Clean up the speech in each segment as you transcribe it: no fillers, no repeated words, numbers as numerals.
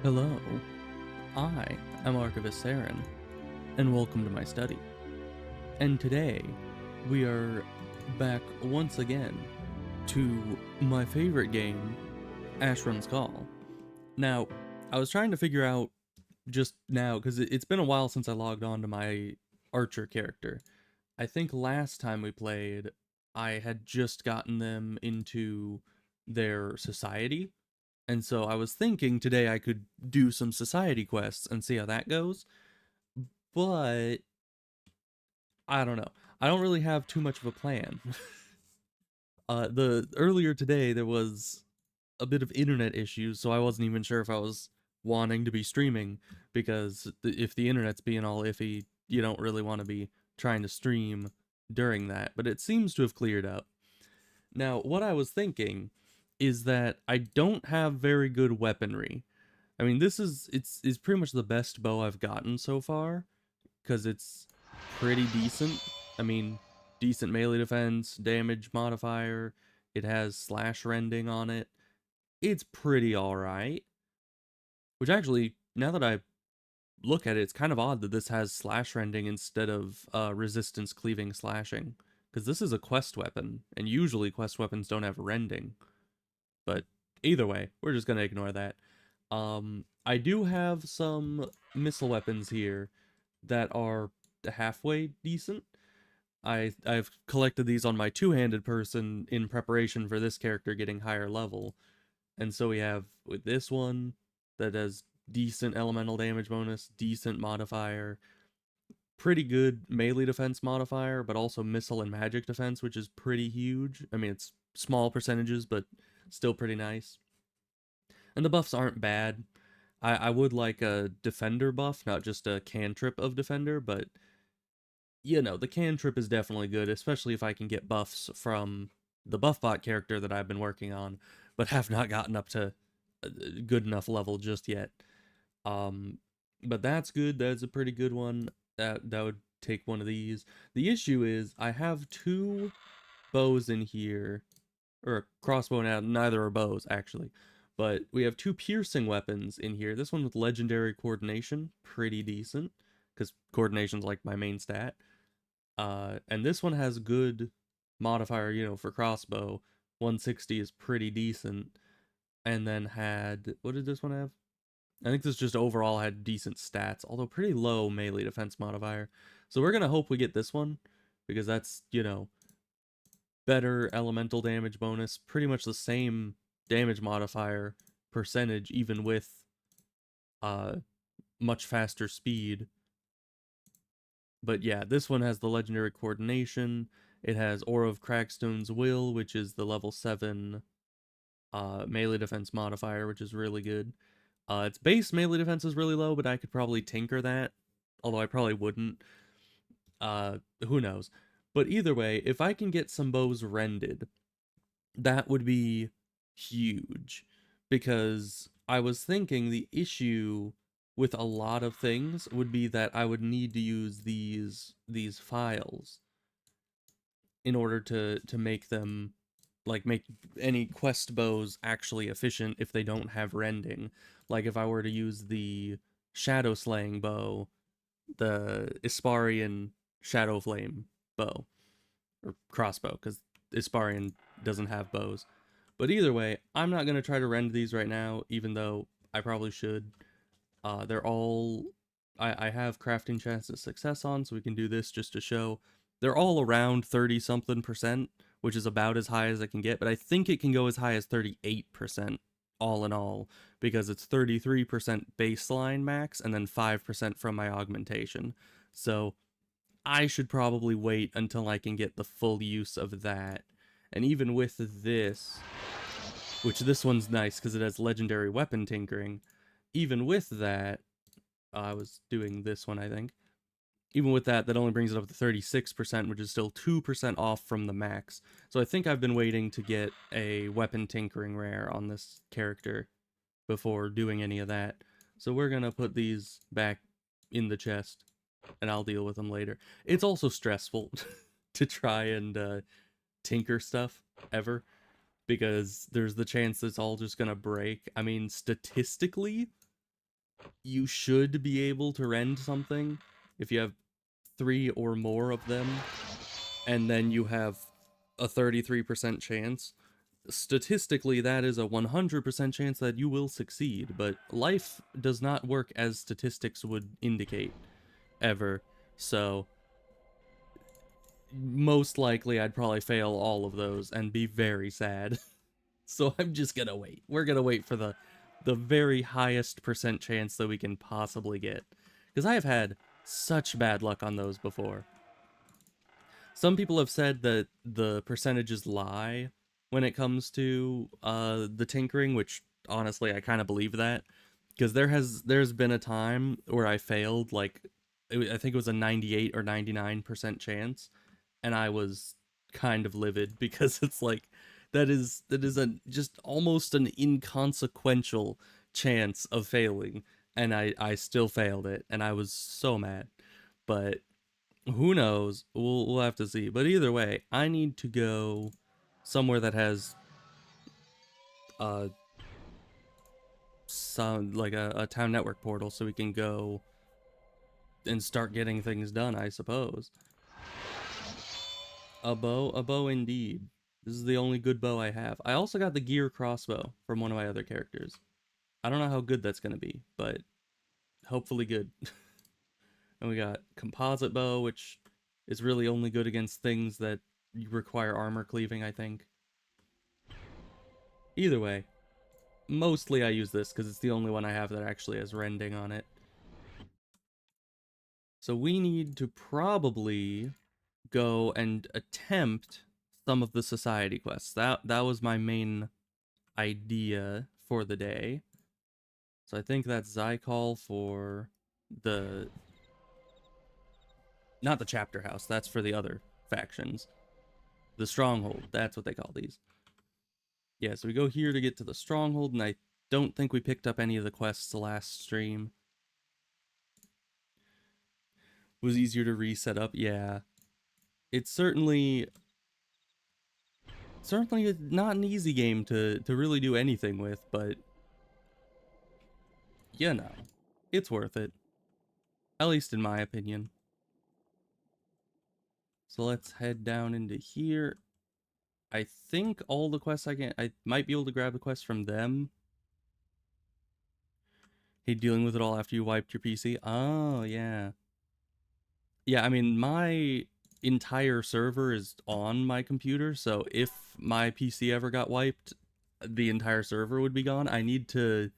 Hello, I am Archivist Asheron, and welcome to my study. And today, we are back once again to my favorite game, Asheron's Call. Now, I was trying to figure out just now, because it's been a while since I logged on to my Archer character. I think last time we played, I had just gotten them into their society, and so I was thinking today I could do some society quests and see how that goes. But I don't know. I don't really have too much of a plan. The earlier today there was a bit of internet issues, so I wasn't even sure if I was wanting to be streaming because if the internet's being all iffy, you don't really want to be trying to stream during that. But it seems to have cleared up. Now, what I was thinking is that I don't have very good weaponry. I mean, this is pretty much the best bow I've gotten so far because it's pretty decent. I mean, decent melee defense, damage modifier. It has slash rending on it. It's pretty alright. Which actually, now that I look at it, it's kind of odd that this has slash rending instead of resistance cleaving slashing. Because this is a quest weapon, and usually quest weapons don't have rending. But either way, we're just gonna ignore that. I do have some missile weapons here that are halfway decent. I've collected these on my two-handed person in preparation for this character getting higher level. And so we have with this one that has decent elemental damage bonus, decent modifier, pretty good melee defense modifier, but also missile and magic defense, which is pretty huge. I mean, it's small percentages, but still pretty nice. And the buffs aren't bad. I would like a defender buff, not just a cantrip of defender, but the cantrip is definitely good, especially if I can get buffs from the buffbot character that I've been working on, but have not gotten up to a good enough level just yet. Um, but that's good. That's a pretty good one. That would take one of these. The issue is I have two bows in here, or a crossbow now. Neither are bows actually, but we have two piercing weapons in here. This one with legendary coordination, pretty decent, because coordination's like my main stat. And this one has good modifier, for crossbow. 160 is pretty decent. And then had, what did this one have? I think this just overall had decent stats, although pretty low melee defense modifier. So we're gonna hope we get this one, because that's, better elemental damage bonus, pretty much the same damage modifier percentage, even with uh much faster speed. But yeah, this one has the legendary coordination. It has Aura of Crackstone's Will, which is the level 7 melee defense modifier, which is really good. Its base melee defense is really low, but I could probably tinker that, although I probably wouldn't. Who knows? But either way, if I can get some bows rended, that would be huge. Because I was thinking the issue with a lot of things would be that I would need to use these files in order to make them, like, make any quest bows actually efficient if they don't have rending. Like if I were to use the shadow slaying bow, the Isparian shadow flame bow, or crossbow, because Isparian doesn't have bows. But either way, I'm not going to try to rend these right now, even though I probably should. They're all... I have crafting chance of success on, so we can do this just to show. They're all around 30-something%, which is about as high as I can get, but I think it can go as high as 38% all in all, because it's 33% baseline max, and then 5% from my augmentation. So I should probably wait until I can get the full use of that. And even with this, which this one's nice because it has legendary weapon tinkering, even with that, I was doing this one, I think. Even with that, that only brings it up to 36%, which is still 2% off from the max. So I think I've been waiting to get a weapon tinkering rare on this character before doing any of that. So we're gonna put these back in the chest, and I'll deal with them later. It's also stressful to try and tinker stuff ever, because there's the chance it's all just gonna break. I mean, statistically, you should be able to rend something if you have 3 or more of them, and then you have a 33% chance. Statistically, that is a 100% chance that you will succeed, but life does not work as statistics would indicate, ever. So, most likely, I'd probably fail all of those and be very sad. So I'm just gonna wait. We're gonna wait for the very highest percent chance that we can possibly get. Because I have had such bad luck on those before. Some people have said that the percentages lie when it comes to the tinkering, which honestly I kind of believe that. Because there's been a time where I failed, like I think it was a 98 or 99% chance, and I was kind of livid because it's like that is a just almost an inconsequential chance of failing, and I still failed it, and I was so mad. But who knows? We'll have to see. But either way, I need to go somewhere that has uh some like a town network portal so we can go and start getting things done, I suppose. A bow indeed. This is the only good bow I have. I also got the gear crossbow from one of my other characters. I don't know how good that's gonna be, but hopefully good. And we got composite bow, which is really only good against things that require armor cleaving, I think. Either way, mostly I use this because it's the only one I have that actually has rending on it. So we need to probably go and attempt some of the society quests. That was my main idea for the day. So I think that's Zykal for the not the chapter house, that's for the other factions. The stronghold, that's what they call these. Yeah, so we go here to get to the stronghold, and I don't think we picked up any of the quests the last stream. Was easier to reset up, yeah. It's certainly not an easy game to really do anything with, but you know, it's worth it. At least in my opinion. So let's head down into here. I think all the quests I might be able to grab the quests from them. Hey, dealing with it all after you wiped your PC? Oh, yeah. Yeah, I mean, my entire server is on my computer, so if my PC ever got wiped, the entire server would be gone. I need to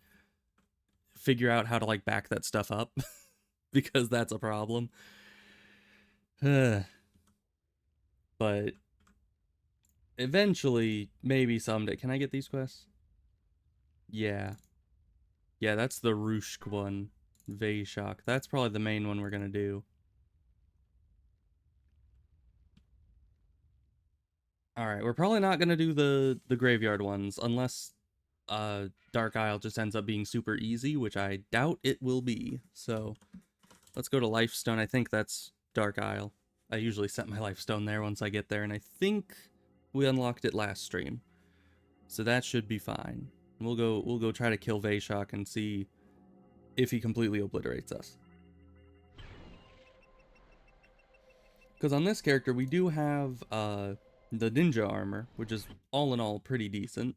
figure out how to, like, back that stuff up, because that's a problem. But eventually, maybe someday. Can I get these quests? Yeah. Yeah, that's the Rooshk one. Vaishak. That's probably the main one we're gonna do. Alright, we're probably not gonna do the graveyard ones, unless Dark Isle just ends up being super easy, which I doubt it will be. So, let's go to Lifestone. I think that's Dark Isle. I usually set my Lifestone there once I get there, and I think we unlocked it last stream. So that should be fine. We'll go try to kill Vaishak and see if he completely obliterates us. Because on this character, we do have the ninja armor, which is all in all pretty decent.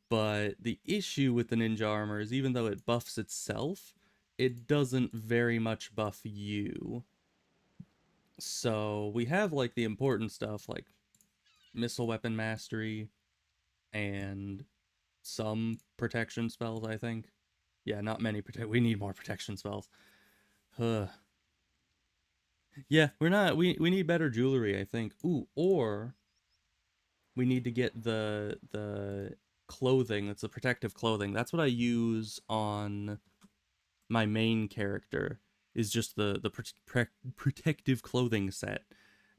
But the issue with the ninja armor is even though it buffs itself, it doesn't very much buff you. So we have like the important stuff like missile weapon mastery and some protection spells, I think. Yeah, not many we need more protection spells. Huh. Yeah, we need better jewelry, I think. Ooh, or we need to get the clothing. That's the protective clothing. That's what I use on my main character. Is just the protective clothing set,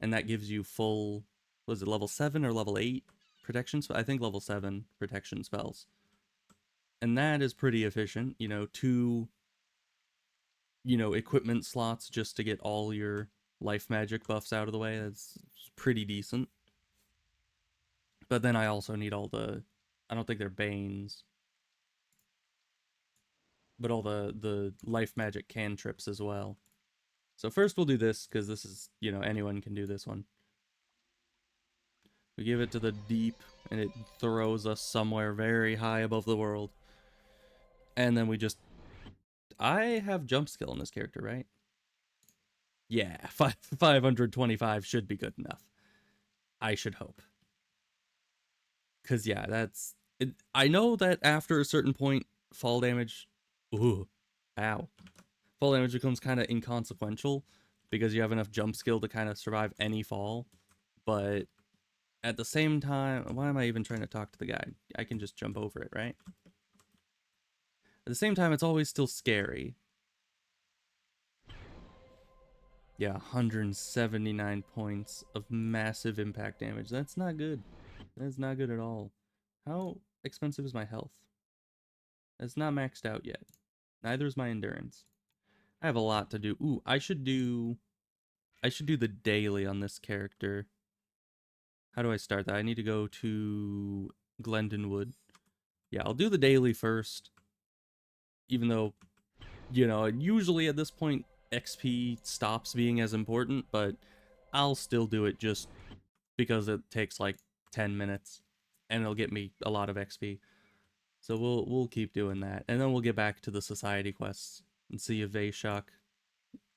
and that gives you full. Was it level 7 or level 8 protection? I think level 7 protection spells, and that is pretty efficient. You know, 2 equipment slots just to get all your life magic buffs out of the way. That's pretty decent. But then I also need all the. I don't think they're Banes. but all the life magic cantrips as well. So first we'll do this, because this is, anyone can do this one. We give it to the deep, and it throws us somewhere very high above the world. And then we just... I have jump skill in this character, right? Yeah, 525 should be good enough. I should hope. Because, yeah, that's... I know that after a certain point, fall damage... Ooh, ow. Fall damage becomes kind of inconsequential, because you have enough jump skill to kind of survive any fall. But at the same time, why am I even trying to talk to the guy? I can just jump over it, right? At the same time, it's always still scary. Yeah, 179 points of massive impact damage. That's not good. That's not good at all. How expensive is my health? It's not maxed out yet. Neither is my endurance. I have a lot to do. Ooh, I should do the daily on this character. How do I start that? I need to go to Glendonwood. Yeah, I'll do the daily first. Even though, usually at this point, XP stops being as important, but I'll still do it just because it takes like 10 minutes, and it'll get me a lot of XP. So we'll keep doing that, and then we'll get back to the society quests and see if Vaishak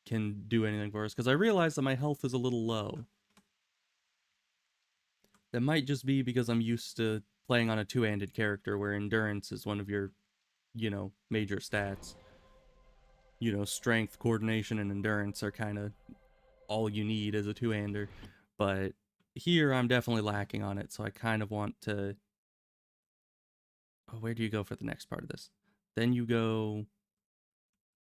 can do anything for us, because I realize that my health is a little low. That might just be because I'm used to playing on a two-handed character where endurance is one of your, major stats. Strength, coordination, and endurance are kind of all you need as a two-hander. But here I'm definitely lacking on it, so I kind of want to... Oh, where do you go for the next part of this? Then you go...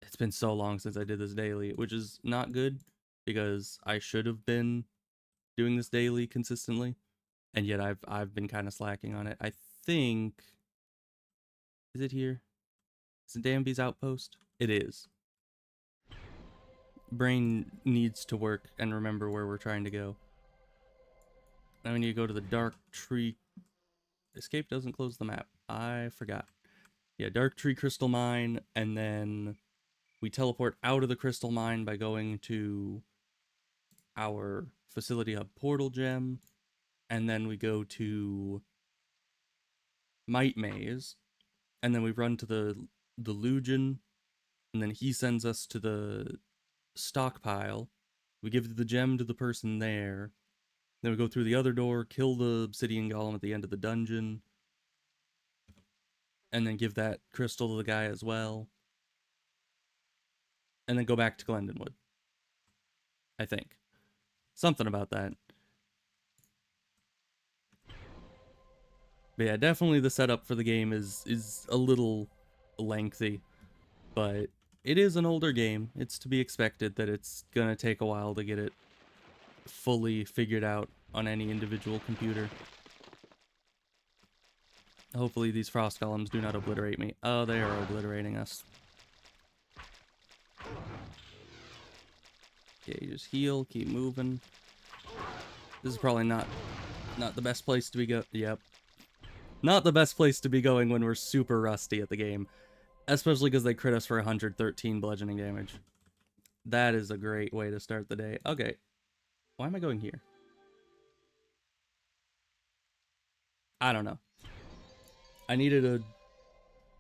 It's been so long since I did this daily, which is not good, because I should have been doing this daily consistently, and yet I've been kind of slacking on it. I think... Is it here? Is it Danby's outpost? It is. Brain needs to work and remember where we're trying to go. Now we need to go to the Dark Tree. Escape doesn't close the map. I forgot. Yeah, Dark Tree Crystal Mine, and then we teleport out of the Crystal Mine by going to our Facility Hub Portal Gem, and then we go to Might Maze, and then we run to the Lugeon, and then he sends us to the stockpile. We give the gem to the person there. Then we go through the other door, kill the obsidian golem at the end of the dungeon, and then give that crystal to the guy as well. And then go back to Glendonwood. I think. Something about that. But yeah, definitely the setup for the game is a little lengthy. But it is an older game. It's to be expected that it's gonna take a while to get it fully figured out on any individual computer. Hopefully these frost golems do not obliterate me. Oh, they are obliterating us. Okay, just heal, keep moving. This is probably not the best place to be Yep. Not the best place to be going when we're super rusty at the game. Especially because they crit us for 113 bludgeoning damage. That is a great way to start the day. Okay. Why am I going here? I don't know. I needed a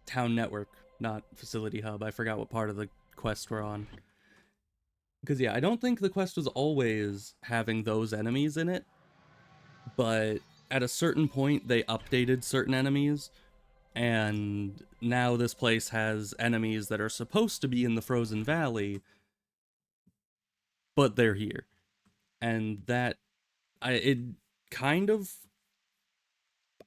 town network, not facility hub. I forgot what part of the quest we're on. Because, yeah, I don't think the quest was always having those enemies in it. But at a certain point, they updated certain enemies. And now this place has enemies that are supposed to be in the Frozen Valley, but they're here. And that... it kind of...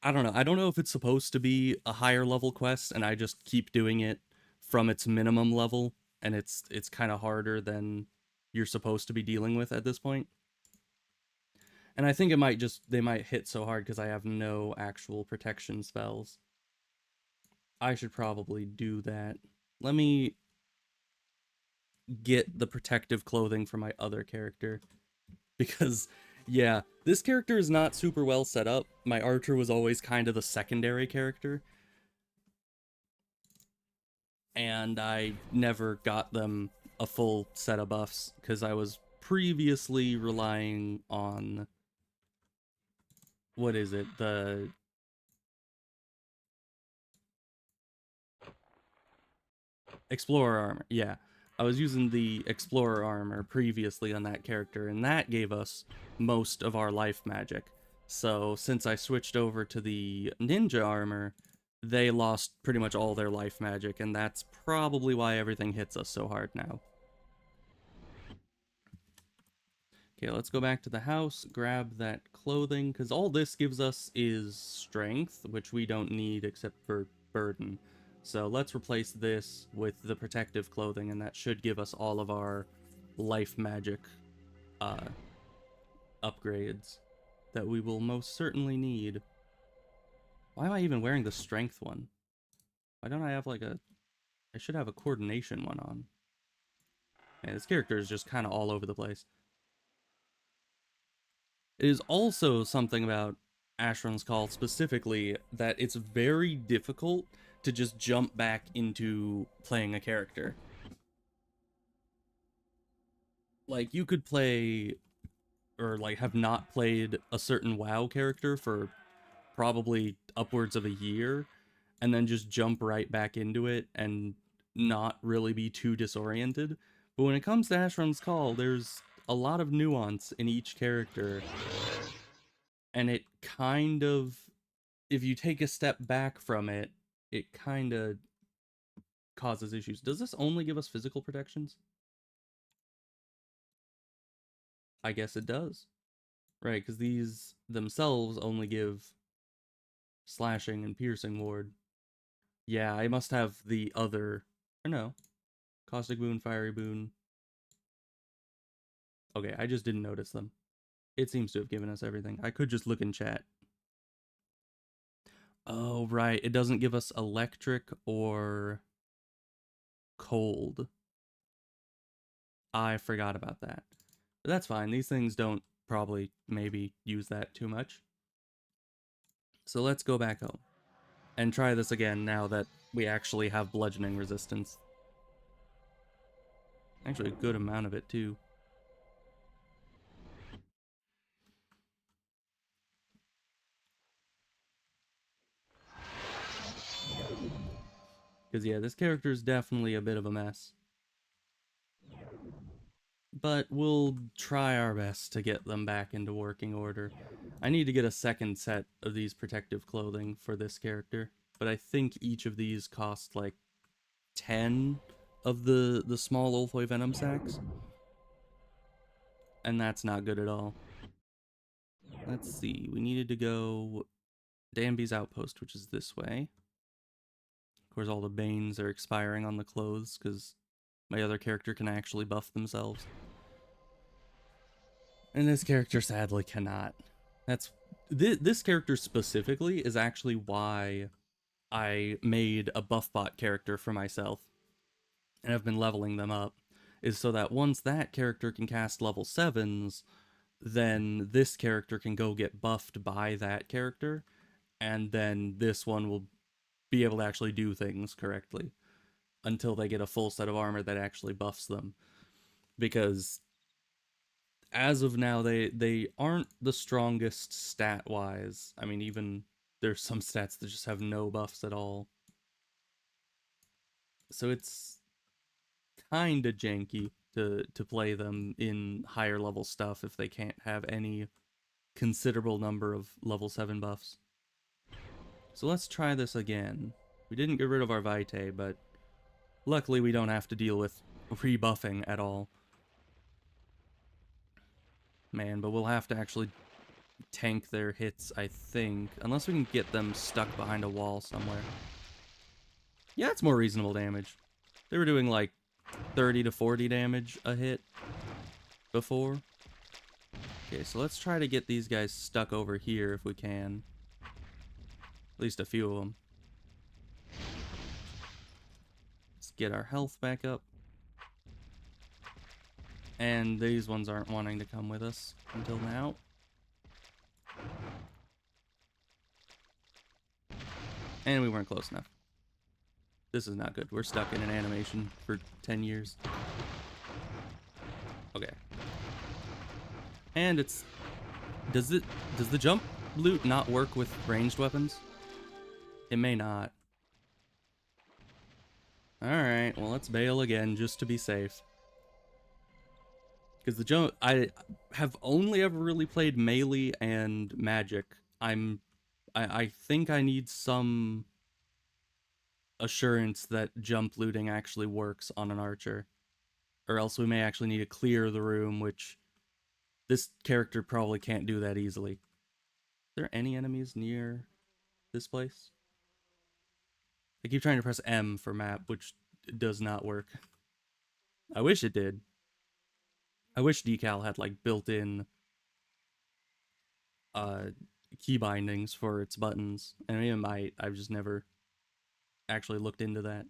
I don't know. I don't know if it's supposed to be a higher level quest, and I just keep doing it from its minimum level, and it's kind of harder than you're supposed to be dealing with at this point. And I think it might just... they might hit so hard because I have no actual protection spells. I should probably do that. Let me get the protective clothing for my other character. Because, yeah, this character is not super well set up. My archer was always kind of the secondary character. and I never got them a full set of buffs because I was previously relying on, what is it, the Explorer armor. Yeah, I was using the Explorer armor previously on that character, and that gave us most of our life magic. So since I switched over to the ninja armor, they lost pretty much all their life magic, and that's probably why everything hits us so hard now. Okay, let's go back to the house, grab that clothing, because all this gives us is strength, which we don't need except for burden. So let's replace this with the protective clothing, and that should give us all of our life magic uh, upgrades that we will most certainly need. Why am I even wearing the strength one? Why don't I have like a... I should have a coordination one on. Man, this character is just kind of all over the place. It is also something about Asheron's Call specifically that it's very difficult to just jump back into playing a character. Like, you could play, or like have not played a certain WoW character for probably upwards of a year, and then just jump right back into it and not really be too disoriented. But when it comes to Asheron's Call, there's a lot of nuance in each character, and it kind of, if you take a step back from it, it kind of causes issues. Does this only give us physical protections? I guess it does. Right, because these themselves only give slashing and piercing ward. Yeah, I must have the other... Or no. Caustic boon, fiery boon. Okay, I just didn't notice them. It seems to have given us everything. I could just look in chat. Oh, right. It doesn't give us electric or cold. I forgot about that. But that's fine. These things don't probably maybe use that too much. So let's go back home and try this again now that we actually have bludgeoning resistance. Actually, a good amount of it too. Because yeah, this character is definitely a bit of a mess. But we'll try our best to get them back into working order. I need to get a second set of these protective clothing for this character, but I think each of these cost like 10 of the small Ulfoy Venom sacks, and that's not good at all. Let's see, we needed to go Danby's Outpost, which is this way. Of course, all the Banes are expiring on the clothes, because my other character can actually buff themselves. And this character sadly cannot. That's this character specifically is actually why I made a buff bot character for myself, and I've been leveling them up, is so that once that character can cast level 7s, then this character can go get buffed by that character, and then this one will be able to actually do things correctly until they get a full set of armor that actually buffs them. Because as of now, they aren't the strongest stat wise. I mean, even there's some stats that just have no buffs at all. So it's kinda janky to play them in higher level stuff if they can't have any considerable number of level 7 buffs. So let's try this again. We didn't get rid of our Vitae, but luckily we don't have to deal with rebuffing at all. Man, but we'll have to actually tank their hits, I think. Unless we can get them stuck behind a wall somewhere. Yeah, it's more reasonable damage. They were doing like 30 to 40 damage a hit before. Okay, so let's try to get these guys stuck over here if we can. At least a few of them. Let's get our health back up. And these ones aren't wanting to come with us until now. And we weren't close enough. This is not good. We're stuck in an animation for 10 years. Okay. And it's... Does the jump loot not work with ranged weapons? It may not. Alright, well, let's bail again just to be safe. Because the jump... I have only ever really played melee and magic. I think I need some assurance that jump looting actually works on an archer. Or else we may actually need to clear the room, which this character probably can't do that easily. Are there any enemies near this place? I keep trying to press M for map, which does not work. I wish it did. I wish Decal had like built-in key bindings for its buttons. And it might. I've just never actually looked into that.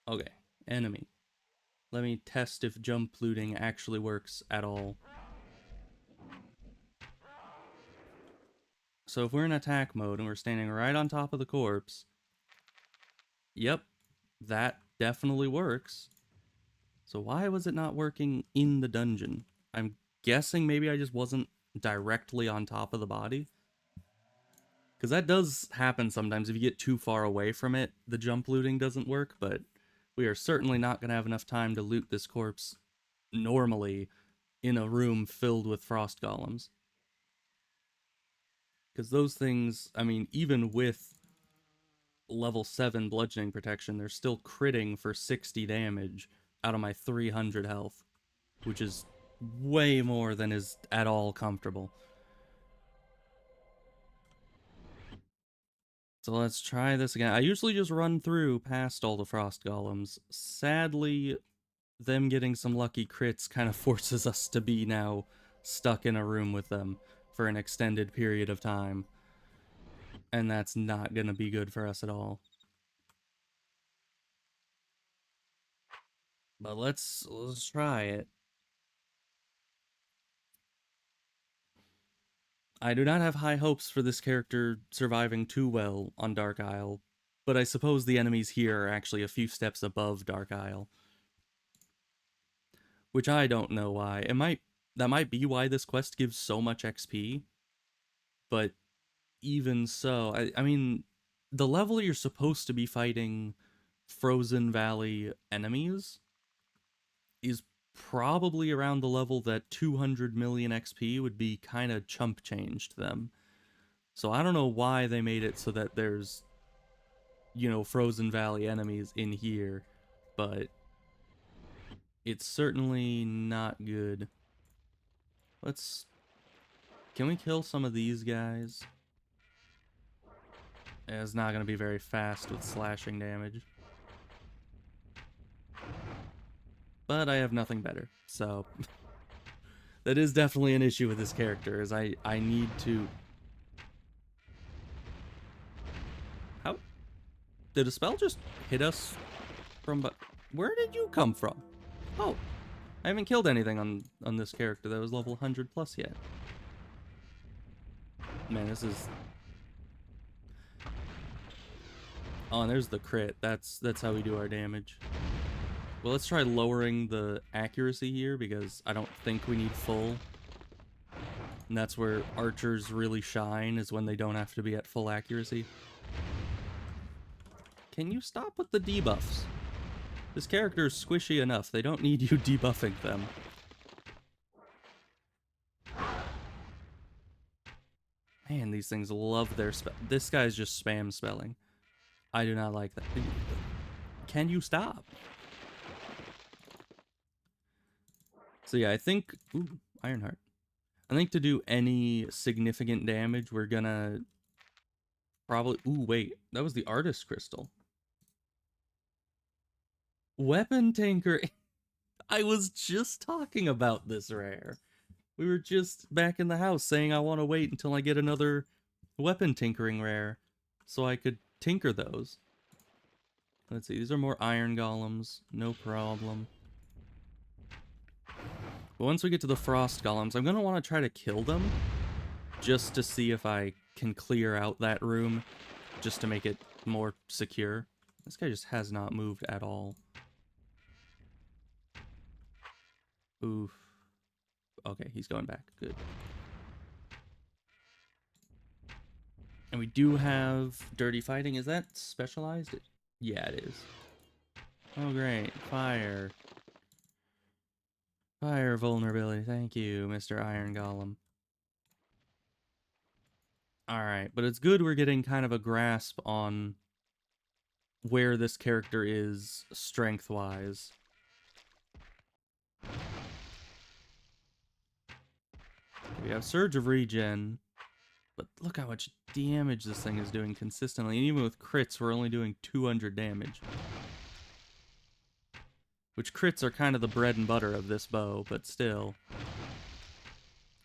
Okay, enemy. Let me test if jump looting actually works at all. So if we're in attack mode and we're standing right on top of the corpse, yep, that definitely works. So why was it not working in the dungeon? I'm guessing maybe I just wasn't directly on top of the body. Because that does happen sometimes. If you get too far away from it, the jump looting doesn't work, but we are certainly not going to have enough time to loot this corpse normally in a room filled with frost golems. Because those things, I mean, even with level 7 bludgeoning protection, they're still critting for 60 damage out of my 300 health, which is way more than is at all comfortable. So let's try this again. I usually just run through past all the frost golems. Sadly, them getting some lucky crits kind of forces us to be now stuck in a room with them for an extended period of time. And that's not gonna be good for us at all. But let's try it. I do not have high hopes for this character surviving too well on Dark Isle, but I suppose the enemies here are actually a few steps above Dark Isle. Which I don't know why. That might be why this quest gives so much XP, but even so, I mean, the level you're supposed to be fighting Frozen Valley enemies is probably around the level that 200 million XP would be kind of chump change to them. So I don't know why they made it so that there's, you know, Frozen Valley enemies in here, but it's certainly not good. Can we kill some of these guys? It's not going to be very fast with slashing damage. But I have nothing better, so... that is definitely an issue with this character, is I need to... How? Did a spell just hit us from... Where did you come from? Oh, I haven't killed anything on this character that was level 100 plus yet. Man, this is... Oh, and there's the crit. That's how we do our damage. Well, let's try lowering the accuracy here, because I don't think we need full. And that's where archers really shine, is when they don't have to be at full accuracy. Can you stop with the debuffs? This character is squishy enough. They don't need you debuffing them. Man, these things love their spell. This guy's just spam spelling. I do not like that. Can you stop? So yeah, I think... Ooh, Ironheart. I think to do any significant damage, we're gonna... probably... Ooh, wait. That was the Artist Crystal. Weapon Tinker... I was just talking about this rare. We were just back in the house saying I want to wait until I get another Weapon Tinkering rare so I could tinker those. Let's see, these are more iron golems. No problem. But once we get to the frost golems, I'm going to want to try to kill them just to see if I can clear out that room just to make it more secure. This guy just has not moved at all. Oof. Okay, he's going back. Good. And we do have dirty fighting. Is that specialized? Yeah, it is. Oh, great. Fire. Fire vulnerability. Thank you, Mr. Iron Golem. Alright, but it's good we're getting kind of a grasp on where this character is strength-wise. We have Surge of Regen, but look how much damage this thing is doing consistently. And even with crits, we're only doing 200 damage. Which crits are kind of the bread and butter of this bow, but still.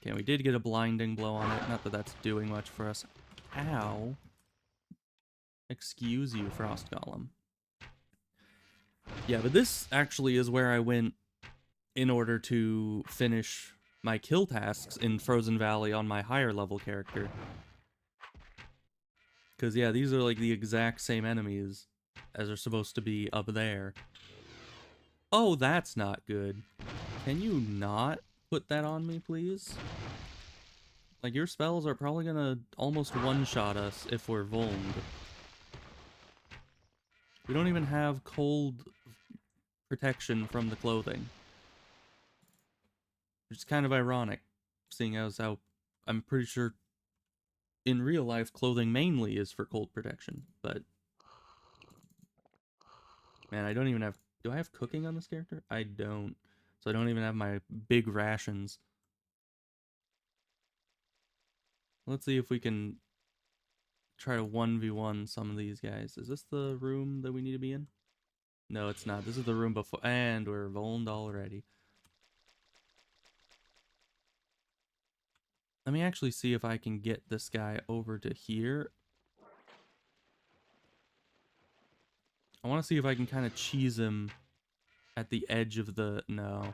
Okay, we did get a blinding blow on it. Not that that's doing much for us. Ow. Excuse you, Frost Golem. Yeah, but this actually is where I went in order to finish my kill tasks in Frozen Valley on my higher level character. Because, yeah, these are like the exact same enemies as are supposed to be up there. Oh, that's not good. Can you not put that on me, please? Like, your spells are probably gonna almost one-shot us if we're vulned. We don't even have cold protection from the clothing. Which is kind of ironic, seeing as how I'm pretty sure in real life clothing mainly is for cold protection, but man, I don't even have... Do I have cooking on this character? I don't. So I don't even have my big rations. Let's see if we can try to 1v1 some of these guys. Is this the room that we need to be in? No, it's not. This is the room before, and we're vulned already. Let me actually see if I can get this guy over to here. I want to see if I can kind of cheese him at the edge of the... No.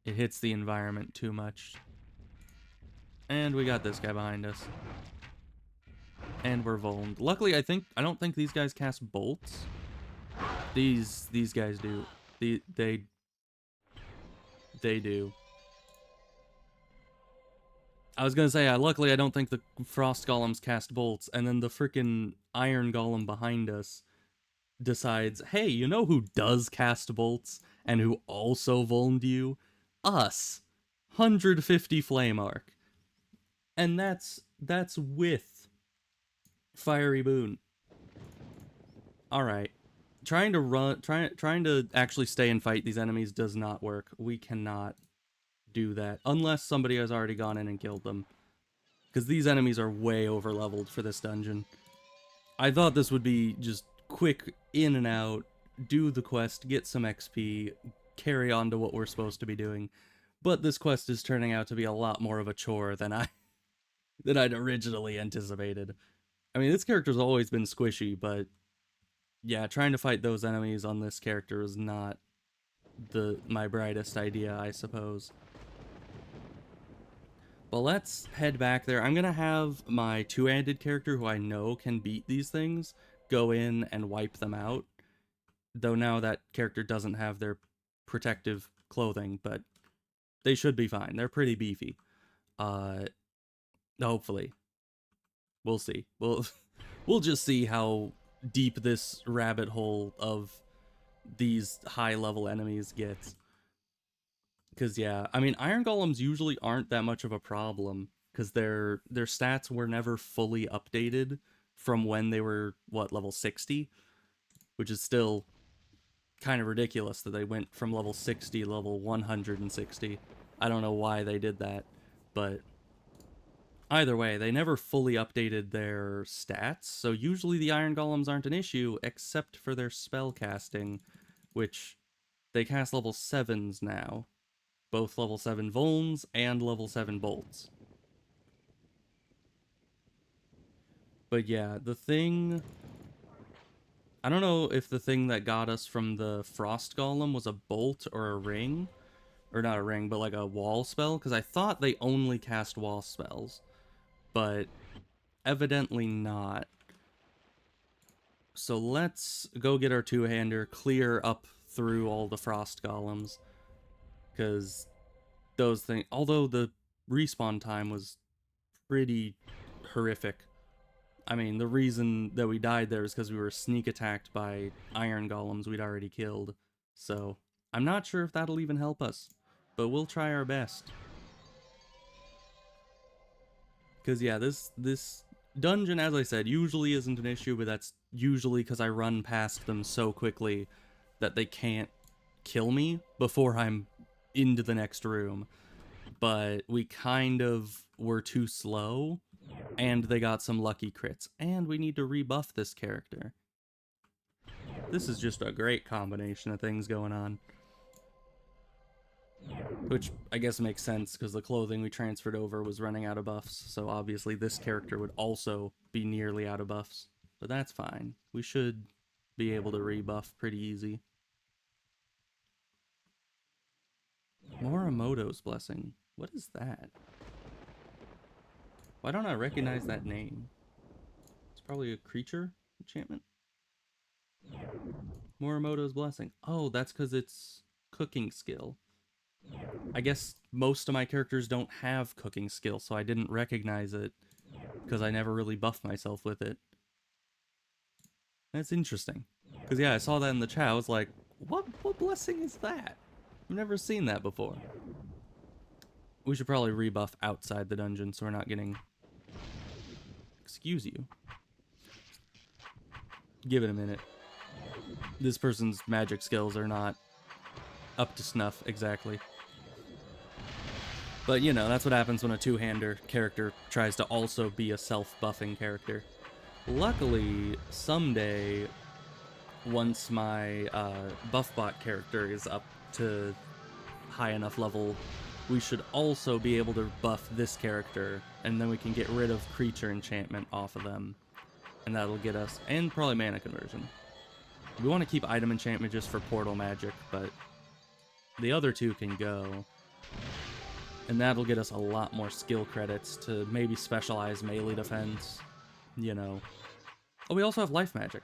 It hits the environment too much. And we got this guy behind us. And we're vulned. Luckily, I don't think these guys cast bolts. These guys do. They do. I was gonna say, luckily I don't think the Frost Golems cast bolts, and then the freaking Iron Golem behind us decides, hey, you know who does cast bolts, and who also vulned you? Us. 150 flame arc. And that's with Fiery Boon. Alright. Trying to actually stay and fight these enemies does not work. We cannot do that unless somebody has already gone in and killed them, because these enemies are way over leveled for this dungeon. I thought this would be just quick in and out, do the quest, get some XP, carry on to what we're supposed to be doing, but this quest is turning out to be a lot more of a chore than I'd originally anticipated. I mean, this character's always been squishy, but yeah, trying to fight those enemies on this character is not my brightest idea, I suppose. But let's head back there. I'm gonna have my two-handed character, who I know can beat these things, go in and wipe them out. Though now that character doesn't have their protective clothing, but they should be fine. They're pretty beefy. Hopefully. We'll see. We'll just see how deep this rabbit hole of these high-level enemies gets. Because, yeah, I mean, Iron Golems usually aren't that much of a problem, because their stats were never fully updated from when they were, what, level 60? Which is still kind of ridiculous that they went from level 60 to level 160. I don't know why they did that, but either way, they never fully updated their stats, so usually the Iron Golems aren't an issue, except for their spell casting, which they cast level 7s now. Both level 7 Vulns and level 7 Bolts. But yeah, the thing... I don't know if the thing that got us from the Frost Golem was a bolt or a ring. Or not a ring, but like a wall spell, because I thought they only cast wall spells. But evidently not. So let's go get our two-hander, clear up through all the frost golems, because those things, although the respawn time was pretty horrific. I mean, the reason that we died there is because we were sneak attacked by iron golems we'd already killed. So I'm not sure if that'll even help us, but we'll try our best. Because yeah, this dungeon, as I said, usually isn't an issue, but that's usually because I run past them so quickly that they can't kill me before I'm into the next room. But we kind of were too slow, and they got some lucky crits, and we need to rebuff this character. This is just a great combination of things going on. Which I guess makes sense, because the clothing we transferred over was running out of buffs, so obviously this character would also be nearly out of buffs. But that's fine. We should be able to rebuff pretty easy. Morimoto's Blessing. What is that? Why don't I recognize that name? It's probably a creature enchantment. Morimoto's Blessing. Oh, that's because it's cooking skill. I guess most of my characters don't have cooking skill, so I didn't recognize it because I never really buffed myself with it. That's interesting. Because yeah, I saw that in the chat. I was like, what blessing is that? I've never seen that before. We should probably rebuff outside the dungeon so we're not getting... Excuse you. Give it a minute. This person's magic skills are not up to snuff exactly. But, you know, that's what happens when a two-hander character tries to also be a self-buffing character. Luckily, someday, once my buffbot character is up to high enough level, we should also be able to buff this character, and then we can get rid of creature enchantment off of them. And that'll get us, and probably mana conversion. We want to keep item enchantment just for portal magic, but the other two can go. And that'll get us a lot more skill credits to maybe specialize melee defense, you know. Oh, we also have life magic.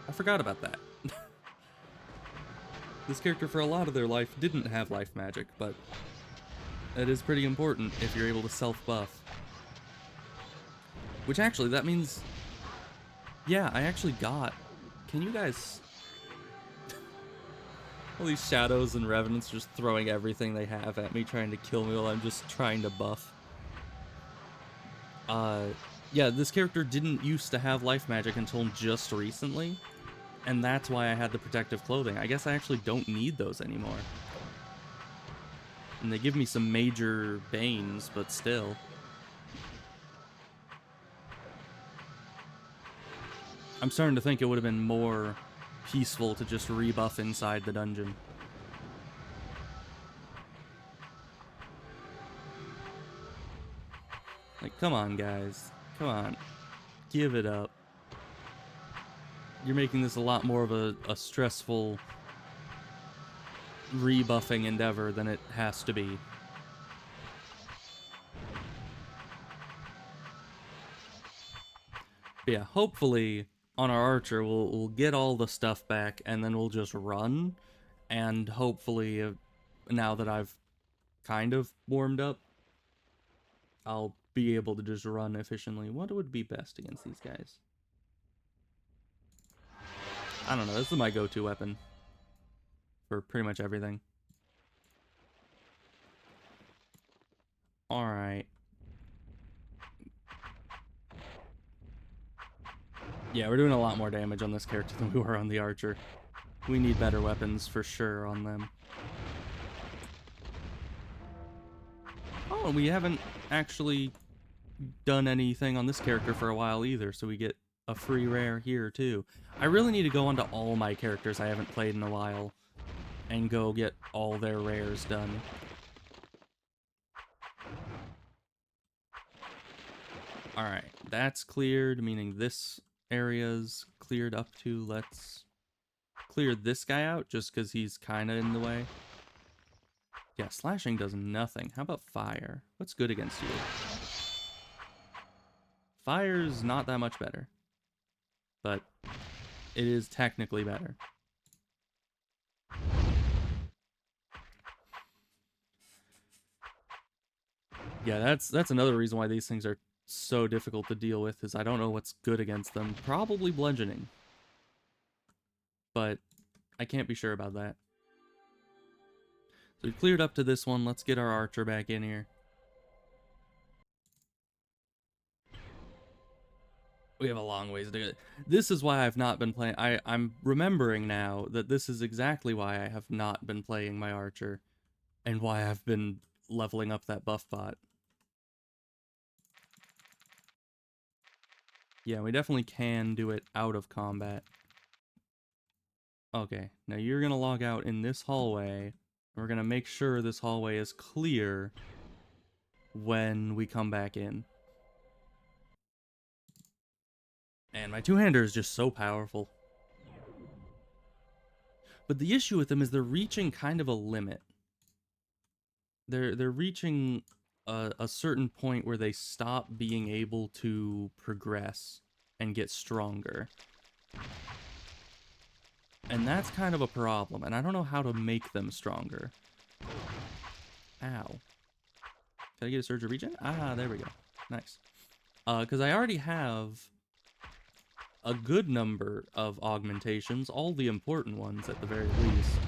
I forgot about that. This character for a lot of their life didn't have life magic, but it is pretty important if you're able to self-buff. Which actually, that means... Yeah, I actually got... Can you guys... All these shadows and revenants just throwing everything they have at me, trying to kill me while I'm just trying to buff. Yeah, this character didn't used to have life magic until just recently, and that's why I had the protective clothing. I guess I actually don't need those anymore. And they give me some major banes, but still. I'm starting to think it would have been more peaceful to just rebuff inside the dungeon. Like, come on, guys. Come on. Give it up. You're making this a lot more of a stressful rebuffing endeavor than it has to be. But yeah, hopefully on our archer we'll get all the stuff back, and then we'll just run, and hopefully now that I've kind of warmed up, I'll be able to just run efficiently. What would be best against these guys? I don't know, this is my go-to weapon for pretty much everything. Alright. Yeah, we're doing a lot more damage on this character than we were on the archer. We need better weapons for sure on them. Oh, we haven't actually done anything on this character for a while either, so we get a free rare here too. I really need to go onto all my characters I haven't played in a while and go get all their rares done. Alright, that's cleared, meaning this area's cleared up to. Let's clear this guy out just because he's kind of in the way. Yeah, slashing does nothing. How about fire? What's good against you? Fire's not that much better. but it is technically better. Yeah, that's another reason why these things are so difficult to deal with, is I don't know what's good against them. Probably bludgeoning, but I can't be sure about that. So we cleared up to this one. Let's get our archer back in here. We have a long ways to go. This is why I've not been playing. I'm remembering now that this is exactly why I have not been playing my archer, and why I've been leveling up that buff bot. Yeah, we definitely can do it out of combat. Okay, now you're gonna log out in this hallway. We're gonna make sure this hallway is clear when we come back in. And my two-hander is just so powerful. But the issue with them is they're reaching kind of a limit. They're reaching a certain point where they stop being able to progress and get stronger. And that's kind of a problem, and I don't know how to make them stronger. Ow. Can I get a surge of regen? Ah, there we go. Nice. Because I already have a good number of augmentations, all the important ones at the very least.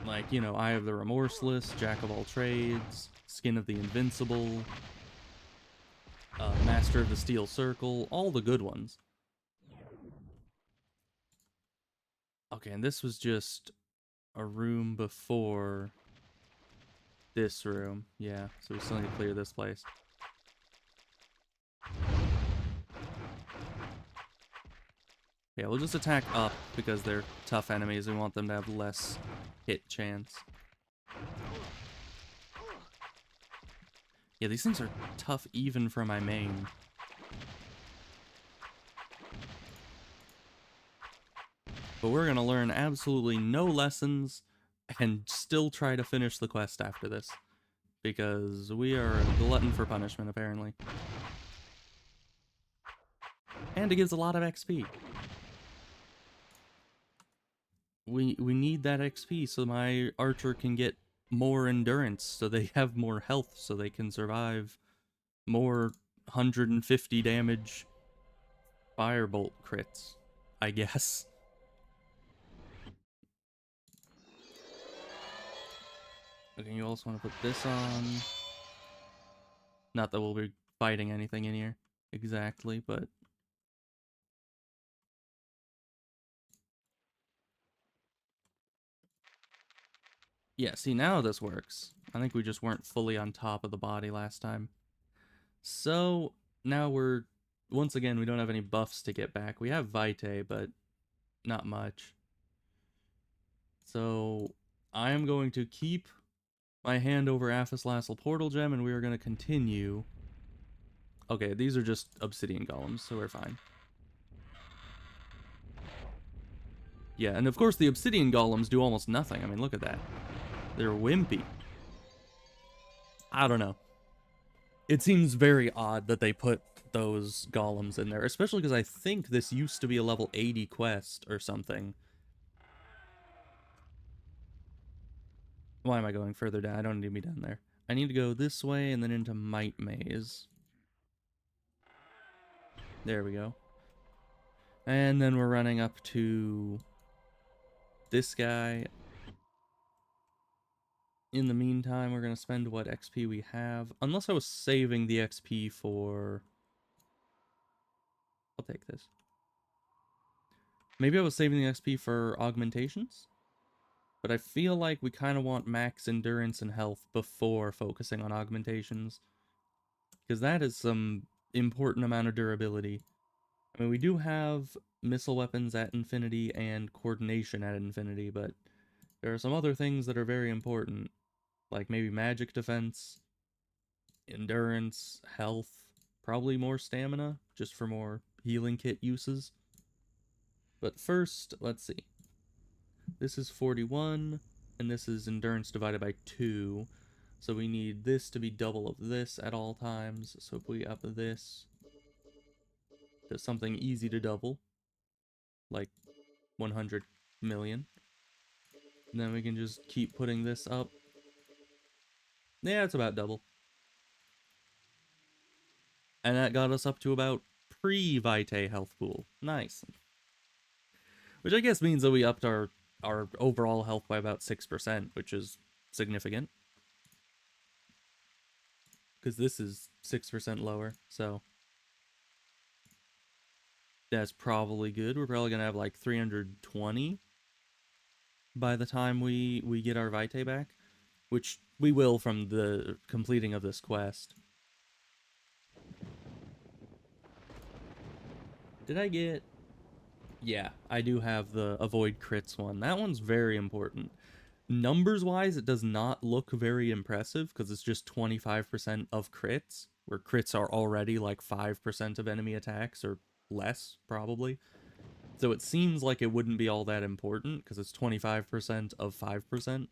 Like, you know, Eye of the Remorseless, Jack of all trades, Skin of the Invincible, Master of the Steel Circle, all the good ones. Okay, and this was just a room before this room. Yeah, so we still need to clear this place. Yeah, we'll just attack up because they're tough enemies. We want them to have less hit chance. Yeah, these things are tough even for my main. But we're gonna learn absolutely no lessons and still try to finish the quest after this. Because we are a glutton for punishment, apparently. And it gives a lot of XP. We need that XP so my archer can get more endurance, so they have more health, so they can survive more 150 damage firebolt crits, I guess. Okay, you also want to put this on. Not that we'll be fighting anything in here exactly, but yeah, see, now this works. I think we just weren't fully on top of the body last time. So, now we're... Once again, we don't have any buffs to get back. We have Vitae, but not much. So, I am going to keep my hand over Aphislassal Portal Gem, and we are going to continue. Okay, these are just obsidian golems, so we're fine. Yeah, and of course the obsidian golems do almost nothing. I mean, look at that. They're wimpy. I don't know. It seems very odd that they put those golems in there, especially because I think this used to be a level 80 quest or something. Why am I going further down? I don't need to be down there. I need to go this way and then into Might Maze. There we go. And then we're running up to this guy. In the meantime, we're going to spend what XP we have. Unless I was saving the XP for... I'll take this. Maybe I was saving the XP for augmentations? But I feel like we kind of want max endurance and health before focusing on augmentations. Because that is some important amount of durability. I mean, we do have missile weapons at infinity and coordination at infinity, but there are some other things that are very important. Like maybe magic defense, endurance, health, probably more stamina, just for more healing kit uses. But first, let's see. This is 41, and this is endurance divided by 2. So we need this to be double of this at all times. So if we up this, to something easy to double, like 100 million. And then we can just keep putting this up. Yeah, it's about double. And that got us up to about pre-Vitae health pool. Nice. Which I guess means that we upped our overall health by about 6%, which is significant. Because this is 6% lower, so that's probably good. We're probably going to have like 320 by the time we get our Vitae back, which we will from the completing of this quest. Did I get... Yeah, I do have the avoid crits one. That one's very important. Numbers-wise, it does not look very impressive because it's just 25% of crits, where crits are already like 5% of enemy attacks, or less, probably. So it seems like it wouldn't be all that important because it's 25% of 5%,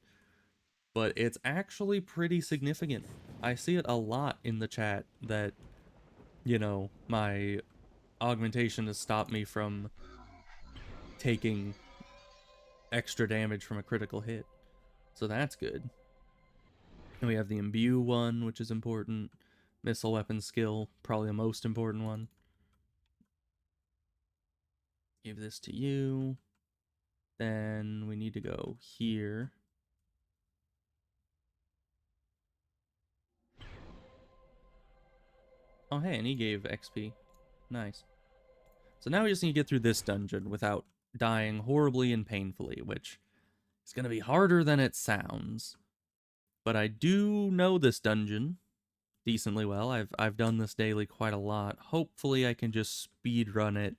but it's actually pretty significant. I see it a lot in the chat that, you know, my augmentation has stopped me from taking extra damage from a critical hit. So that's good. And we have the imbue one, which is important. Missile weapon skill, probably the most important one. Give this to you. Then we need to go here. Oh, hey, and he gave XP. Nice. So now we just need to get through this dungeon without dying horribly and painfully, which is going to be harder than it sounds. But I do know this dungeon decently well. I've done this daily quite a lot. Hopefully I can just speed run it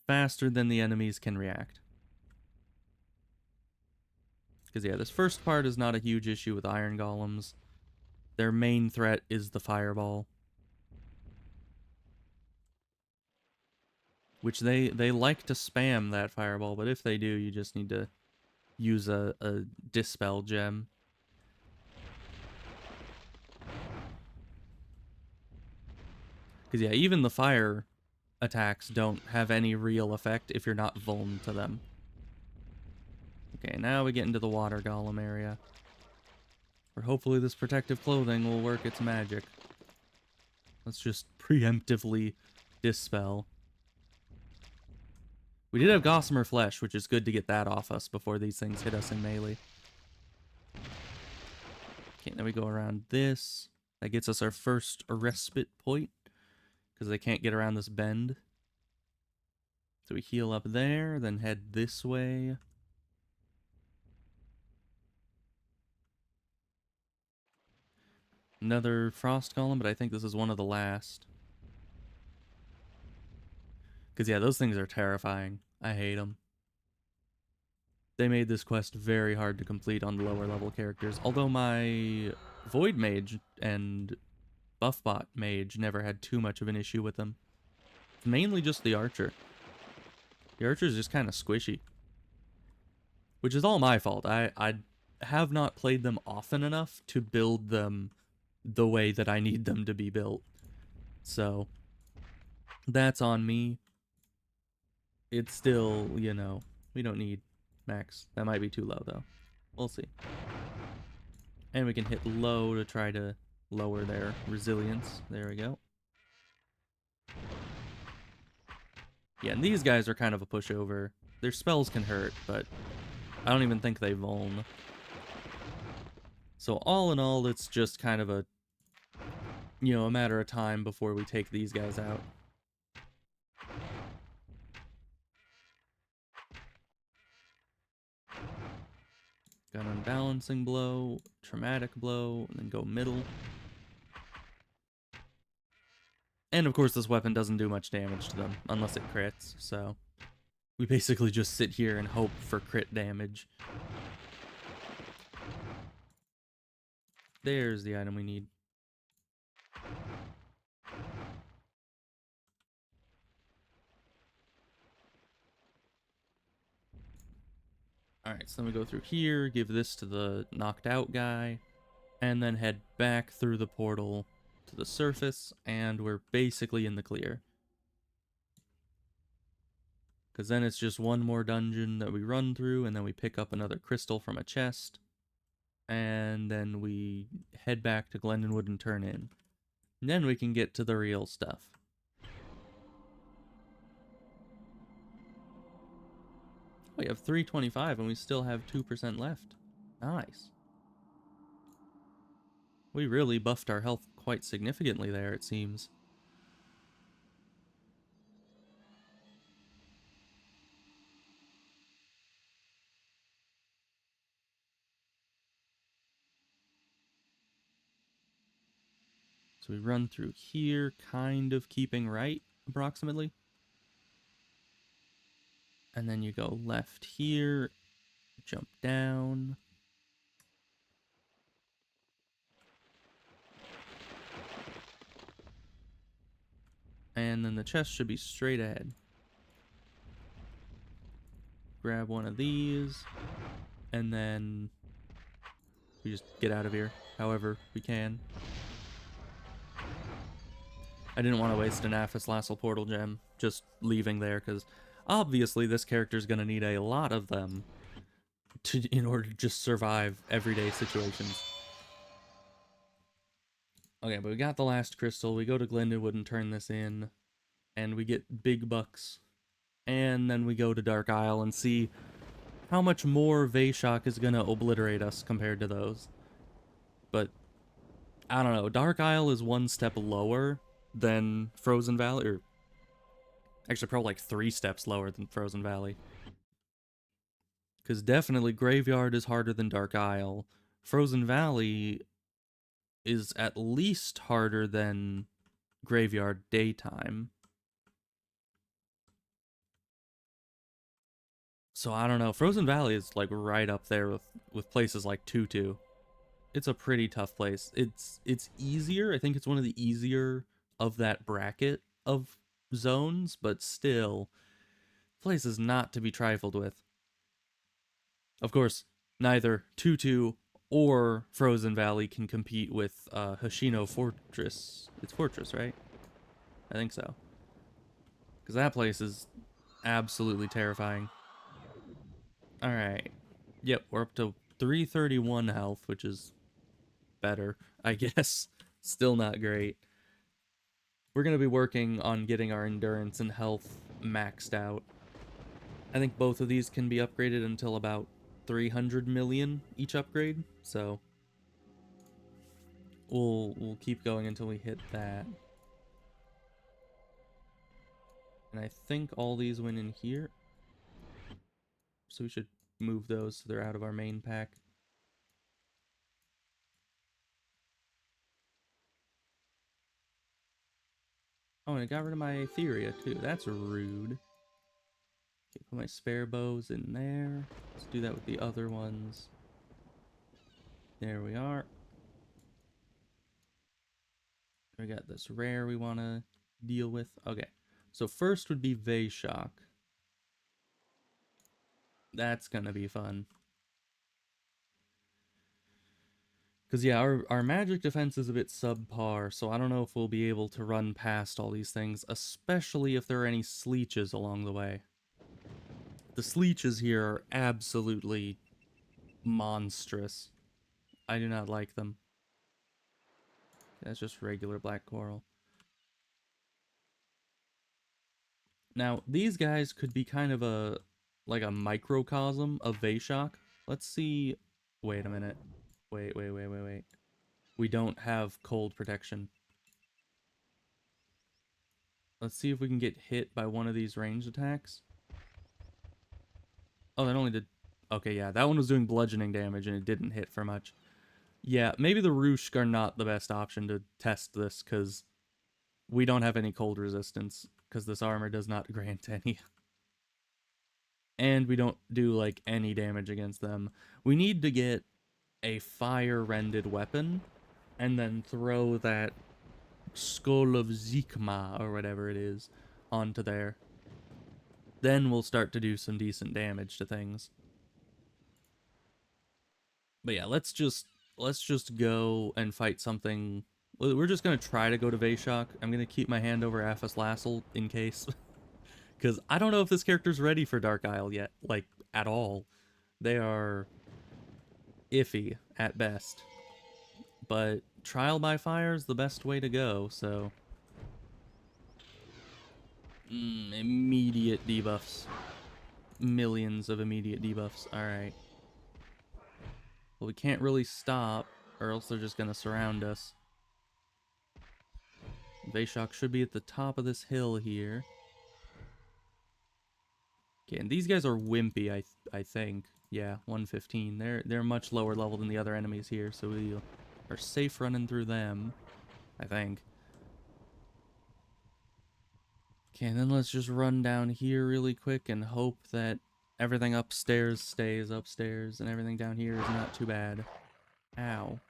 faster than the enemies can react. Because yeah, this first part is not a huge issue with iron golems. Their main threat is the fireball, which they like to spam that fireball, but if they do, you just need to use a dispel gem. Because yeah, even the fire attacks don't have any real effect if you're not vuln to them. Okay, now we get into the water golem area, where hopefully this protective clothing will work its magic. Let's just preemptively dispel. We did have Gossamer Flesh, which is good to get that off us before these things hit us in melee. Okay, now we go around this. That gets us our first respite point, because they can't get around this bend. So we heal up there, then head this way. Another frost golem, but I think this is one of the last. Because yeah, those things are terrifying. I hate them. They made this quest very hard to complete on the lower level characters. Although my Void Mage and Buffbot Mage never had too much of an issue with them. It's mainly just the Archer. The Archer's just kind of squishy. Which is all my fault. I have not played them often enough to build them the way that I need them to be built. So, that's on me. It's still, you know, we don't need max. That might be too low, though. We'll see. And we can hit low to try to lower their resilience. There we go. Yeah, and these guys are kind of a pushover. Their spells can hurt, but I don't even think they vuln. So all in all, it's just kind of a, you know, a matter of time before we take these guys out. Got unbalancing blow, traumatic blow, and then go middle. And of course this weapon doesn't do much damage to them, unless it crits, so we basically just sit here and hope for crit damage. There's the item we need. Alright, so then we go through here, give this to the knocked out guy, and then head back through the portal to the surface, and we're basically in the clear. Because then it's just one more dungeon that we run through, and then we pick up another crystal from a chest, and then we head back to Glendenwood and turn in. And then we can get to the real stuff. We have 325 and we still have 2% left. Nice. We really buffed our health quite significantly there, it seems. So we run through here, kind of keeping right, approximately. And then you go left here, jump down. And then the chest should be straight ahead. Grab one of these, and then we just get out of here however we can. I didn't want to waste an Aphes portal gem just leaving there, because obviously this character's going to need a lot of them in order to just survive everyday situations. Okay, but we got the last crystal. We go to Glendenwood and turn this in, and we get big bucks. And then we go to Dark Isle and see how much more Vaishak is going to obliterate us compared to those. But I don't know. Dark Isle is one step lower than Frozen Valley, or actually probably like 3 steps lower than Frozen Valley. Because definitely Graveyard is harder than Dark Isle. Frozen Valley is at least harder than Graveyard daytime. So I don't know. Frozen Valley is like right up there with places like Tutu. It's a pretty tough place. It's easier. I think it's one of the easier of that bracket of zones, but still, place is not to be trifled with. Of course, neither Tutu or Frozen Valley can compete with Hoshino Fortress. It's Fortress, right? I think so. Because that place is absolutely terrifying. Alright. Yep, we're up to 331 health, which is better, I guess. Still not great. We're going to be working on getting our endurance and health maxed out. I think both of these can be upgraded until about 300 million each upgrade, so we'll keep going until we hit that. And I think all these went in here, so we should move those so they're out of our main pack. Oh, and I got rid of my Etheria too. That's rude. Okay, put my spare bows in there. Let's do that with the other ones. There we are. We got this rare we want to deal with. Okay, so first would be Vaishak. That's gonna be fun. Because, yeah, our magic defense is a bit subpar, so I don't know if we'll be able to run past all these things, especially if there are any sleeches along the way. The sleeches here are absolutely monstrous. I do not like them. That's just regular black coral. Now, these guys could be kind of like a microcosm of Vaishak. Let's see... Wait a minute. Wait. We don't have cold protection. Let's see if we can get hit by one of these ranged attacks. Oh, that only did... Okay, yeah, that one was doing bludgeoning damage and it didn't hit for much. Yeah, maybe the Rooshk are not the best option to test this, because we don't have any cold resistance, because this armor does not grant any. And we don't do, like, any damage against them. We need to get a fire-rended weapon, and then throw that Skull of Zikma, or whatever it is, onto there. Then we'll start to do some decent damage to things. But yeah, let's just go and fight something. We're just gonna try to go to Vaishak. I'm gonna keep my hand over Aphes in case, Because I don't know if this character's ready for Dark Isle yet, like, at all. They are iffy at best. But trial by fire is the best way to go, so... immediate debuffs. Millions of immediate debuffs. Alright. Well, we can't really stop, or else they're just gonna surround us. Vashok should be at the top of this hill here. Okay, and these guys are wimpy, I think. Yeah, 115. They're much lower level than the other enemies here, so we are safe running through them, I think. Okay, and then let's just run down here really quick and hope that everything upstairs stays upstairs and everything down here is not too bad. Ow.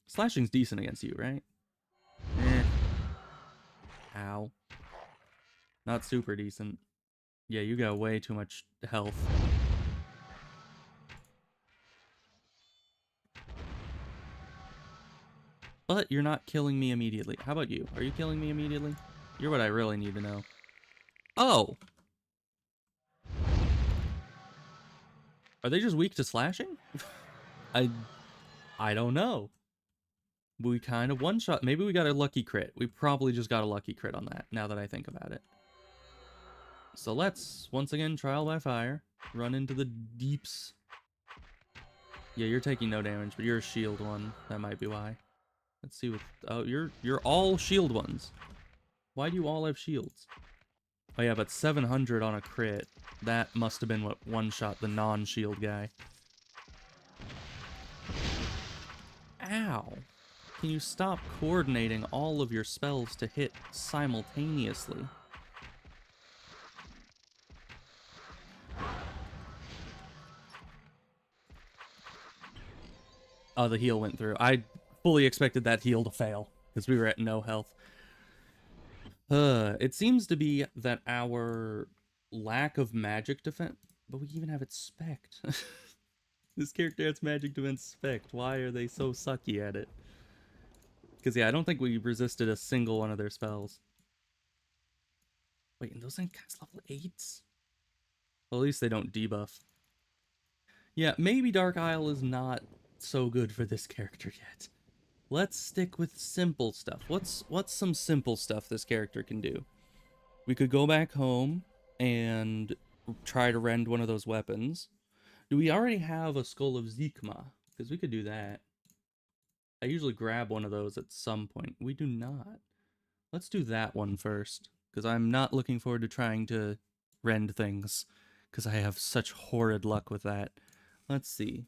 Slashing's decent against you, right? Eh. Ow. Not super decent. Yeah, you got way too much health. But you're not killing me immediately. How about you? Are you killing me immediately? You're what I really need to know. Oh! Are they just weak to slashing? I don't know. We kind of one-shot. Maybe we got a lucky crit. We probably just got a lucky crit on that, now that I think about it. So let's, once again, trial by fire. Run into the deeps. Yeah, you're taking no damage, but you're a shield one. That might be why. Let's see what... Oh, you're all shield ones. Why do you all have shields? Oh yeah, but 700 on a crit. That must have been what one-shot the non-shield guy. Ow. Can you stop coordinating all of your spells to hit simultaneously? Oh, the heal went through. I fully expected that heal to fail, because we were at no health. It seems to be that our lack of magic defense... But we even have it spec'd. This character has magic defense spec'd. Why are they so sucky at it? Because, yeah, I don't think we resisted a single one of their spells. Wait, and those ain't guys level 8s? Well, at least they don't debuff. Yeah, maybe Dark Isle is not so good for this character yet. Let's stick with simple stuff. What's some simple stuff this character can do? We could go back home and try to rend one of those weapons. Do we already have a Skull of Zikma? Because we could do that. I usually grab one of those at some point. We do not. Let's do that one first, because I'm not looking forward to trying to rend things, because I have such horrid luck with that. Let's see.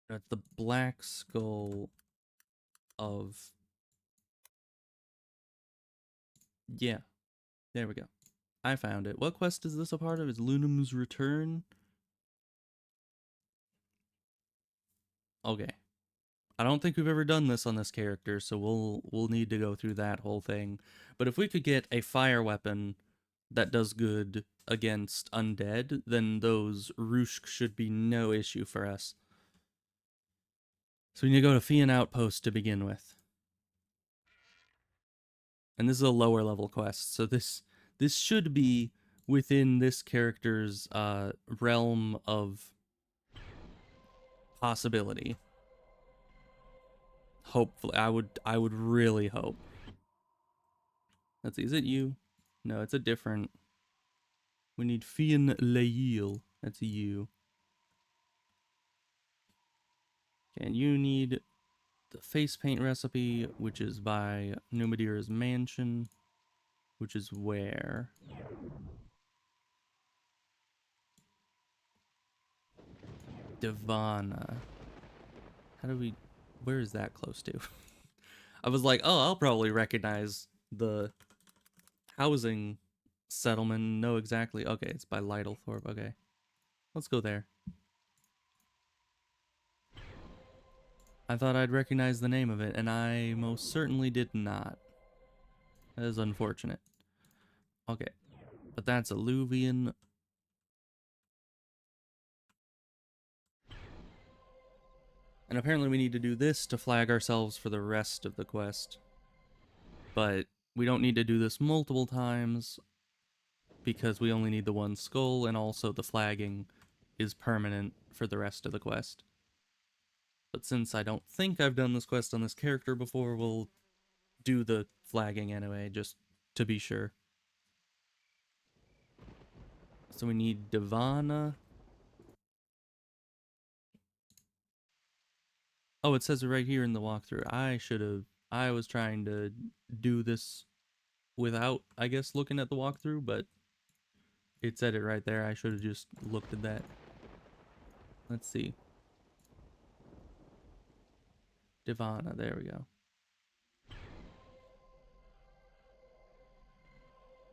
That's the Black Skull of... Yeah, there we go. I found it. What quest is this a part of? Is Lunum's Return? Okay. I don't think we've ever done this on this character, so we'll need to go through that whole thing. But if we could get a fire weapon that does good against undead, then those Rooshk should be no issue for us. So we need to go to Fian Outpost to begin with. And this is a lower level quest, so this should be within this character's realm of possibility. Hopefully, I would really hope. Let's see, is it you? No, it's a different. We need Fian Lail. That's you. Okay, and you need the face paint recipe, which is by Numadira's mansion, which is where? Divana. How do we... Where is that close to? I was like, oh, I'll probably recognize the housing settlement. Know exactly. Okay, it's by Lytlethorpe. Okay. Let's go there. I thought I'd recognize the name of it, and I most certainly did not. That is unfortunate. Okay. But that's Alluvian. And apparently we need to do this to flag ourselves for the rest of the quest. But we don't need to do this multiple times because we only need the one skull, and also the flagging is permanent for the rest of the quest. But since I don't think I've done this quest on this character before, we'll do the flagging anyway, just to be sure. So we need Divana. Oh, it says it right here in the walkthrough. I was trying to do this without, I guess, looking at the walkthrough, but it said it right there. I should have just looked at that. Let's see. Divana, there we go.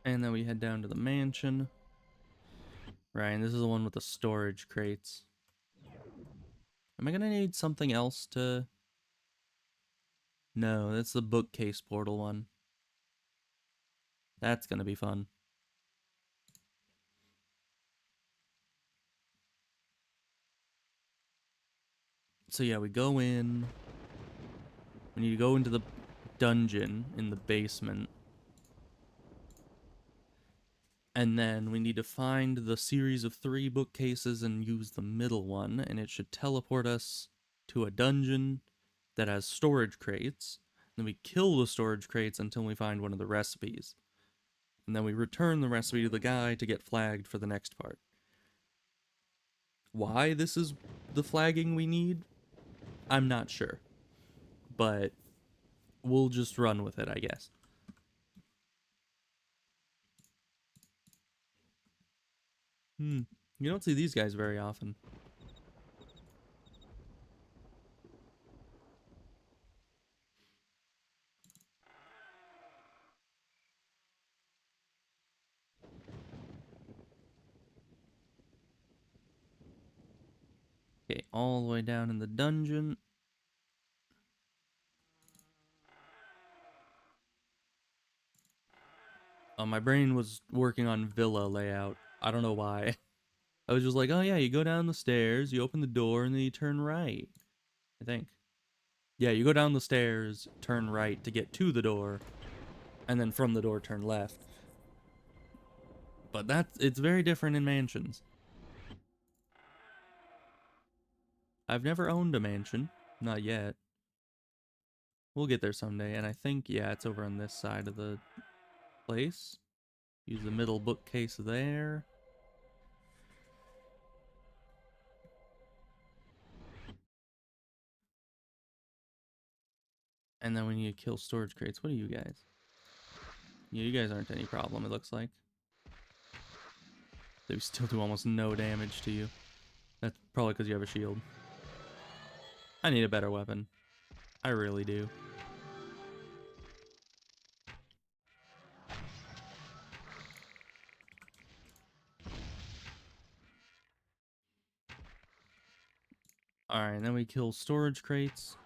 And then we head down to the mansion. Right, and this is the one with the storage crates. Am I gonna need something else to... No, that's the bookcase portal one. That's gonna be fun. So yeah, we go in. We need to go into the dungeon in the basement. And then we need to find the series of 3 bookcases and use the middle one, and it should teleport us to a dungeon that has storage crates. Then we kill the storage crates until we find one of the recipes. And then we return the recipe to the guy to get flagged for the next part. Why this is the flagging we need, I'm not sure. But we'll just run with it, I guess. You don't see these guys very often. Okay, all the way down in the dungeon. My brain was working on villa layout. I don't know why. I was just like, oh yeah, you go down the stairs, you open the door, and then you turn right. I think. Yeah, you go down the stairs, turn right to get to the door, and then from the door turn left. But it's very different in mansions. I've never owned a mansion. Not yet. We'll get there someday, and I think, yeah, it's over on this side of the place. Use the middle bookcase there. And then we need to kill storage crates. What are you guys? Yeah, you guys aren't any problem, it looks like. They still do almost no damage to you. That's probably because you have a shield. I need a better weapon. I really do. Alright, then we kill storage crates.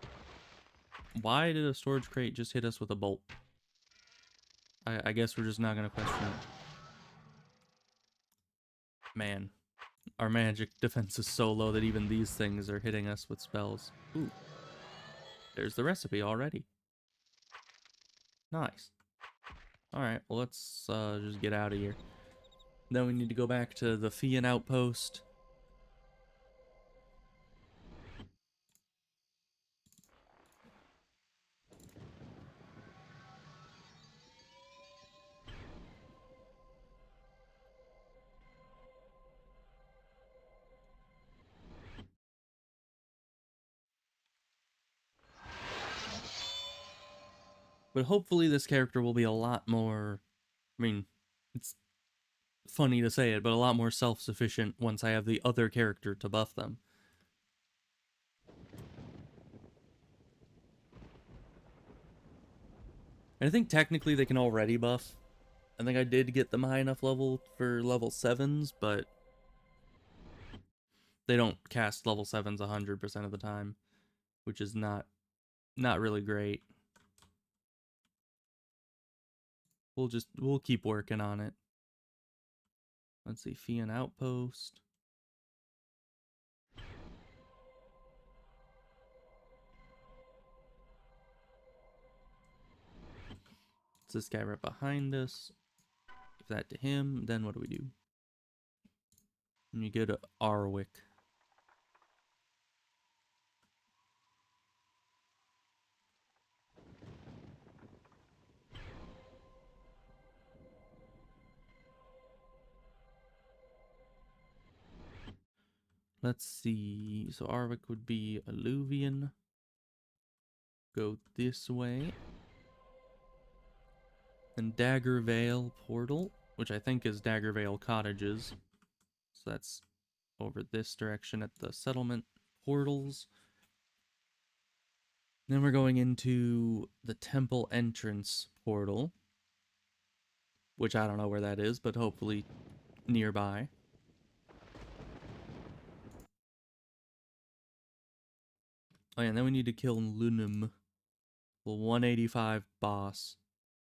Why did a storage crate just hit us with a bolt? I guess we're just not going to question it. Man, our magic defense is so low that even these things are hitting us with spells. Ooh. There's the recipe already. Nice. Alright, well let's just get out of here. Then we need to go back to the Fian outpost. But hopefully this character will be a lot more... I mean, it's funny to say it, but a lot more self-sufficient once I have the other character to buff them. And I think technically they can already buff. I think I did get them high enough level for level 7s, but they don't cast level 7s 100% of the time, which is not really great. We'll keep working on it. Let's see, Fian Outpost. It's this guy right behind us. Give that to him. Then what do we do? And you go to Arwick. Let's see. So Arwick would be Alluvian. Go this way. And Dagger Vale Portal, which I think is Dagger Vale Cottages. So that's over this direction at the settlement portals. Then we're going into the temple entrance portal, which I don't know where that is, but hopefully nearby. Oh yeah, and then we need to kill Lunum, the 185 boss.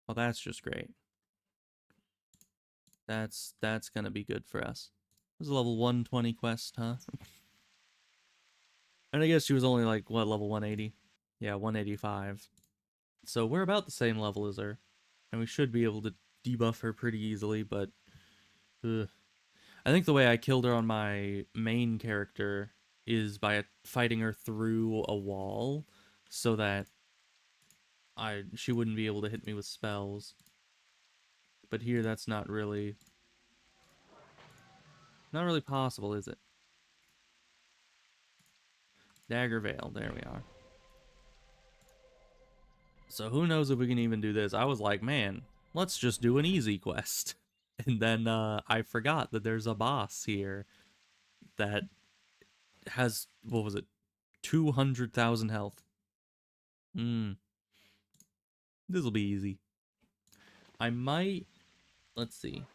Oh, that's just great. That's gonna be good for us. This is a level 120 quest, huh? And I guess she was only like, what, level 180? Yeah, 185. So we're about the same level as her. And we should be able to debuff her pretty easily, but... Ugh. I think the way I killed her on my main character is by fighting her through a wall so that she wouldn't be able to hit me with spells. But here that's not really possible, is it? Dagger Vale, there we are. So who knows if we can even do this. I was like, man, let's just do an easy quest. And then I forgot that there's a boss here that has, what was it, 200,000 health. This'll be easy. I might, let's see.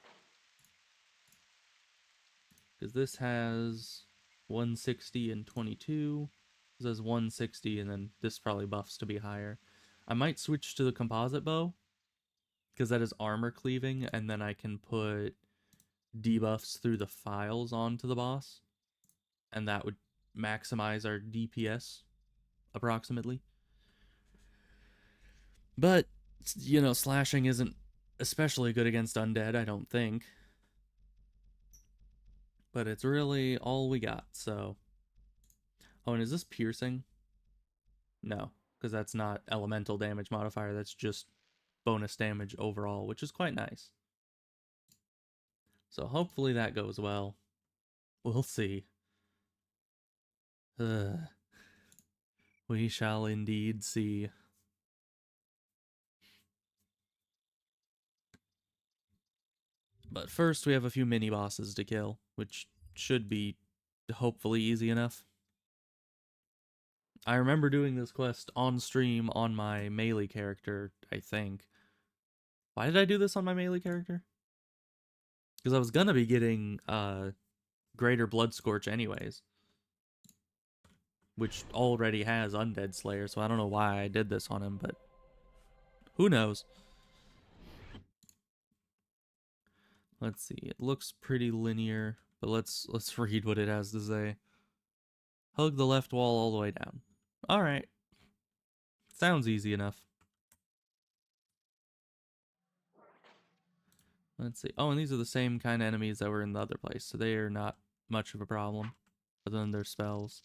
Because this has 160 and 22. This has 160, and then this probably buffs to be higher. I might switch to the composite bow, because that is armor cleaving, and then I can put debuffs through the files onto the boss, and that would maximize our DPS, approximately. But, you know, slashing isn't especially good against undead, I don't think. But it's really all we got, so... Oh, and is this piercing? No, because that's not elemental damage modifier, that's just bonus damage overall, which is quite nice. So hopefully that goes well. We'll see. We shall indeed see. But first we have a few mini-bosses to kill, which should be hopefully easy enough. I remember doing this quest on stream on my melee character, I think. Why did I do this on my melee character? Because I was gonna be getting Greater Blood Scorch anyways, which already has Undead Slayer, so I don't know why I did this on him, but who knows. Let's see, it looks pretty linear, but let's read what it has to say. Hug the left wall all the way down. Alright. Sounds easy enough. Let's see. Oh, and these are the same kind of enemies that were in the other place, so they are not much of a problem, other than their spells.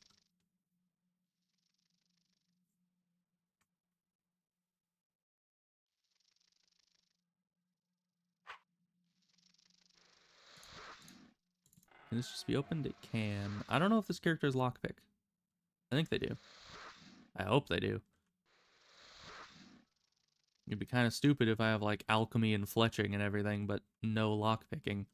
Can this just be opened? It can. I don't know if this character is lockpick. I think they do. I hope they do. It'd be kind of stupid if I have, like, alchemy and fletching and everything, but no lockpicking.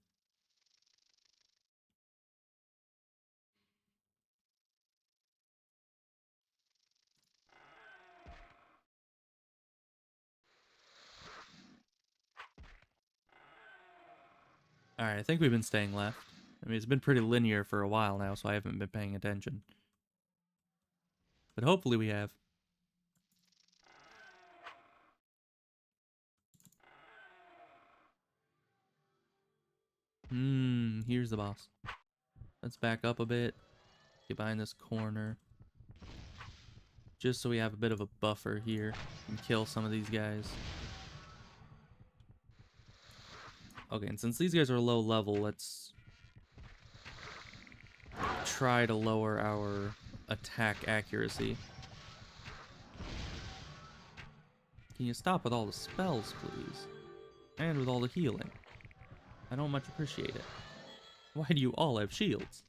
Alright, I think we've been staying left. I mean, it's been pretty linear for a while now, so I haven't been paying attention. But hopefully we have. Here's the boss. Let's back up a bit. Get behind this corner. Just so we have a bit of a buffer here and kill some of these guys. Okay, and since these guys are low level, let's try to lower our attack accuracy. Can you stop with all the spells, please? And with all the healing. I don't much appreciate it. Why do you all have shields?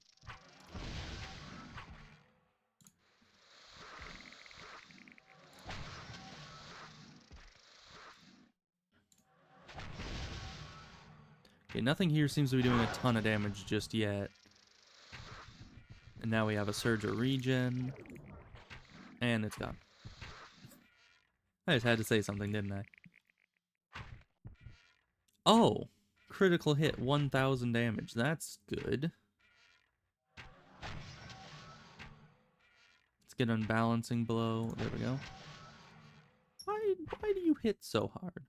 Okay, nothing here seems to be doing a ton of damage just yet. And now we have a Surge of Regen. And it's gone. I just had to say something, didn't I? Oh! Critical hit, 1,000 damage. That's good. Let's get Unbalancing Blow. There we go. Why do you hit so hard?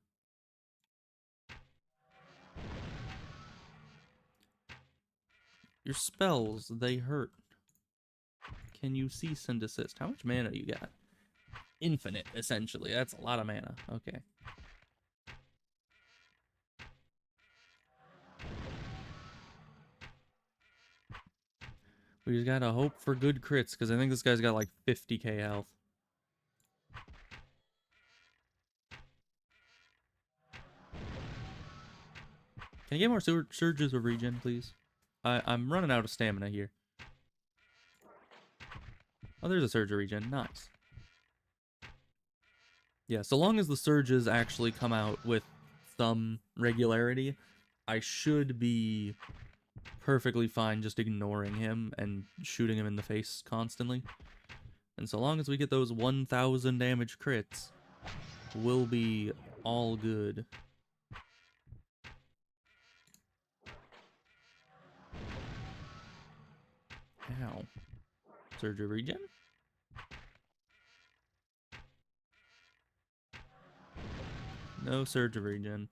Your spells, they hurt. Can you cease and desist? How much mana you got? Infinite, essentially. That's a lot of mana. Okay. We just gotta hope for good crits, because I think this guy's got like 50k health. Can I get more surges of regen, please? I'm running out of stamina here. Oh, there's a surge of regen. Nice. Yeah, so long as the surges actually come out with some regularity, I should be perfectly fine just ignoring him and shooting him in the face constantly. And so long as we get those 1,000 damage crits, we'll be all good. Ow. Surge of regen? No surge of regen.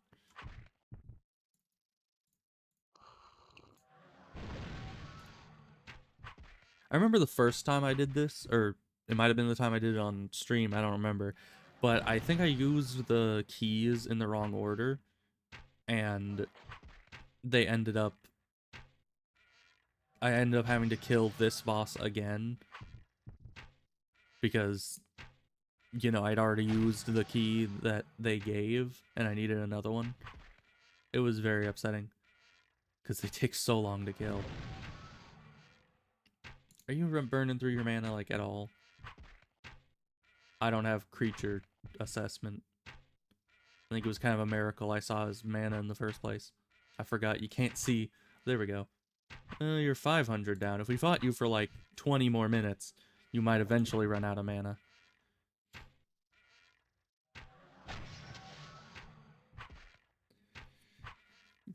I remember the first time I did this, or it might have been the time I did it on stream, I don't remember. But I think I used the keys in the wrong order, and they ended up... I ended up having to kill this boss again, because, you know, I'd already used the key that they gave, and I needed another one. It was very upsetting, because they take so long to kill. Are you burning through your mana, like, at all? I don't have creature assessment. I think it was kind of a miracle I saw his mana in the first place. I forgot, you can't see. There we go. You're 500 down. If we fought you for like 20 more minutes, you might eventually run out of mana.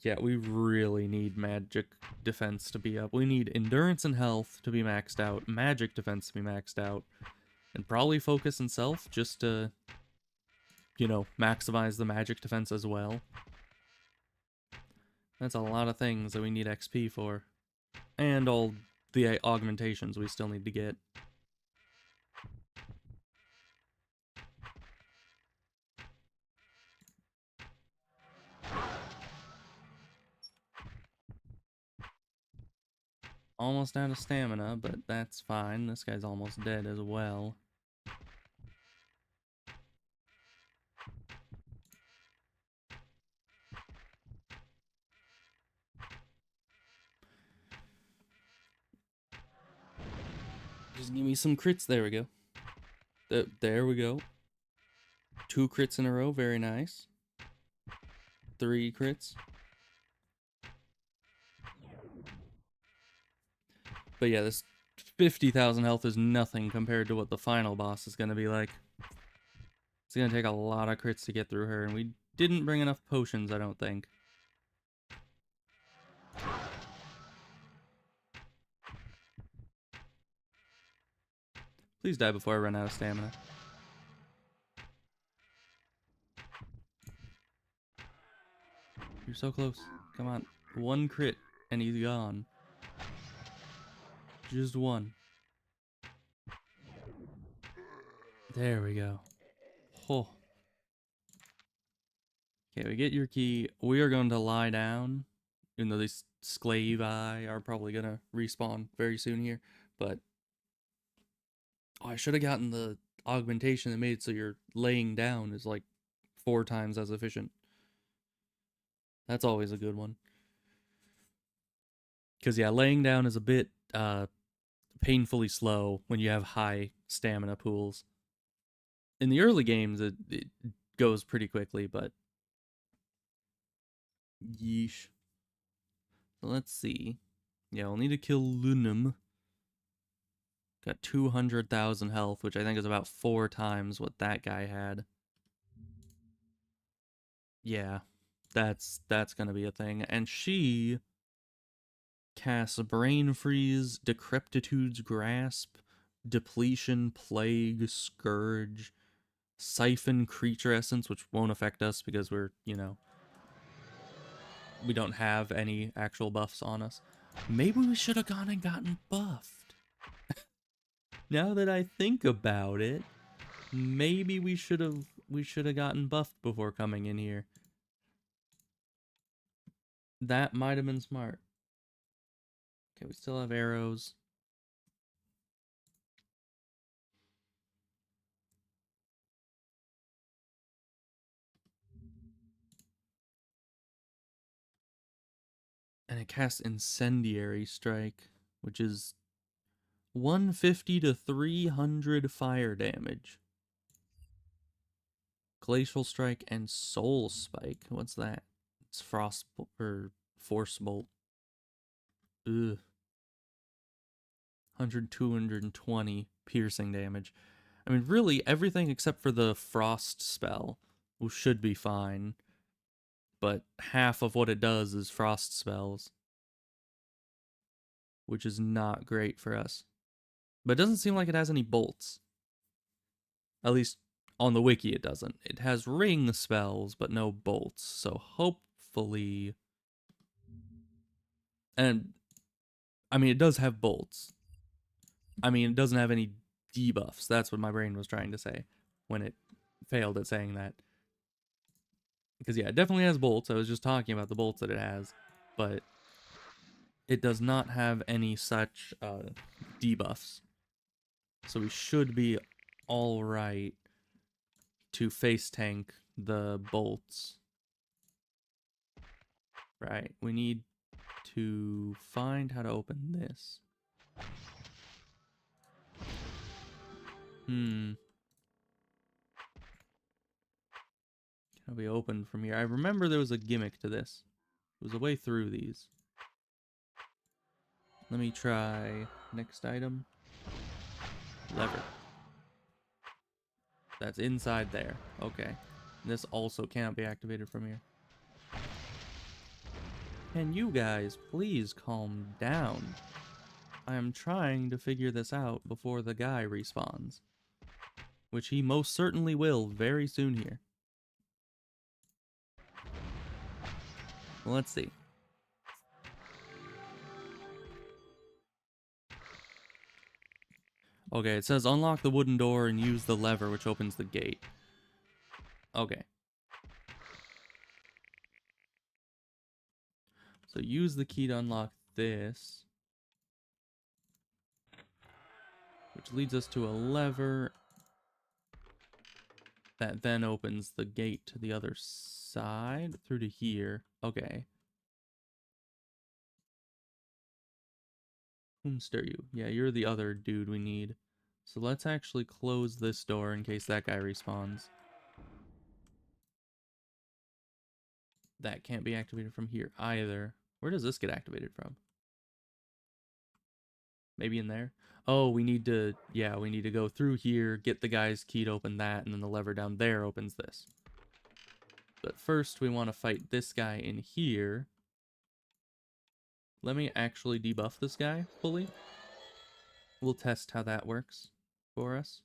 Yeah, we really need magic defense to be up. We need endurance and health to be maxed out, magic defense to be maxed out, and probably focus and self just to, you know, maximize the magic defense as well. That's a lot of things that we need XP for. And all the augmentations we still need to get. Almost out of stamina, but that's fine. This guy's almost dead as well. Just give me some crits. There we go. There we go. 2 crits in a row. Very nice. 3 crits. But yeah, this 50,000 health is nothing compared to what the final boss is going to be like. It's going to take a lot of crits to get through her, and we didn't bring enough potions, I don't think. Please die before I run out of stamina. You're so close. Come on. 1 crit, and he's gone. Just 1. There we go. Oh. Okay, we get your key. We are going to lie down, even though these Sclavi are probably going to respawn very soon here. But I should have gotten the augmentation that made it so your laying down is like 4 times as efficient. That's always a good one. Because, yeah, laying down is a bit painfully slow when you have high stamina pools. In the early games, it goes pretty quickly, but yeesh. So let's see. Yeah, we'll need to kill Lunum. Got 200,000 health, which I think is about 4 times what that guy had. Yeah, that's gonna be a thing. And she casts Brain Freeze, Decrepitude's Grasp, Depletion, Plague, Scourge, Siphon Creature Essence, which won't affect us because we're, we don't have any actual buffs on us. Maybe we should have gone and gotten buffed. Now that I think about it, maybe we should have gotten buffed before coming in here. That might have been smart. Okay, we still have arrows. And it casts Incendiary Strike, which is 150 to 300 fire damage. Glacial Strike and Soul Spike. What's that? It's Frost or Force Bolt. Ugh. 100, 220 piercing damage. I mean, really, everything except for the Frost spell should be fine. But half of what it does is Frost spells, which is not great for us. But it doesn't seem like it has any bolts. At least on the wiki it doesn't. It has ring spells, but no bolts. So hopefully... And, I mean, it does have bolts. I mean, it doesn't have any debuffs. That's what my brain was trying to say when it failed at saying that. Because, yeah, it definitely has bolts. I was just talking about the bolts that it has. But it does not have any such debuffs. So we should be alright to face tank the bolts. Right, we need to find how to open this. Can it be opened from here? I remember there was a gimmick to this. It was a way through these. Let me try next item. Lever. That's inside there. Okay. This also cannot be activated from here. Can you guys please calm down? I am trying to figure this out before the guy respawns. Which he most certainly will very soon here. Well, let's see. Okay, it says unlock the wooden door and use the lever which opens the gate. Okay. So use the key to unlock this. Which leads us to a lever that then opens the gate to the other side through to here. Okay. Whomster you? Yeah, you're the other dude we need. So let's actually close this door in case that guy respawns. That can't be activated from here either. Where does this get activated from? Maybe in there? Oh, we need to, yeah, we need to go through here, get the guy's key to open that, and then the lever down there opens this. But first, we want to fight this guy in here. Let me actually debuff this guy fully. We'll test how that works for us.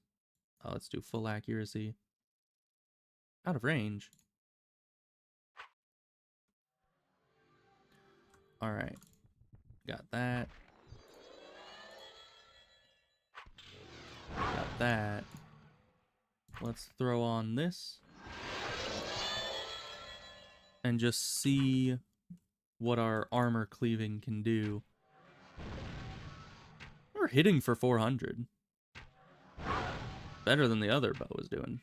Let's do full accuracy. Out of range. Alright. Got that. Got that. Let's throw on this. and just see what our armor cleaving can do. We're hitting for 400. Better than the other bow was doing.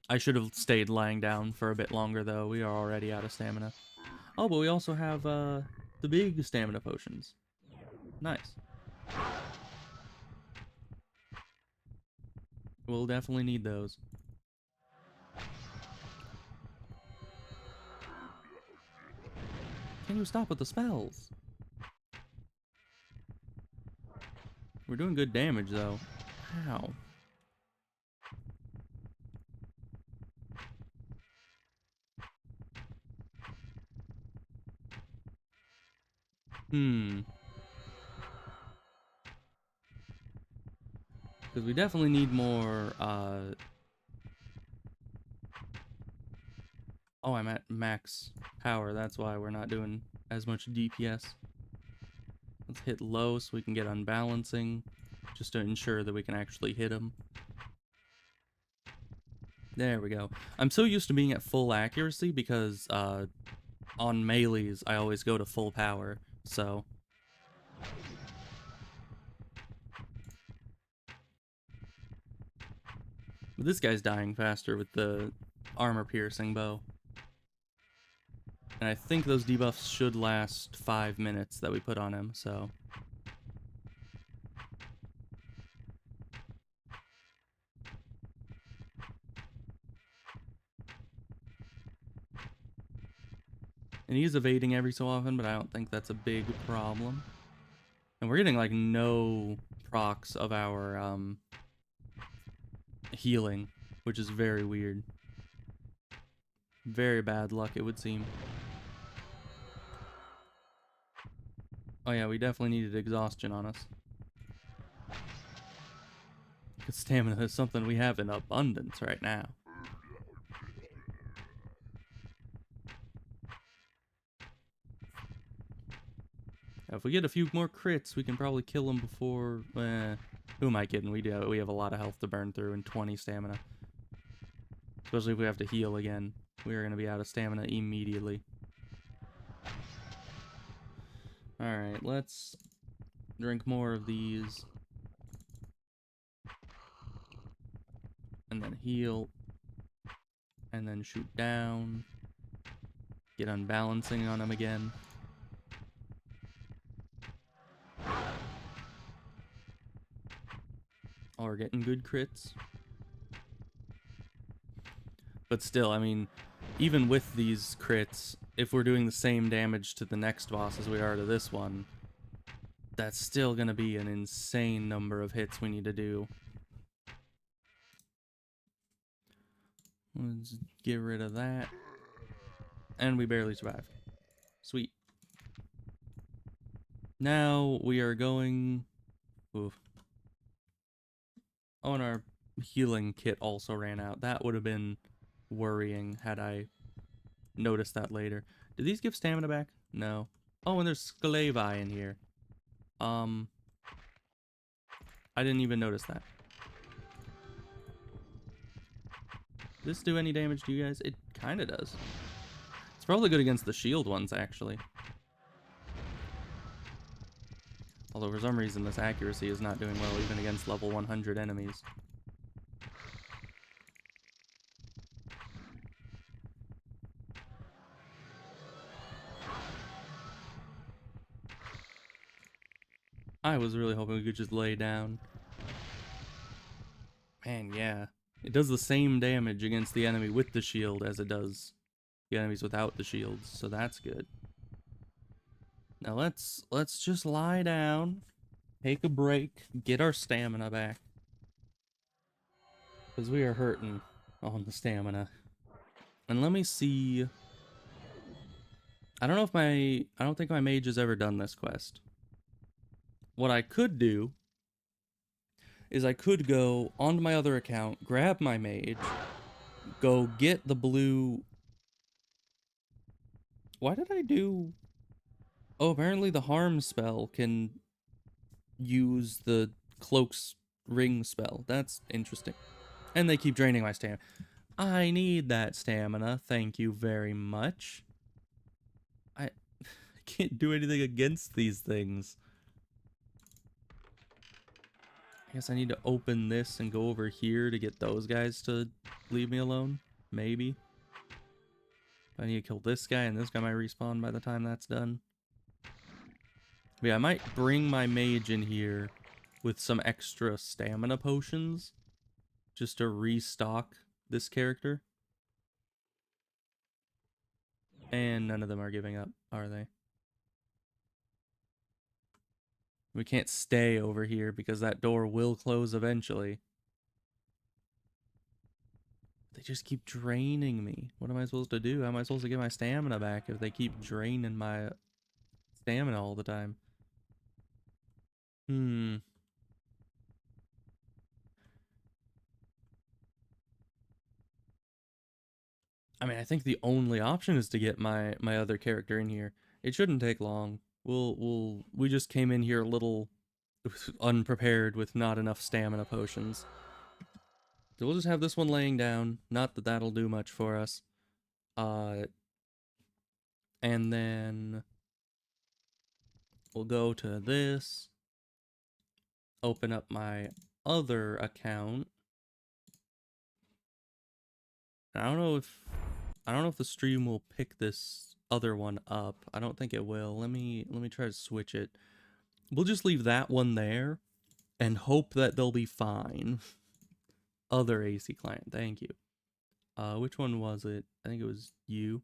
I should have stayed lying down for a bit longer, though. We are already out of stamina. Oh, but we also have the big stamina potions. Nice. We'll definitely need those. Can you stop with the spells? We're doing good damage, though. How? Because we definitely need more, Oh, I'm at max power. That's why we're not doing as much DPS. Let's hit low so we can get unbalancing, just to ensure that we can actually hit him. There we go. I'm so used to being at full accuracy because, on melees, I always go to full power, so... But this guy's dying faster with the armor-piercing bow. And I think those debuffs should last 5 minutes that we put on him, so... And he's evading every so often, but I don't think that's a big problem. And we're getting, like, no procs of our, healing, which is very weird. Very bad luck, it would seem. Oh yeah, we definitely needed exhaustion on us. Because stamina is something we have in abundance right now. If we get a few more crits, we can probably kill him before... who am I kidding? We have a lot of health to burn through and 20 stamina. Especially if we have to heal again. We are going to be out of stamina immediately. Alright, let's drink more of these. And then heal. And then shoot down. Get unbalancing on him again. Oh, we're getting good crits. But still, I mean, even with these crits, if we're doing the same damage to the next boss as we are to this one, that's still going to be an insane number of hits we need to do. Let's get rid of that. And we barely survived. Sweet. Now we are going... Oof. Oh, and our healing kit also ran out. That would have been worrying had I noticed that later. Do these give stamina back? No. Oh, and there's Scalavi in here. I didn't even notice that. Does this do any damage to you guys? It kind of does. It's probably good against the shield ones, actually. Although for some reason this accuracy is not doing well even against level 100 enemies. I was really hoping we could just lay down. Man, yeah. It does the same damage against the enemy with the shield as it does the enemies without the shields, so that's good. Now let's just lie down, take a break, get our stamina back. Because we are hurting on the stamina. And let me see... I don't think my mage has ever done this quest. What I could do is I could go onto my other account, grab my mage, go get the blue... Why did I do... Oh, apparently the harm spell can use the cloak's ring spell. That's interesting. And they keep draining my stamina. I need that stamina. Thank you very much. I can't do anything against these things. I guess I need to open this and go over here to get those guys to leave me alone. Maybe. I need to kill this guy, and this guy might respawn by the time that's done. But yeah, I might bring my mage in here with some extra stamina potions just to restock this character. And none of them are giving up, are they? We can't stay over here because that door will close eventually. They just keep draining me. What am I supposed to do? How am I supposed to get my stamina back if they keep draining my stamina all the time? I mean, I think the only option is to get my other character in here. It shouldn't take long. We just came in here a little unprepared with not enough stamina potions. So we'll just have this one laying down. Not that that'll do much for us. And then we'll go to this, open up my other account. I don't know if the stream will pick this other one up. I don't think it will. Let me try to switch it. We'll just leave that one there and hope that they'll be fine. Other AC client, thank you. Which one was it? I think it was you.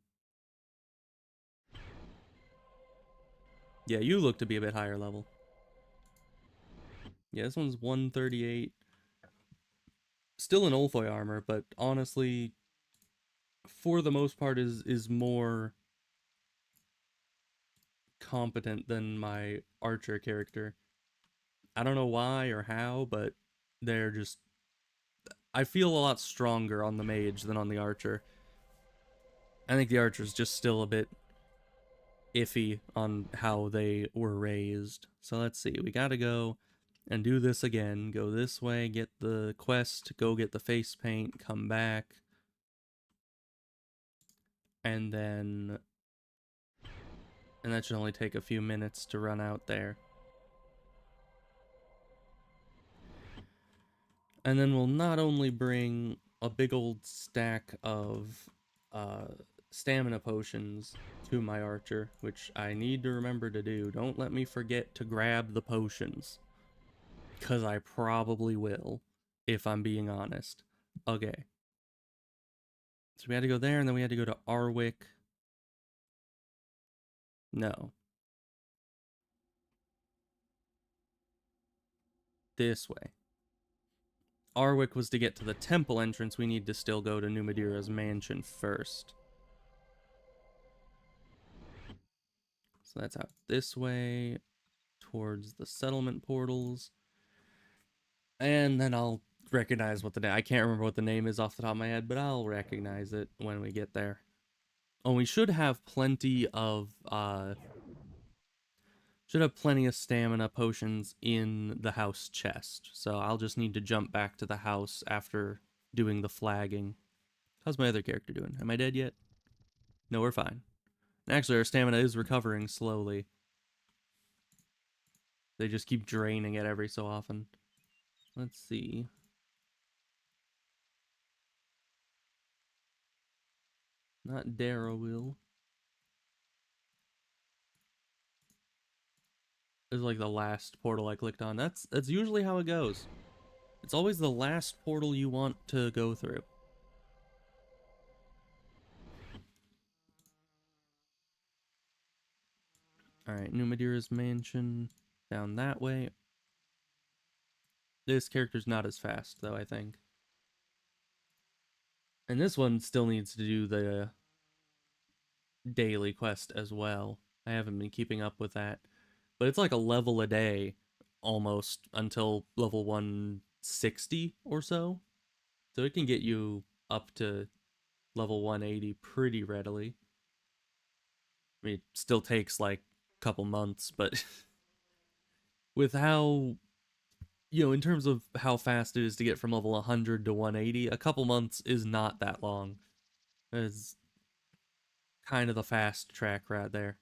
Yeah, you look to be a bit higher level. Yeah, this one's 138. Still in Ulfoy armor, but honestly, for the most part, is more competent than my archer character. I don't know why or how, but they're just... I feel a lot stronger on the mage than on the archer. I think the archer's just still a bit iffy on how they were raised. So let's see, we gotta go and do this again. Go this way, get the quest, go get the face paint, come back. And then... And that should only take a few minutes to run out there. And then we'll not only bring a big old stack of stamina potions to my archer, which I need to remember to do. Don't let me forget to grab the potions, because I probably will, if I'm being honest. Okay. So we had to go there, and then we had to go to Arwick. No. This way. Arwick was to get to the temple entrance. We need to still go to New Madeira's mansion first. So that's out this way, towards the settlement portals. And then I'll recognize what the name... I can't remember what the name is off the top of my head, but I'll recognize it when we get there. Oh, we should have plenty of stamina potions in the house chest. So I'll just need to jump back to the house after doing the flagging. How's my other character doing? Am I dead yet? No, we're fine. Actually, our stamina is recovering slowly. They just keep draining it every so often. Let's see. Not Darrowwill. This is like the last portal I clicked on. That's usually how it goes. It's always the last portal you want to go through. Alright, New Madeira's mansion. Down that way. This character's not as fast, though, I think. And this one still needs to do the daily quest as well. I haven't been keeping up with that. But it's like a level a day, almost, until level 160 or so. So it can get you up to level 180 pretty readily. I mean, it still takes like a couple months, but with how, in terms of how fast it is to get from level 100 to 180, a couple months is not that long. It's kind of the fast track right there.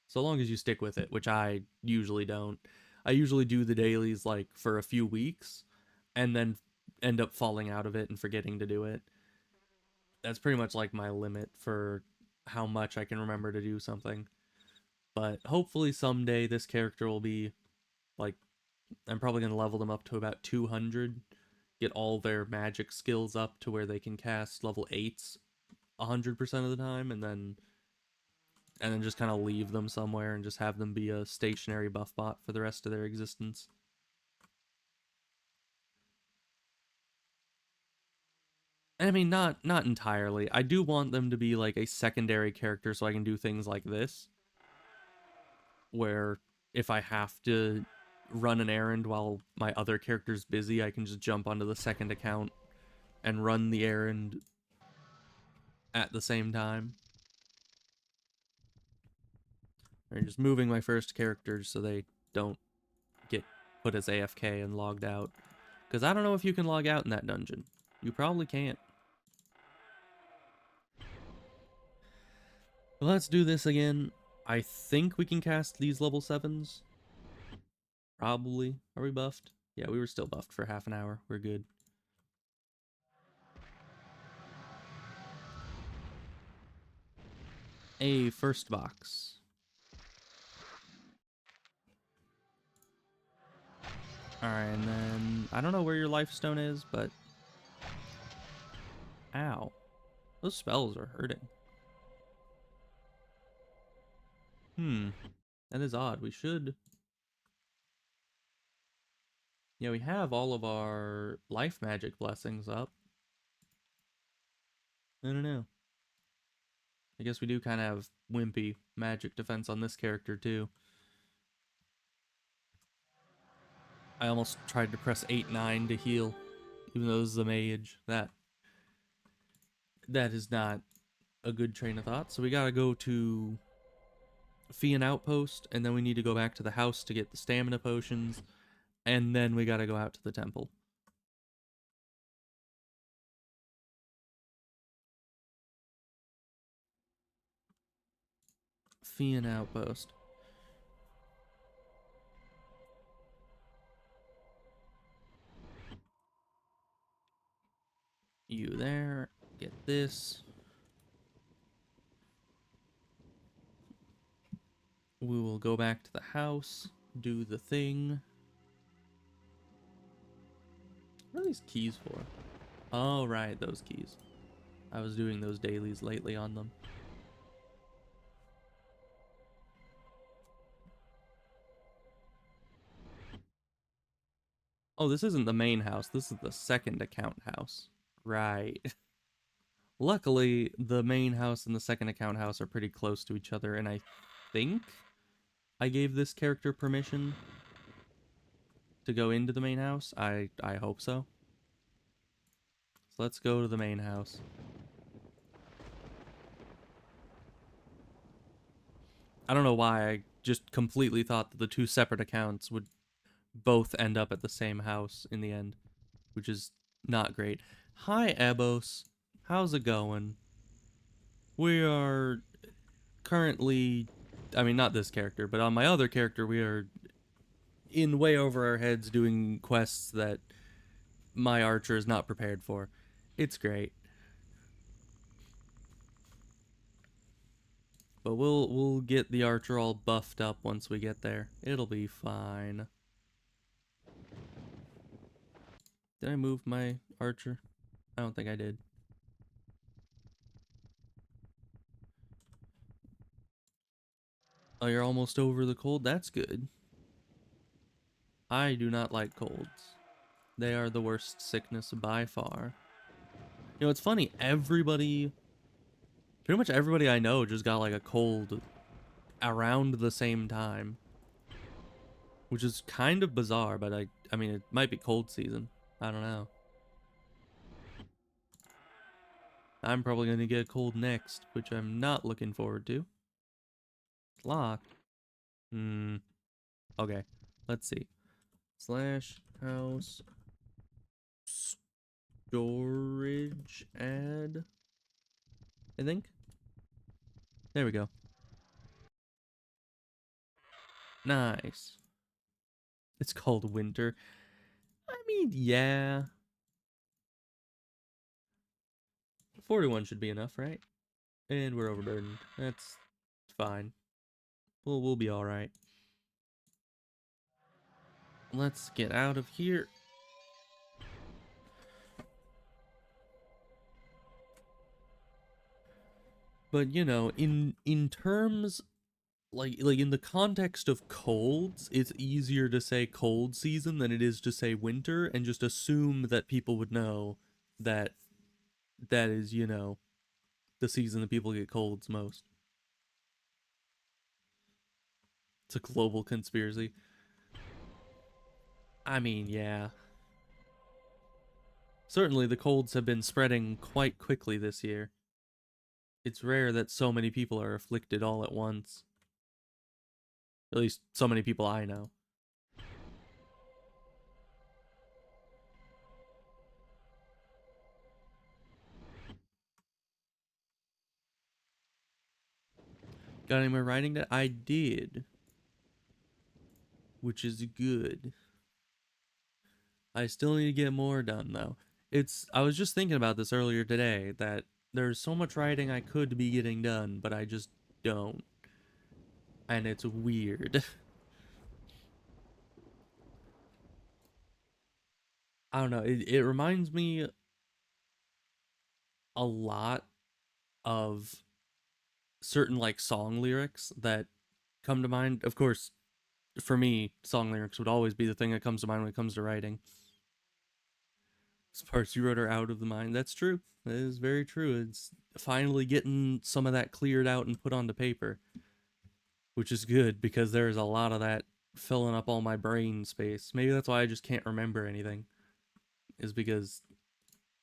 So long as you stick with it, which I usually don't. I usually do the dailies like for a few weeks and then end up falling out of it and forgetting to do it. That's pretty much like my limit for how much I can remember to do something. But hopefully someday this character will be like, I'm probably going to level them up to about 200, get all their magic skills up to where they can cast level 8s 100% of the time, and then just kind of leave them somewhere and just have them be a stationary buff bot for the rest of their existence. And I mean, not entirely. I do want them to be like a secondary character so I can do things like this, where if I have to run an errand while my other character's busy, I can just jump onto the second account and run the errand at the same time. Or just moving my first characters so they don't get put as AFK and logged out. Because I don't know if you can log out in that dungeon. You probably can't. Let's do this again. I think we can cast these level 7s. Probably. Are we buffed? Yeah, we were still buffed for half an hour. We're good. A first box. Alright, and then I don't know where your life stone is, but ow. Those spells are hurting. That is odd. We should. Yeah, we have all of our life magic blessings up. I don't know. I guess we do kind of have wimpy magic defense on this character too. I almost tried to press 8-9 to heal, even though this is a mage. That is not a good train of thought. So we gotta go to Fian Outpost, and then we need to go back to the house to get the stamina potions, and then we gotta go out to the temple. Fian Outpost. You there. Get this. We will go back to the house, do the thing. What are these keys for? Oh, right, those keys. I was doing those dailies lately on them. Oh, this isn't the main house. This is the second account house. Right. Luckily, the main house and the second account house are pretty close to each other, and I think I gave this character permission to go into the main house. I hope so. So let's go to the main house. I don't know why I just completely thought that the two separate accounts would both end up at the same house in the end, which is not great. Hi, Ebos. How's it going? We are currently, I mean, not this character, but on my other character, we are in way over our heads doing quests that my archer is not prepared for. It's great. But we'll get the archer all buffed up once we get there. It'll be fine. Did I move my archer? I don't think I did. Oh, you're almost over the cold? That's good. I do not like colds. They are the worst sickness by far. You know, it's funny, pretty much everybody I know just got like a cold around the same time. Which is kind of bizarre, but I mean, it might be cold season. I don't know. I'm probably going to get a cold next, which I'm not looking forward to. It's locked. Okay. Let's see. Slash house storage add, I think. There we go. Nice. It's called winter. I mean, yeah. 41 should be enough, right? And we're overburdened. That's fine. We'll be all right. Let's get out of here. But you know, in terms like in the context of colds, it's easier to say cold season than it is to say winter and just assume that people would know that that is, you know, the season that people get colds most. It's a global conspiracy. I mean, yeah. Certainly the colds have been spreading quite quickly this year. It's rare that so many people are afflicted all at once. At least so many people I know. Got any more writing that I did, which is good. I still need to get more done though. I was just thinking about this earlier today that there's so much writing I could be getting done, but I just don't. And it's weird. I don't know. It reminds me a lot of certain like song lyrics that come to mind. Of course, for me, song lyrics would always be the thing that comes to mind when it comes to writing. Parts you wrote are out of the mind. That's true. That is very true. It's finally getting some of that cleared out and put onto paper, which is good because there's a lot of that filling up all my brain space. Maybe that's why I just can't remember anything, is because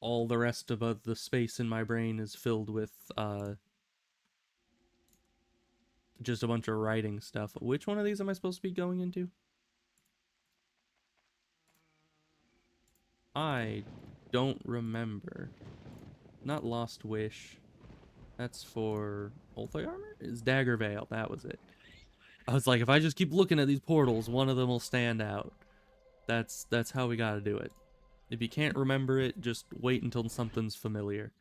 all the rest of the space in my brain is filled with just a bunch of writing stuff. Which one of these am I supposed to be going into? I don't remember. Not Lost Wish. That's for Ulthi Armor? Is Dagger Veil. That was it. I was like, if I just keep looking at these portals, one of them will stand out. That's how we gotta do it. If you can't remember it, just wait until something's familiar.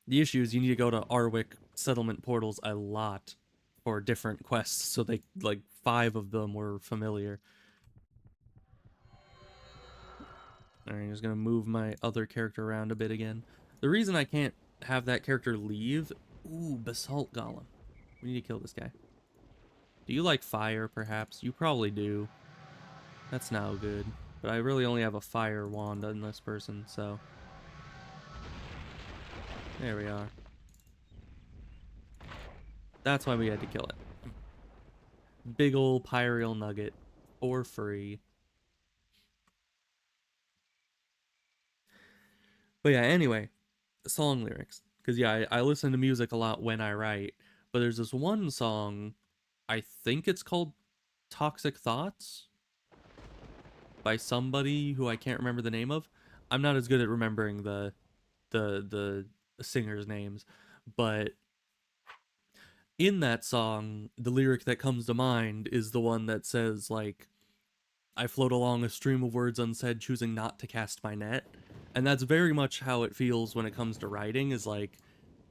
The issue is you need to go to Arwick settlement portals a lot for different quests, so they like 5 of them were familiar. Alright, I'm just gonna move my other character around a bit again. The reason I can't have that character leave... Ooh, Basalt Golem. We need to kill this guy. Do you like fire, perhaps? You probably do. That's now good. But I really only have a fire wand on this person, so... There we are. That's why we had to kill it. Big ol' Pyreal Nugget. For free. But yeah, anyway. Song lyrics. Because yeah, I listen to music a lot when I write. But there's this one song, I think it's called Toxic Thoughts, by somebody who I can't remember the name of. I'm not as good at remembering the singers' names, but in that song, the lyric that comes to mind is the one that says like, I float along a stream of words unsaid, choosing not to cast my net. And that's very much how it feels when it comes to writing, is like,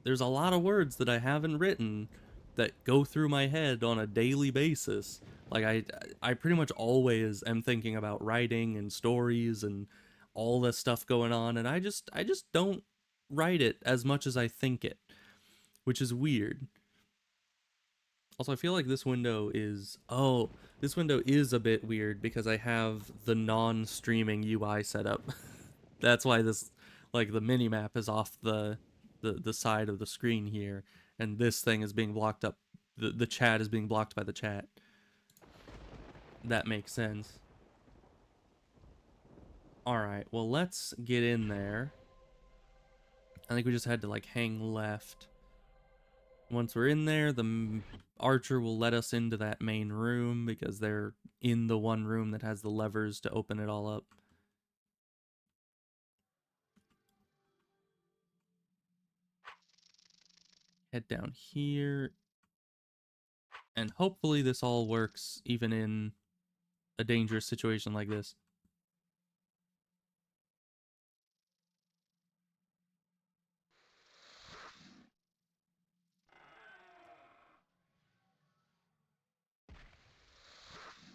there's a lot of words that I haven't written that go through my head on a daily basis. Like I pretty much always am thinking about writing and stories and all this stuff going on, and I just don't write it as much as I think it, which is weird. Also, I feel like this window is... Oh, this window is a bit weird because I have the non-streaming UI setup. That's why this, like, the mini-map is off the side of the screen here, and this thing is being blocked up. The chat is being blocked by the chat. That makes sense. Alright, well, let's get in there. I think we just had to, like, hang left. Once we're in there, Archer will let us into that main room because they're in the one room that has the levers to open it all up. Head down here. And hopefully this all works even in a dangerous situation like this.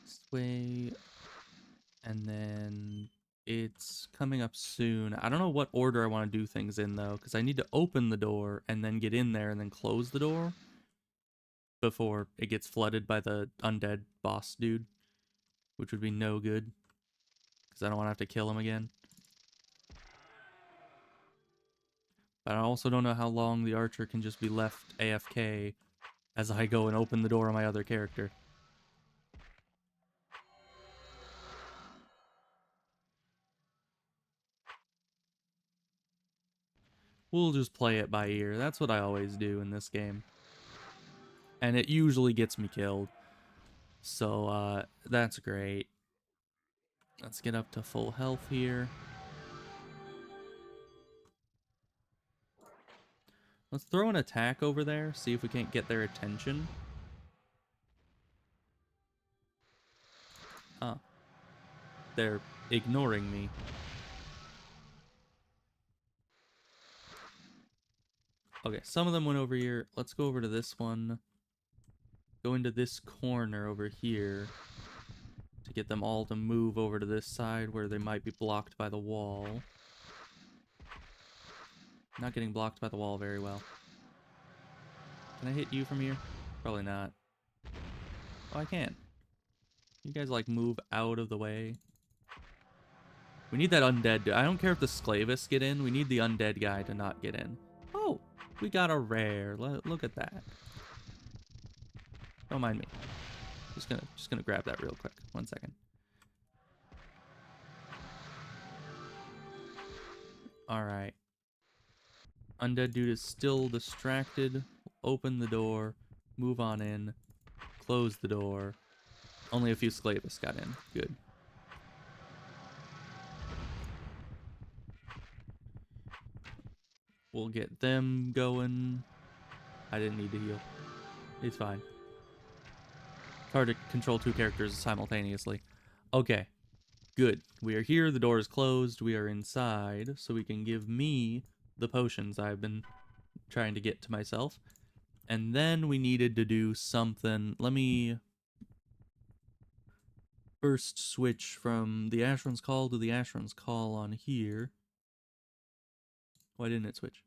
This way. And then it's coming up soon. I don't know what order I want to do things in, though, because I need to open the door and then get in there and then close the door before it gets flooded by the undead boss dude, which would be no good, because I don't want to have to kill him again. But I also don't know how long the archer can just be left AFK as I go and open the door on my other character. We'll just play it by ear. That's what I always do in this game. And it usually gets me killed. So, that's great. Let's get up to full health here. Let's throw an attack over there, see if we can't get their attention. Ah. They're ignoring me. Okay, some of them went over here. Let's go over to this one. Go into this corner over here to get them all to move over to this side where they might be blocked by the wall. Not getting blocked by the wall very well. Can I hit you from here? Probably not. Oh, I can. You guys, like, move out of the way. We need that undead. I don't care if the Sclavis get in. We need the undead guy to not get in. Oh, we got a rare. Look at that. Don't mind me. Just gonna grab that real quick. 1 second. All right. Undead dude is still distracted. Open the door. Move on in. Close the door. Only a few Sclavis got in. Good. We'll get them going. I didn't need to heal. It's fine. It's hard to control two characters simultaneously. Okay. Good. We are here. The door is closed. We are inside. So we can give me the potions I've been trying to get to myself. And then we needed to do something. Let me first switch from the Asheron's Call to the Asheron's Call on here. Why didn't it switch?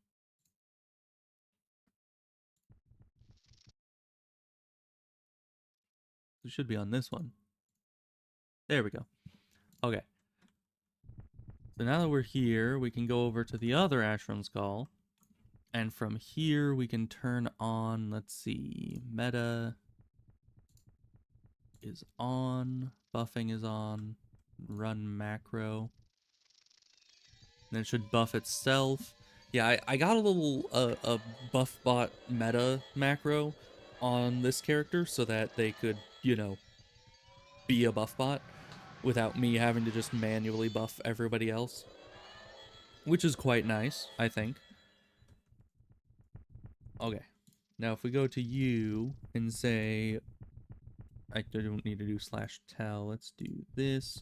It should be on this one. There we go. Okay. So now that we're here, we can go over to the other Asheron's Call. And from here, we can turn on, let's see, meta is on, buffing is on, run macro. And it should buff itself. Yeah, I got a little a buff bot meta macro on this character so that they could, you know, be a buff bot without me having to just manually buff everybody else. Which is quite nice, I think. Okay. Now if we go to you and say, I don't need to do /tell, let's do this,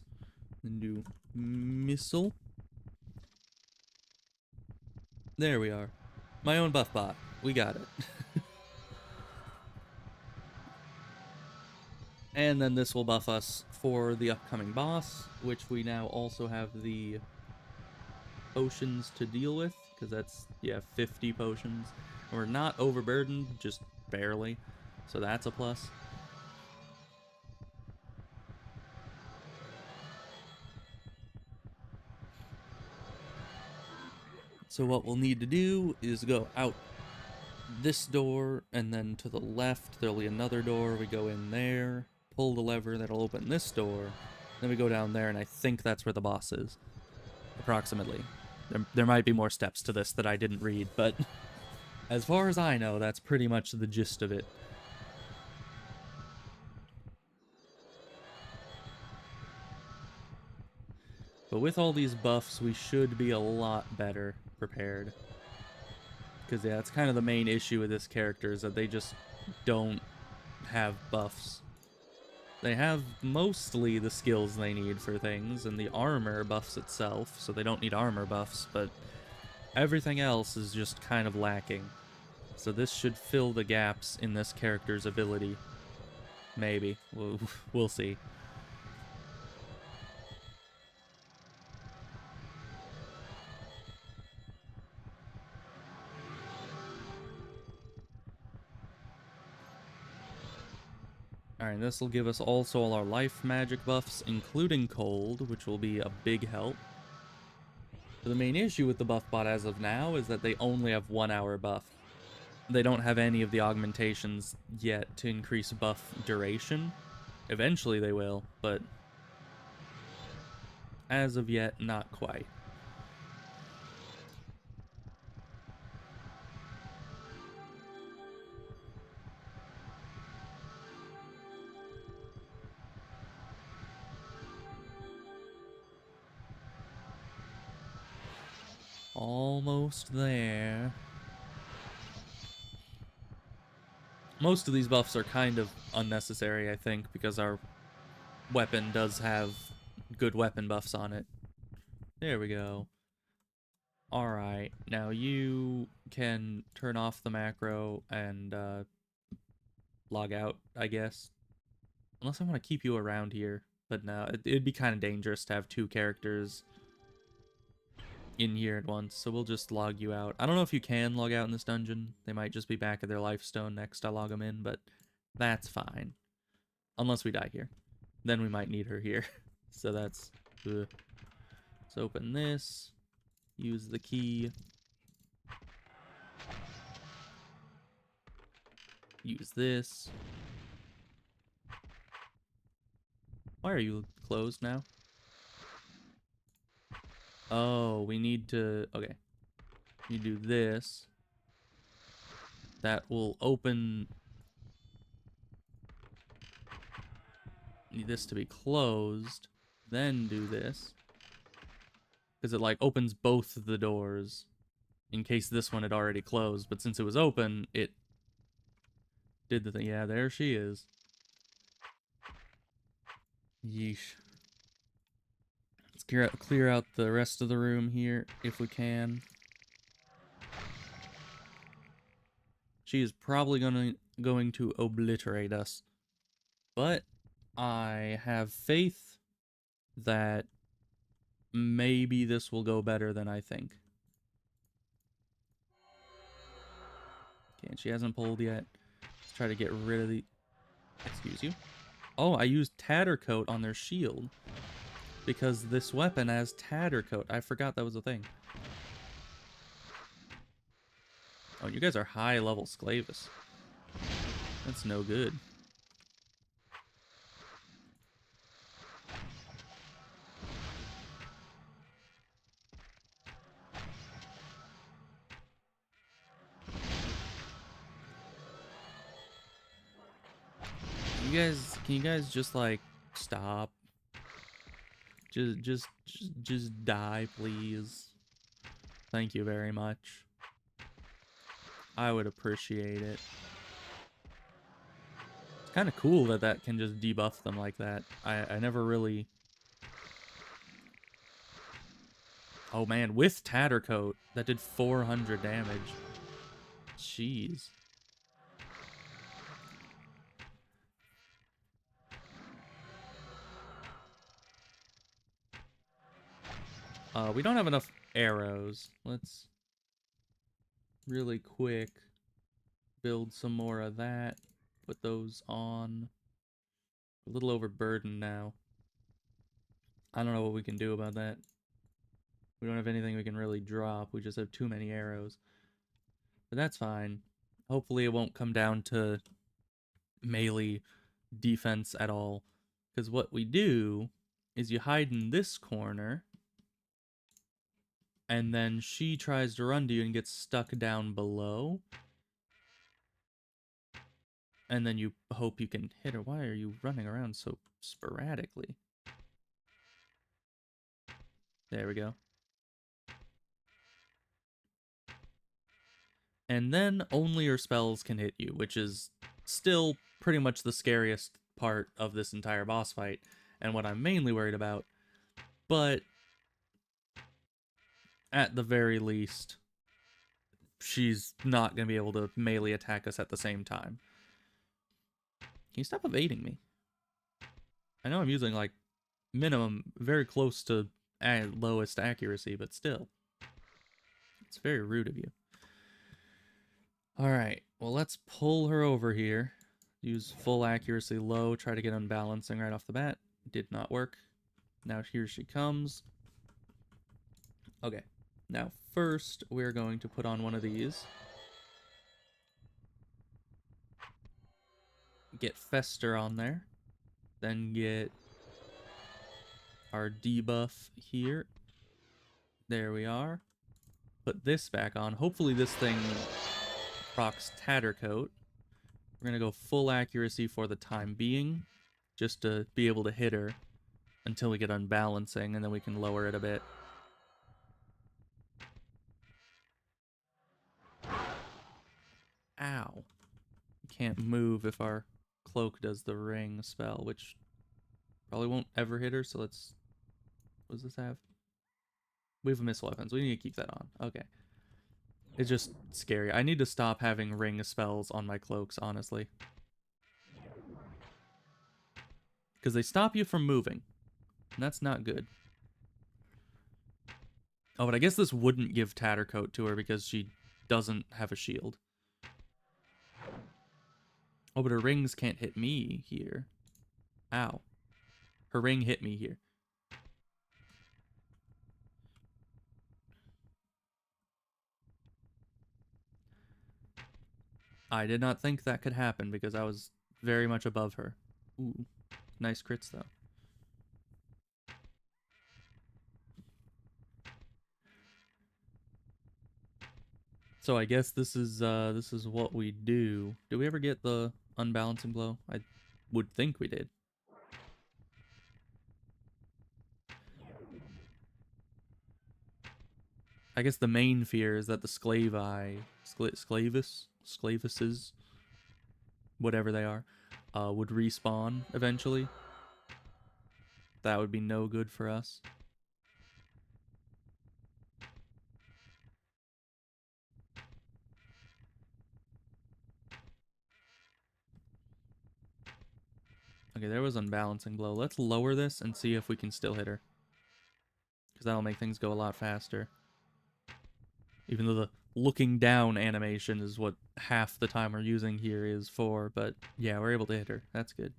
then do missile. There we are. My own buff bot. We got it. And then this will buff us for the upcoming boss, which we now also have the potions to deal with, because that's, yeah, 50 potions. We're not overburdened, just barely, so that's a plus. So what we'll need to do is go out this door, and then to the left there'll be another door. We go in there, pull the lever that'll open this door, then we go down there, and I think that's where the boss is, approximately. There might be more steps to this that I didn't read, but as far as I know, that's pretty much the gist of it. But with all these buffs, we should be a lot better prepared. Because, yeah, that's kind of the main issue with this character, is that they just don't have buffs. They have mostly the skills they need for things, and the armor buffs itself, so they don't need armor buffs, but everything else is just kind of lacking. So this should fill the gaps in this character's ability. Maybe. We'll see. Alright, this will give us also all our life magic buffs, including cold, which will be a big help. But the main issue with the buff bot as of now is that they only have 1 hour buff. They don't have any of the augmentations yet to increase buff duration. Eventually they will, but as of yet, not quite. Almost there. Most of these buffs are kind of unnecessary, I think, because our weapon does have good weapon buffs on it. There we go. Alright, now you can turn off the macro and log out, I guess. Unless I want to keep you around here. But no, it'd be kind of dangerous to have 2 characters in here at once, so we'll just log you out. I don't know if you can log out in this dungeon. They might just be back at their life stone next I log them in, but that's fine. Unless we die here. Then we might need her here. So that's... Let's open this. Use the key. Use this. Why are you closed now? Oh, we need to... Okay. You do this. That will open... Need this to be closed. Then do this. Because it, like, opens both the doors. In case this one had already closed. But since it was open, it did the thing. Yeah, there she is. Yeesh. Let's clear out the rest of the room here, if we can. She is probably going to obliterate us. But I have faith that maybe this will go better than I think. Okay, and she hasn't pulled yet. Let's try to get rid of the... Excuse you? Oh, I used Tattercoat on their shield. Because this weapon has Tattercoat. I forgot that was a thing. Oh, you guys are high level Sclavis. That's no good. Can you guys just like stop? Just die, please. Thank you very much. I would appreciate it. It's kind of cool that that can just debuff them like that. I never really... Oh man, with Tattercoat, that did 400 damage. Jeez. We don't have enough arrows. Let's really quick build some more of that. Put those on. A little overburdened now. I don't know what we can do about that. We don't have anything we can really drop. We just have too many arrows. But that's fine. Hopefully it won't come down to melee defense at all. Because what we do is you hide in this corner. And then she tries to run to you and gets stuck down below. And then you hope you can hit her. Why are you running around so sporadically? There we go. And then only her spells can hit you, which is still pretty much the scariest part of this entire boss fight, and what I'm mainly worried about. But at the very least, she's not going to be able to melee attack us at the same time. Can you stop evading me? I know I'm using, like, minimum, very close to lowest accuracy, but still. It's very rude of you. Alright, well, let's pull her over here. Use full accuracy low, try to get unbalancing right off the bat. Did not work. Now here she comes. Okay, now first we're going to put on one of these. Get Fester on there. Then get our debuff here. There we are. Put this back on. Hopefully this thing procs Tattercoat. We're going to go full accuracy for the time being, just to be able to hit her until we get unbalancing, and then we can lower it a bit. Ow. Can't move if our cloak does the ring spell, which probably won't ever hit her, so let's... What does this have? We have missile weapons. We need to keep that on. Okay. It's just scary. I need to stop having ring spells on my cloaks, honestly. Because they stop you from moving. And that's not good. Oh, but I guess this wouldn't give Tattercoat to her because she doesn't have a shield. Oh, but her rings can't hit me here. Ow. Her ring hit me here. I did not think that could happen because I was very much above her. Ooh, nice crits though. So I guess this is what we do. Did we ever get the unbalancing blow? I would think we did. I guess the main fear is that the Sclavises, whatever they are, would respawn eventually. That would be no good for us. Okay, there was unbalancing blow. Let's lower this and see if we can still hit her. Because that'll make things go a lot faster. Even though the looking down animation is what half the time we're using here is for. But yeah, we're able to hit her. That's good.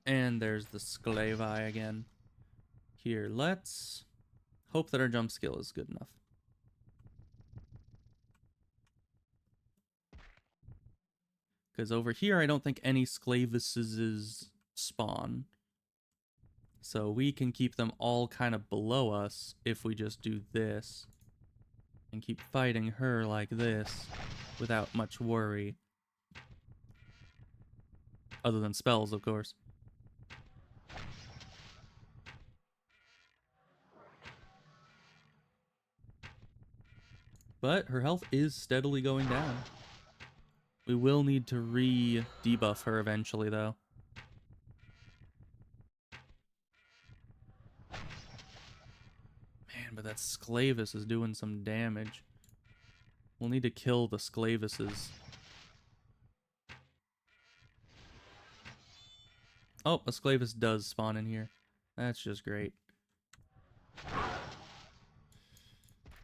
And there's the Sclavi again. Here, let's hope that our jump skill is good enough. Because over here, I don't think any Sclavises spawn. So we can keep them all kind of below us if we just do this. And keep fighting her like this without much worry. Other than spells, of course. But her health is steadily going down. We will need to re-debuff her eventually, though. Man, but that Sclavis is doing some damage. We'll need to kill the Sclavises. Oh, a Sclavis does spawn in here. That's just great.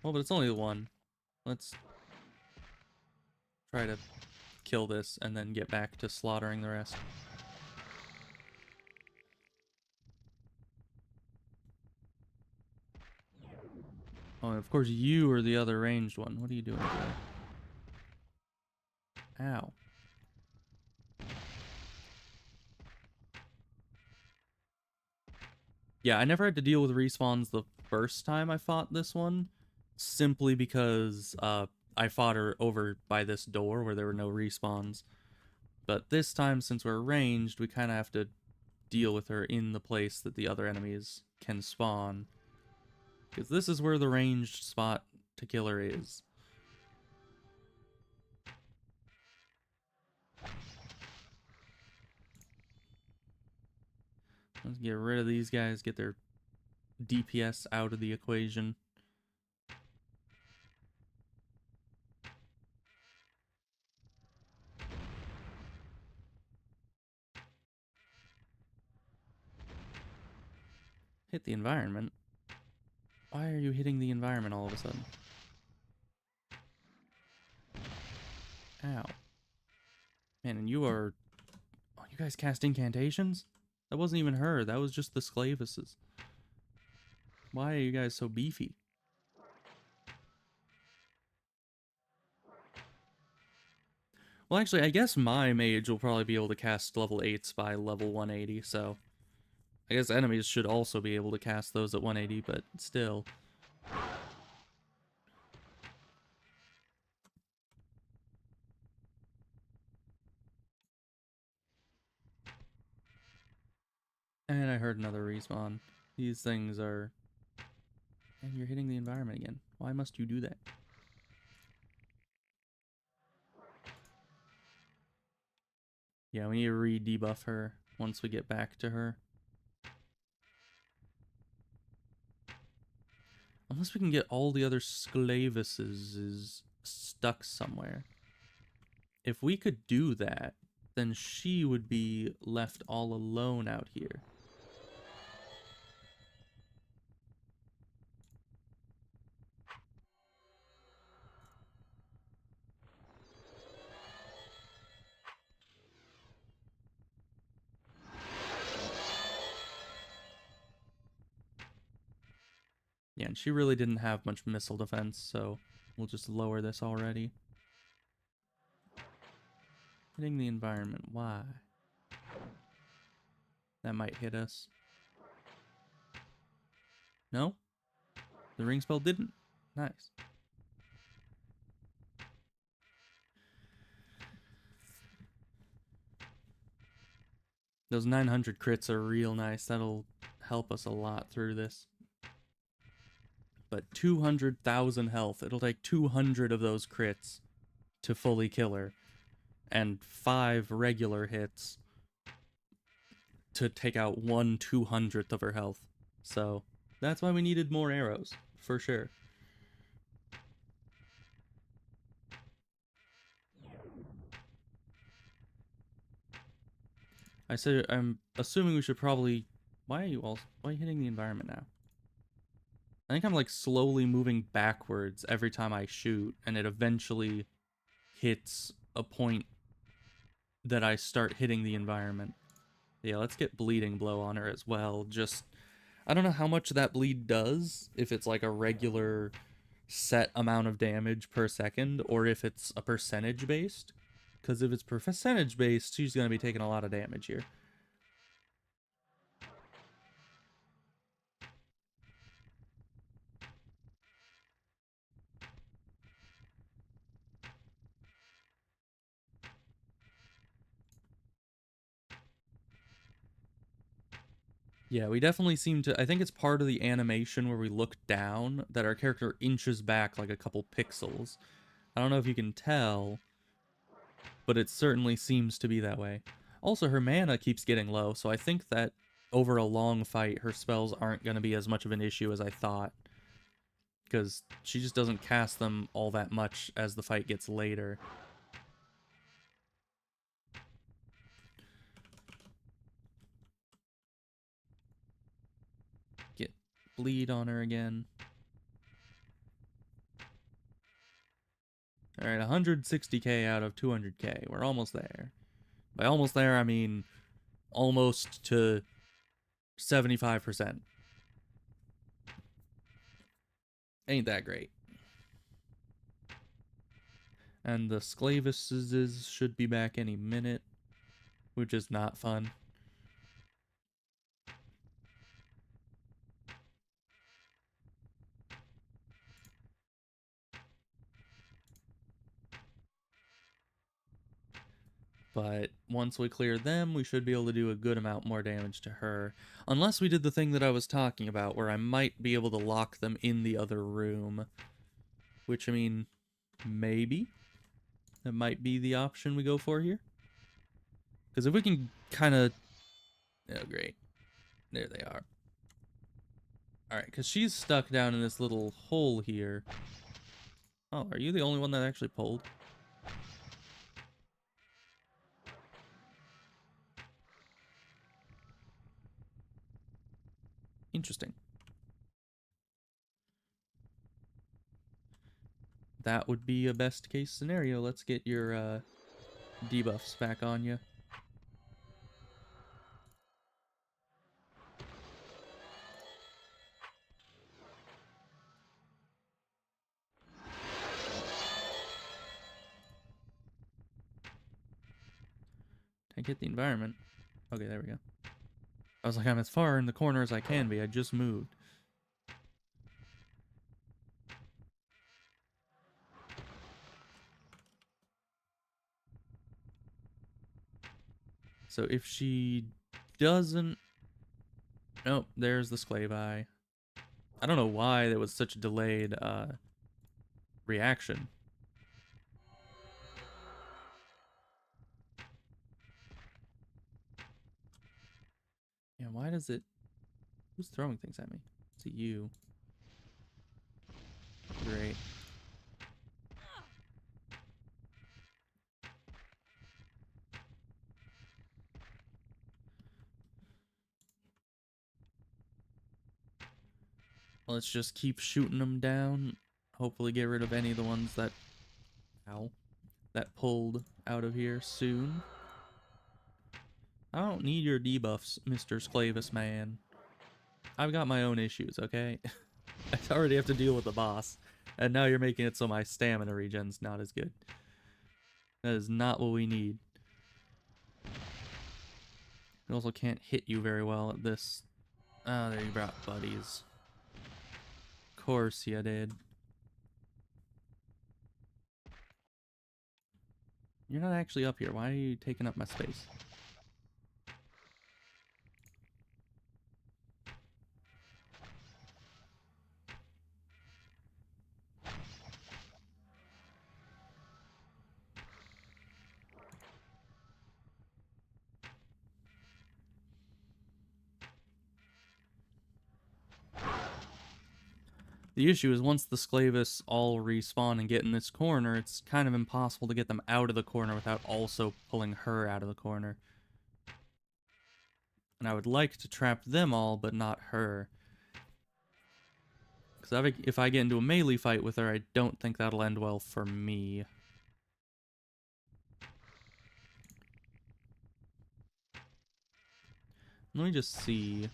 Well, but it's only the one. Let's try to kill this and then get back to slaughtering the rest. Oh, and of course you are the other ranged one. What are you doing today? Ow. Yeah, I never had to deal with respawns the first time I fought this one, simply because I fought her over by this door where there were no respawns. But this time, since we're ranged, we kind of have to deal with her in the place that the other enemies can spawn. Because this is where the ranged spot to kill her is. Let's get rid of these guys, get their DPS out of the equation. Hit the environment? Why are you hitting the environment all of a sudden? Ow. Man, and you are... Oh, you guys cast incantations? That wasn't even her, that was just the Sclavises. Why are you guys so beefy? Well, actually, I guess my mage will probably be able to cast level 8s by level 180, so... I guess enemies should also be able to cast those at 180, but still. And I heard another respawn. These things are... And you're hitting the environment again. Why must you do that? Yeah, we need to re-debuff her once we get back to her. Unless we can get all the other Sclavises stuck somewhere. If we could do that, then she would be left all alone out here. Yeah, and she really didn't have much missile defense, so we'll just lower this already. Hitting the environment, why? That might hit us. No? The ring spell didn't? Nice. Those 900 crits are real nice. That'll help us a lot through this. But 200,000 health. It'll take 200 of those crits to fully kill her. And 5 regular hits to take out 1/200th of her health. So that's why we needed more arrows, for sure. I said I'm assuming we should probably... Why are you hitting the environment now? I think I'm like slowly moving backwards every time I shoot, and it eventually hits a point that I start hitting the environment. Yeah, let's get Bleeding Blow on her as well. Just, I don't know how much that bleed does, if it's like a regular set amount of damage per second, or if it's a percentage based. Because if it's percentage based, she's going to be taking a lot of damage here. Yeah, we definitely seem to... I think it's part of the animation where we look down that our character inches back like a couple pixels. I don't know if you can tell, but it certainly seems to be that way. Also, her mana keeps getting low, so I think that over a long fight, her spells aren't going to be as much of an issue as I thought. Because she just doesn't cast them all that much as the fight gets later. Get bleed on her again. Alright, 160k out of 200k. We're almost there. By almost there, I mean almost to 75%. Ain't that great. And the Sclavises should be back any minute, which is not fun. But once we clear them, we should be able to do a good amount more damage to her. Unless we did the thing that I was talking about, where I might be able to lock them in the other room. Which, I mean, maybe. That might be the option we go for here. Because if we can kind of... Oh, great. There they are. Alright, because she's stuck down in this little hole here. Oh, are you the only one that actually pulled? Interesting. That would be a best case scenario. Let's get your debuffs back on you. Can't hit the environment. Okay, there we go. I was like, I'm as far in the corner as I can be. I just moved. So if she doesn't... Nope, there's the Sclavi. I don't know why there was such a delayed reaction. Yeah, why does it... Who's throwing things at me? Is it you? Great. Let's just keep shooting them down. Hopefully get rid of any of the ones that... Ow. That pulled out of here soon. I don't need your debuffs, Mr. Sclavis man. I've got my own issues, okay? I already have to deal with the boss. And now you're making it so my stamina regen's not as good. That is not what we need. I also can't hit you very well at this. Oh, there you brought buddies. Of course you did. You're not actually up here. Why are you taking up my space? The issue is once the Sclavis all respawn and get in this corner, it's kind of impossible to get them out of the corner without also pulling her out of the corner. And I would like to trap them all, but not her. Because if I get into a melee fight with her, I don't think that'll end well for me. Let me just see.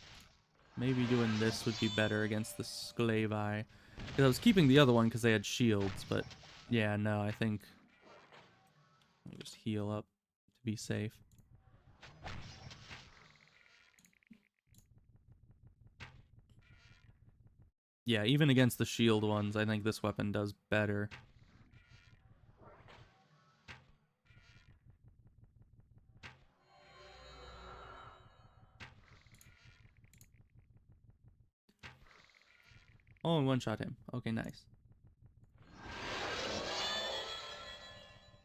Maybe doing this would be better against the Sclavi. Because I was keeping the other one because they had shields, but yeah, no, I think... Let me just heal up to be safe. Yeah, even against the shield ones, I think this weapon does better. Oh, and one-shot him. Okay, nice.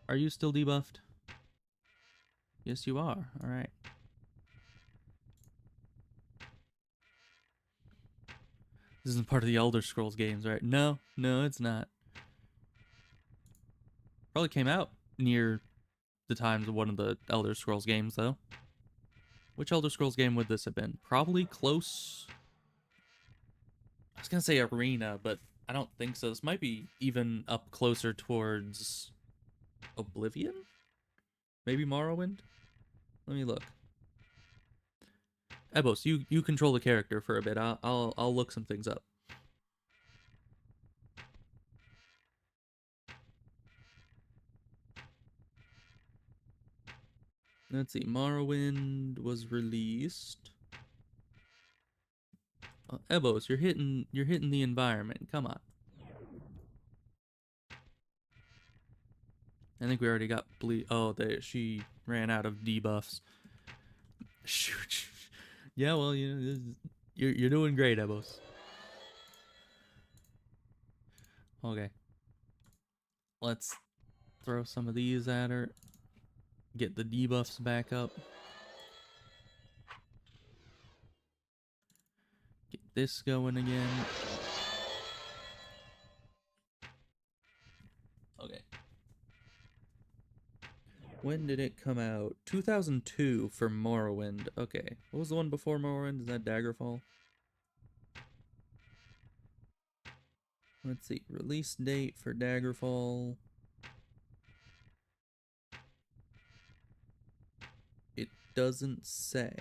Are you still debuffed? Yes, you are. Alright. This isn't part of the Elder Scrolls games, right? No, it's not. Probably came out near the times of one of the Elder Scrolls games, though. Which Elder Scrolls game would this have been? Probably close. I was gonna say Arena, but I don't think so. This might be even up closer towards Oblivion? Maybe Morrowind? Let me look. Ebos, you control the character for a bit. I'll look some things up. Let's see. Morrowind was released. Ebos, you're hitting the environment. Come on. I think we already got oh, she ran out of debuffs. Shoot. Yeah, well, you're doing great, Ebos. Okay. Let's throw some of these at her. Get the debuffs back up. Get this going again. Okay. When did it come out? 2002 for Morrowind. Okay. What was the one before Morrowind? Is that Daggerfall? Let's see. Release date for Daggerfall. It doesn't say.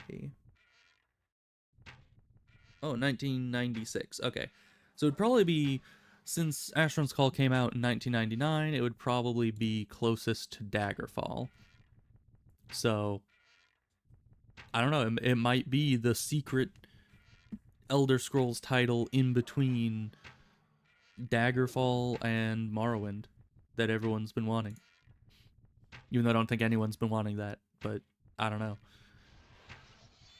Oh, 1996. Okay. So it'd probably be, since Asheron's Call came out in 1999, it would probably be closest to Daggerfall. So, I don't know. It might be the secret Elder Scrolls title in between Daggerfall and Morrowind that everyone's been wanting. Even though I don't think anyone's been wanting that, but I don't know.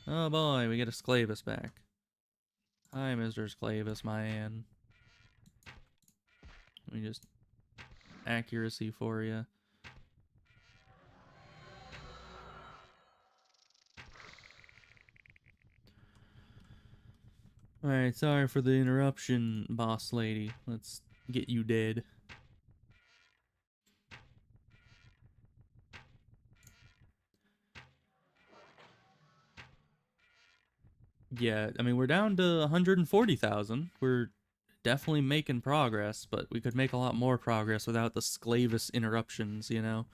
Oh boy, we get a Sclavis back. Hi, Mr. Sclavis, man. Let me just accuracy for you. Alright, sorry for the interruption, boss lady. Let's get you dead. Yeah, I mean, we're down to 140,000. We're definitely making progress, but we could make a lot more progress without the Sclavis interruptions, you know?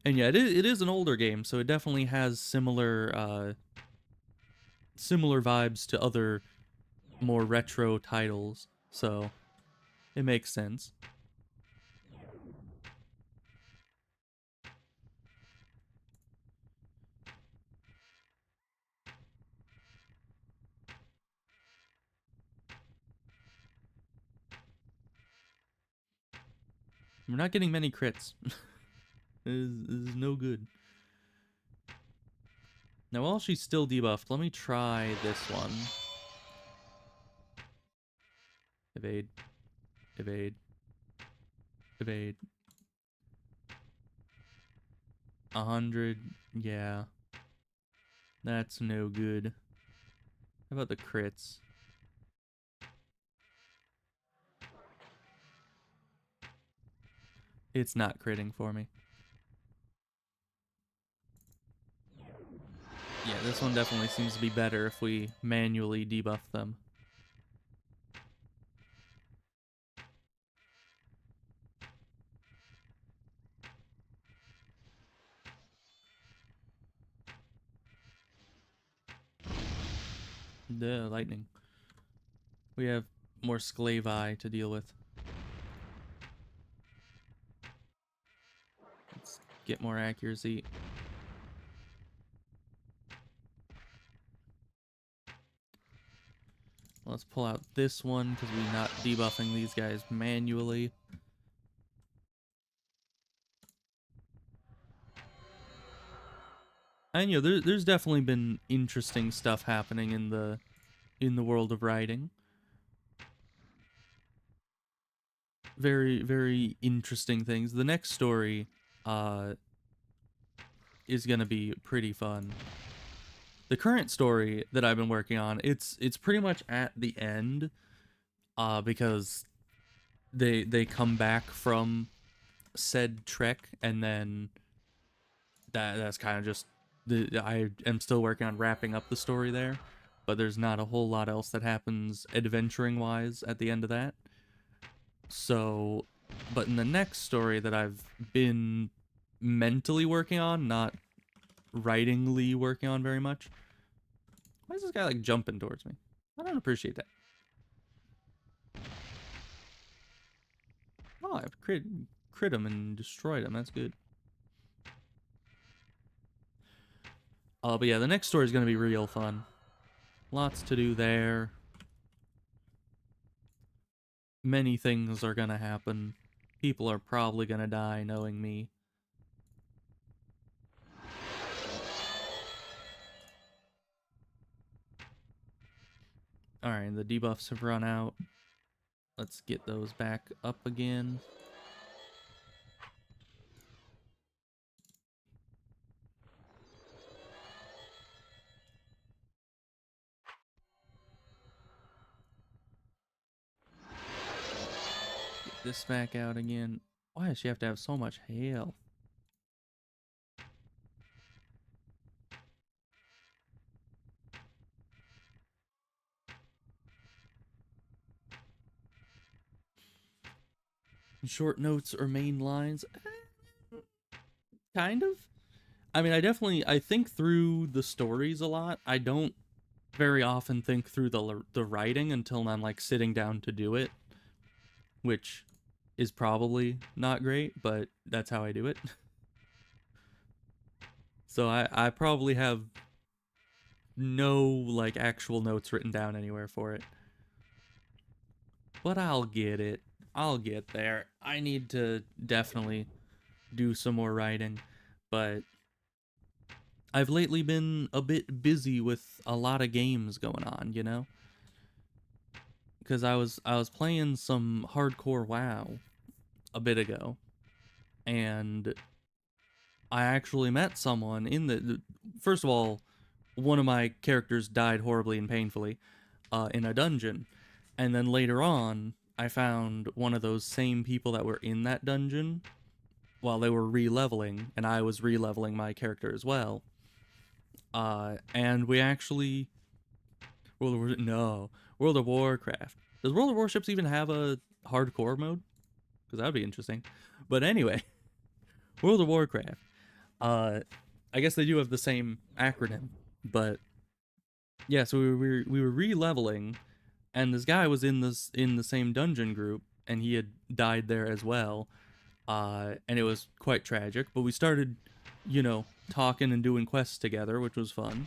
And yeah, it is an older game, so it definitely has similar vibes to other more retro titles, so it makes sense. We're not getting many crits. This is no good. Now, while she's still debuffed, let me try this one. Evade. Evade. Evade. 100. Yeah. That's no good. How about the crits? It's not critting for me. Yeah, this one definitely seems to be better if we manually debuff them. The lightning. We have more Sclavi to deal with. Let's get more accuracy. Let's pull out this one because we're not debuffing these guys manually. And there's definitely been interesting stuff happening in the world of writing. Very, very interesting things. The next story is gonna be pretty fun. The current story that I've been working on, it's pretty much at the end, because they come back from said trek, and then that's kind of just I am still working on wrapping up the story there, but there's not a whole lot else that happens adventuring wise at the end of that. So, but in the next story that I've been mentally working on, not writingly working on very much. Why is this guy like jumping towards me? I don't appreciate that. Oh, I've crit him and destroyed him. That's good. But yeah, the next story is going to be real fun. Lots to do there. many things are gonna happen. People are probably gonna die, knowing me. Alright, the debuffs have run out. Let's get those back up again. Get this back out again. Why does she have to have so much health? Short notes or main lines? Kind of. I mean, I think through the stories a lot. I don't very often think through the writing until I'm like sitting down to do it, which is probably not great, but that's how I do it. So I probably have no like actual notes written down anywhere for it. But I'll get it. I'll get there. I need to definitely do some more writing, but I've lately been a bit busy with a lot of games going on, you know? Because I was playing some hardcore WoW a bit ago, and I actually met someone in the first of all, one of my characters died horribly and painfully in a dungeon, and then later on, I found one of those same people that were in that dungeon while they were re-leveling, and I was re-leveling my character as well. And we actually World of Warcraft. Does World of Warships even have a hardcore mode? Because that'd be interesting. But anyway, World of Warcraft. Uh, I guess they do have the same acronym, but yeah. So we were re-leveling, and this guy was in the same dungeon group, and he had died there as well. And it was quite tragic. But we started, talking and doing quests together, which was fun.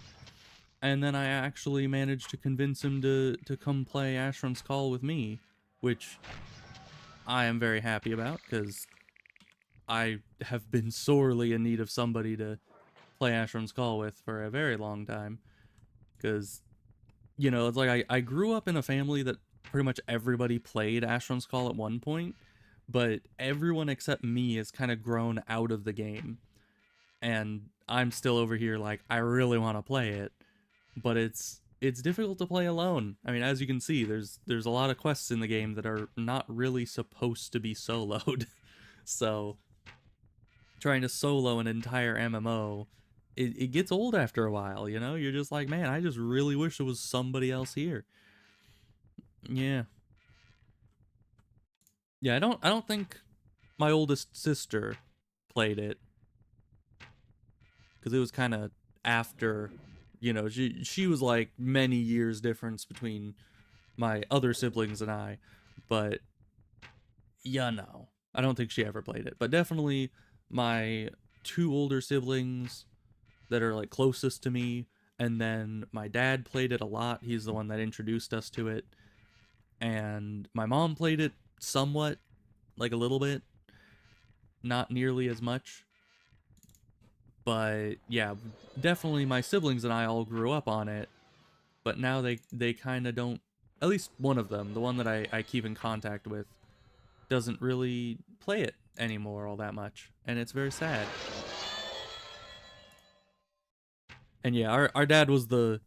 And then I actually managed to convince him to come play Asheron's Call with me, which I am very happy about because I have been sorely in need of somebody to play Asheron's Call with for a very long time. Because, it's like I grew up in a family that pretty much everybody played Asheron's Call at one point, but everyone except me has kind of grown out of the game. And I'm still over here like, I really want to play it, but it's difficult to play alone. I mean, as you can see, there's a lot of quests in the game that are not really supposed to be soloed. So trying to solo an entire MMO, it gets old after a while, you know? You're just like, man, I just really wish there was somebody else here. Yeah. Yeah, I don't think my oldest sister played it because it was kind of after, she was like many years difference between my other siblings and I, but yeah, no, I don't think she ever played it. But definitely my two older siblings that are like closest to me, and then my dad played it a lot. He's the one that introduced us to it, and my mom played it somewhat, like a little bit, not nearly as much. But yeah, definitely my siblings and I all grew up on it, but now they kind of don't. At least one of them, the one that I keep in contact with, doesn't really play it anymore all that much, and it's very sad. And yeah, our dad was the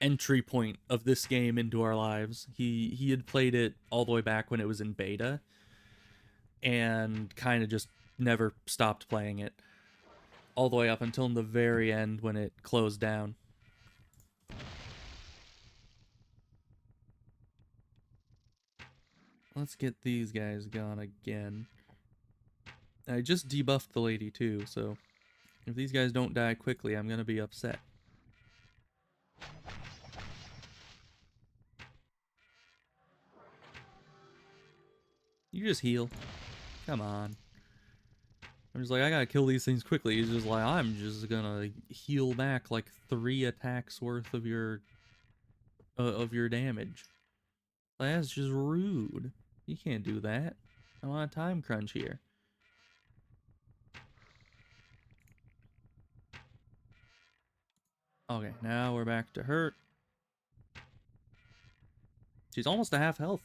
entry point of this game into our lives. He had played it all the way back when it was in beta, and kind of just never stopped playing it all the way up until the very end when it closed down. Let's get these guys gone again. I just debuffed the lady too, so if these guys don't die quickly, I'm gonna be upset. You just heal. Come on. I'm just like, I gotta kill these things quickly. He's just like, I'm just gonna heal back like 3 attacks worth of your damage. That's just rude. You can't do that. I'm on a time crunch here. Okay, now we're back to hurt. She's almost to half health.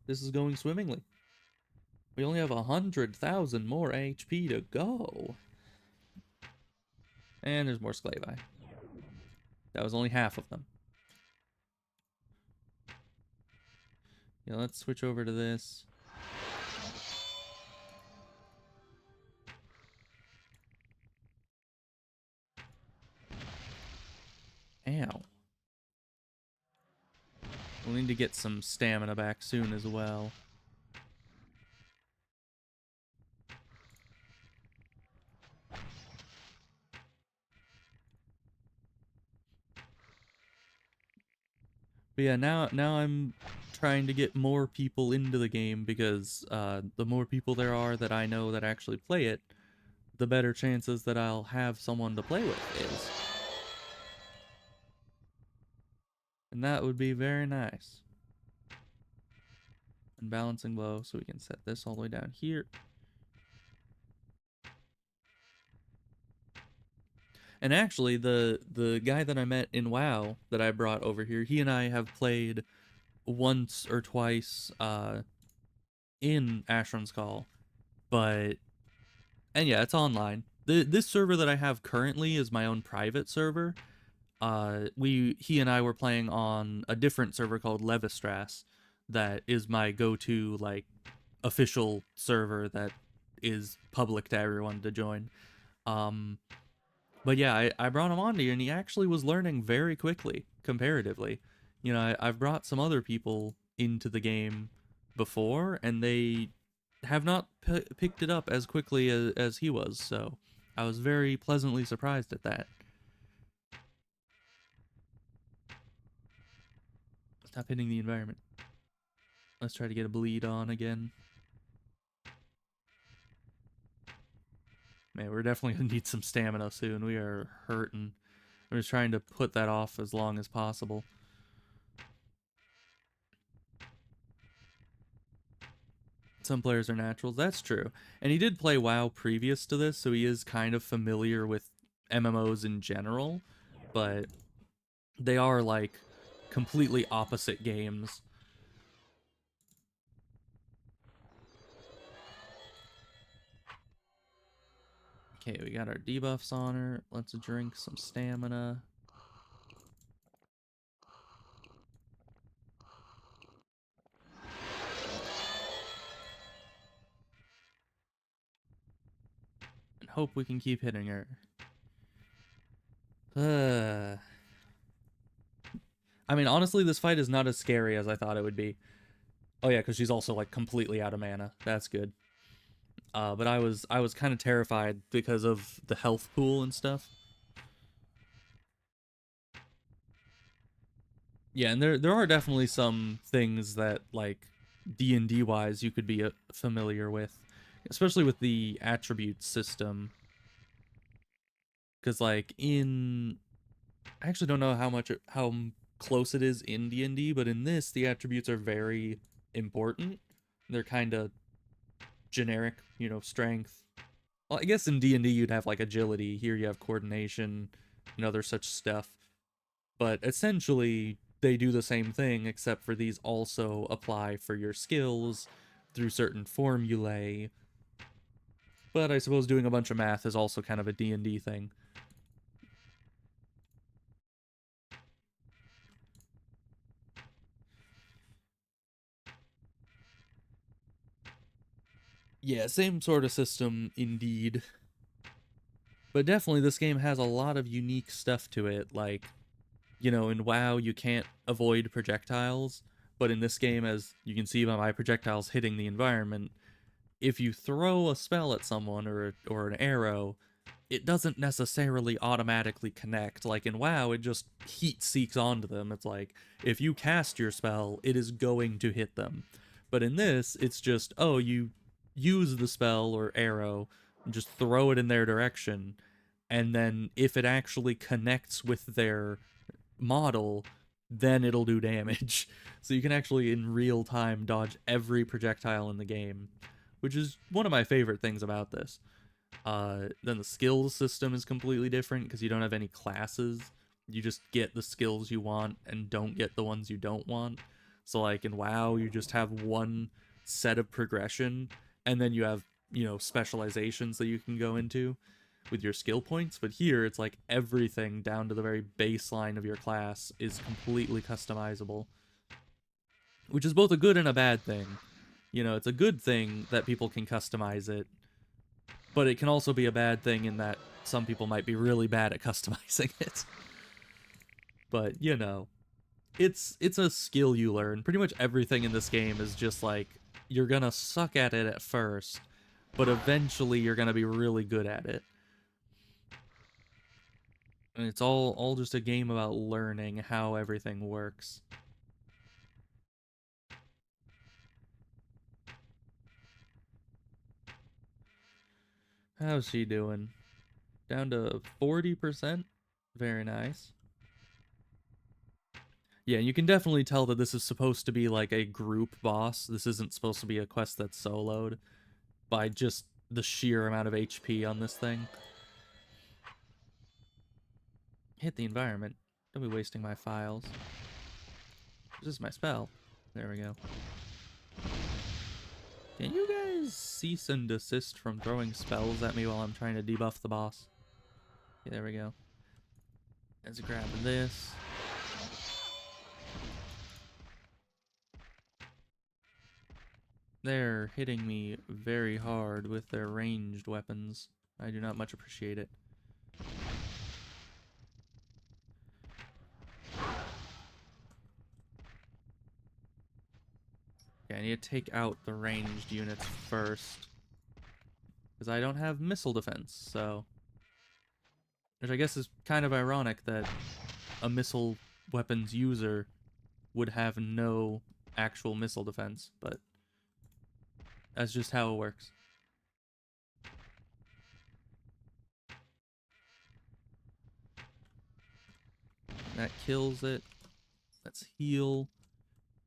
This is going swimmingly. We only have 100,000 more HP to go. And there's more Sclavi. That was only half of them. Yeah, let's switch over to this. Ow. We'll need to get some stamina back soon as well. But yeah, now I'm trying to get more people into the game because the more people there are that I know that actually play it, the better chances that I'll have someone to play with is. And that would be very nice. And balancing blow, so we can set this all the way down here. And actually, the guy that I met in WoW that I brought over here, he and I have played once or twice in Asheron's Call, and yeah, it's online. This server that I have currently is my own private server. He and I were playing on a different server called Levistras, that is my go-to like official server that is public to everyone to join. But yeah, I brought him on here, and he actually was learning very quickly, comparatively. You know, I've brought some other people into the game before, and they have not picked it up as quickly as he was, so I was very pleasantly surprised at that. Stop hitting the environment. Let's try to get a bleed on again. Man, we're definitely gonna need some stamina soon. We are hurting. I'm just trying to put that off as long as possible. Some players are naturals. That's true. And he did play WoW previous to this, so he is kind of familiar with MMOs in general, but they are like completely opposite games. Okay, we got our debuffs on her. Let's drink some stamina. And hope we can keep hitting her. I mean, honestly, this fight is not as scary as I thought it would be. Oh yeah, because she's also like completely out of mana. That's good. But I was kind of terrified because of the health pool and stuff. Yeah, and there are definitely some things that like D&D wise you could be familiar with, especially with the attribute system. Because like I actually don't know how close it is in D&D, but in this the attributes are very important. They're kind of generic, you know, strength. Well, I guess in D&D you'd have like agility. Here you have coordination and other such stuff. But essentially they do the same thing, except for these also apply for your skills through certain formulae. But I suppose doing a bunch of math is also kind of a D&D thing. Yeah, same sort of system indeed. But definitely this game has a lot of unique stuff to it. Like, you know, in WoW you can't avoid projectiles, but in this game, as you can see by my projectiles hitting the environment, if you throw a spell at someone or an arrow, it doesn't necessarily automatically connect. Like in WoW, it just heat seeks onto them. It's like, if you cast your spell, it is going to hit them. But in this, it's just, oh, you use the spell or arrow, just throw it in their direction, and then if it actually connects with their model, then it'll do damage. So you can actually in real time dodge every projectile in the game, which is one of my favorite things about this. Then the skills system is completely different because you don't have any classes. You just get the skills you want and don't get the ones you don't want. So like in WoW, you just have one set of progression, and then you have, specializations that you can go into with your skill points. But here it's like everything down to the very baseline of your class is completely customizable, which is both a good and a bad thing. It's a good thing that people can customize it, but it can also be a bad thing in that some people might be really bad at customizing it. But it's a skill you learn. Pretty much everything in this game is just like you're gonna suck at it at first, but eventually you're gonna be really good at it. And it's all just a game about learning how everything works. How's she doing? Down to 40%? Very nice. Yeah, you can definitely tell that this is supposed to be like a group boss. This isn't supposed to be a quest that's soloed by just the sheer amount of HP on this thing. Hit the environment. Don't be wasting my files. This is my spell. There we go. Can you guys cease and desist from throwing spells at me while I'm trying to debuff the boss? Okay, there we go. Let's grab this. They're hitting me very hard with their ranged weapons. I do not much appreciate it. Okay, I need to take out the ranged units first, because I don't have missile defense, so... Which I guess is kind of ironic that a missile weapons user would have no actual missile defense, but that's just how it works. That kills it. Let's heal.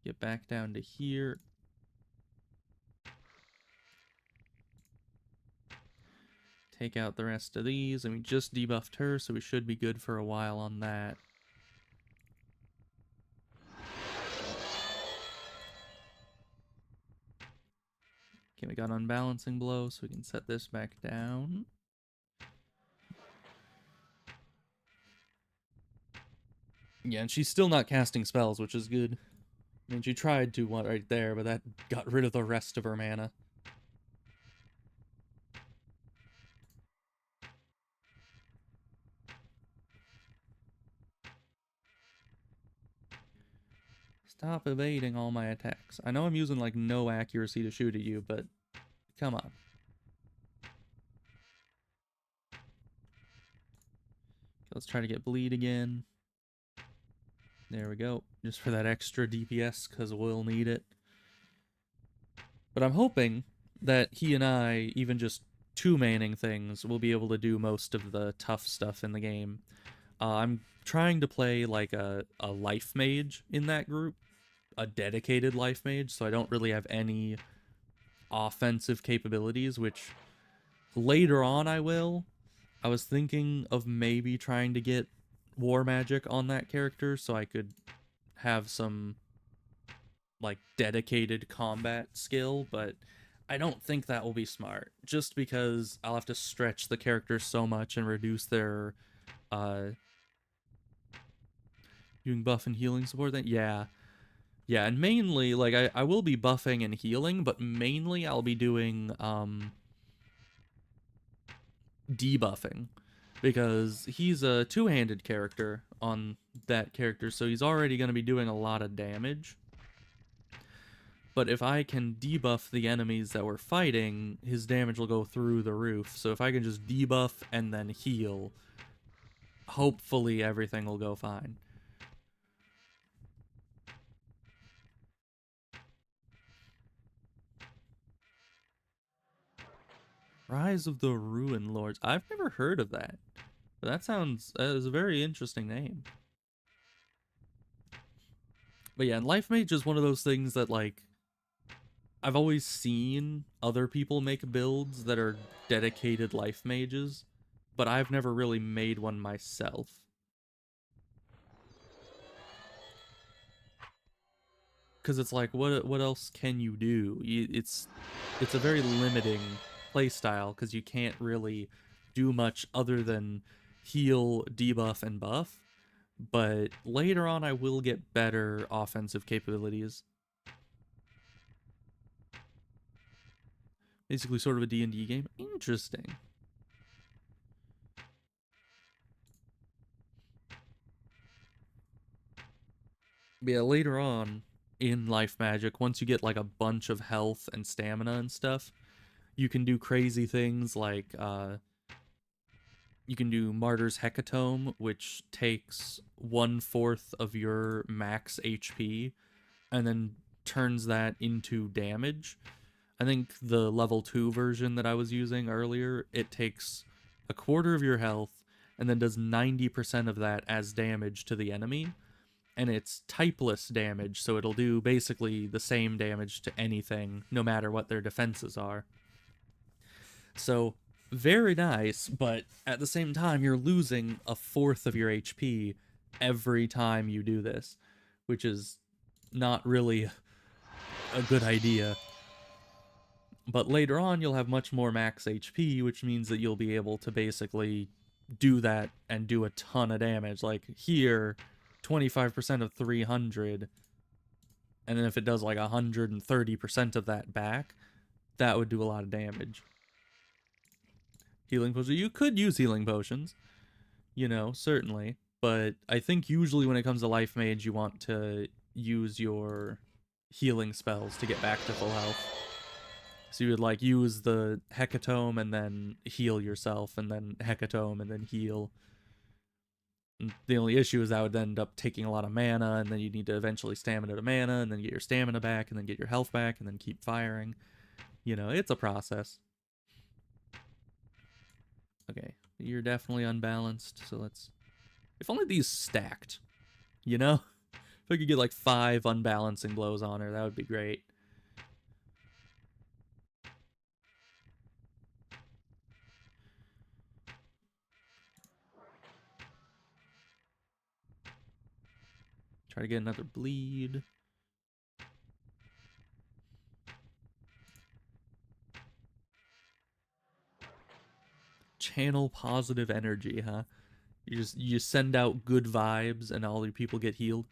Get back down to here. Take out the rest of these, and we just debuffed her, so we should be good for a while on that. Okay, we got unbalancing blow, so we can set this back down. Yeah, and she's still not casting spells, which is good. I mean, she tried to one right there, but that got rid of the rest of her mana. Stop evading all my attacks. I know I'm using, like, no accuracy to shoot at you, but come on. Let's try to get bleed again. There we go. Just for that extra DPS, because we'll need it. But I'm hoping that he and I, even just two-manning things, will be able to do most of the tough stuff in the game. I'm trying to play, like, a life mage in that group. A dedicated life mage, so I don't really have any offensive capabilities, which later on I will. I was thinking of maybe trying to get war magic on that character so I could have some like dedicated combat skill, but I don't think that will be smart, just because I'll have to stretch the character so much and reduce their doing buff and healing support then. Yeah, and mainly, like, I will be buffing and healing, but mainly I'll be doing debuffing, because he's a two-handed character on that character, so he's already going to be doing a lot of damage. But if I can debuff the enemies that we're fighting, his damage will go through the roof. So if I can just debuff and then heal, hopefully everything will go fine. Rise of the Ruin Lords. I've never heard of that. But that sounds... that is a very interesting name. But yeah, and Life Mage is one of those things that, like, I've always seen other people make builds that are dedicated Life Mages, but I've never really made one myself. Because it's like, what else can you do? It's a very limiting playstyle because you can't really do much other than heal, debuff, and buff. But later on, I will get better offensive capabilities. Basically, sort of a D&D game. Interesting. But yeah, later on in Life Magic, once you get like a bunch of health and stamina and stuff, you can do crazy things like you can do Martyr's Hecatomb, which takes 1/4 of your max HP and then turns that into damage. I think the level 2 version that I was using earlier, it takes 1/4 of your health and then does 90% of that as damage to the enemy. And it's typeless damage, so it'll do basically the same damage to anything, no matter what their defenses are. So, very nice, but at the same time, you're losing 1/4 of your HP every time you do this, which is not really a good idea. But later on, you'll have much more max HP, which means that you'll be able to basically do that and do a ton of damage. Like here, 25% of 300, and then if it does like 130% of that back, that would do a lot of damage. Healing potions. You could use healing potions, you know, certainly. But I think usually when it comes to Life Mage, you want to use your healing spells to get back to full health. So you would like use the Hecatomb and then heal yourself, and then Hecatomb and then heal. And the only issue is that would end up taking a lot of mana, and then you need to eventually stamina to mana, and then get your stamina back, and then get your health back, and then keep firing. You know, it's a process. Okay, you're definitely unbalanced, so let's... If only these stacked, you know? If I could get like 5 unbalancing blows on her, that would be great. Try to get another bleed. Channel positive energy, huh? You just send out good vibes and all your people get healed.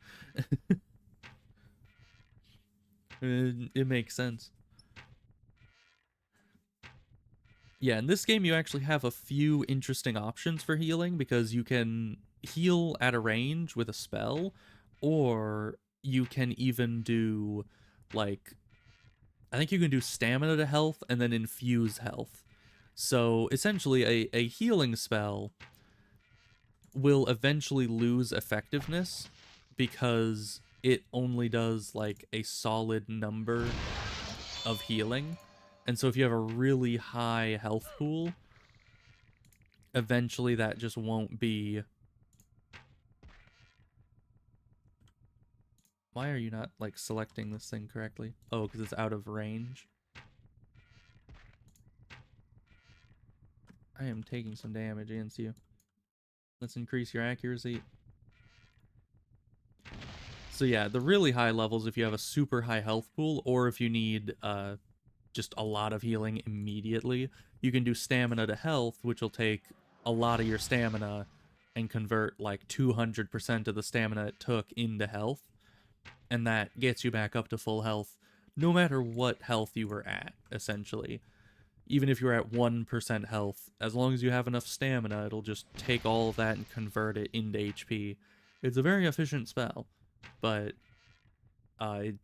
It makes sense. Yeah, in this game you actually have a few interesting options for healing because you can heal at a range with a spell, or you can even do like I think you can do stamina to health and then infuse health. So essentially a healing spell will eventually lose effectiveness because it only does like a solid number of healing. And so if you have a really high health pool, eventually that just won't be... Why are you not like selecting this thing correctly? Oh, because it's out of range. I am taking some damage against you. Let's increase your accuracy. So yeah, the really high levels, if you have a super high health pool, or if you need just a lot of healing immediately, you can do stamina to health, which will take a lot of your stamina and convert like 200% of the stamina it took into health. And that gets you back up to full health, no matter what health you were at, essentially. Even if you're at 1% health, as long as you have enough stamina, it'll just take all of that and convert it into HP. It's a very efficient spell, but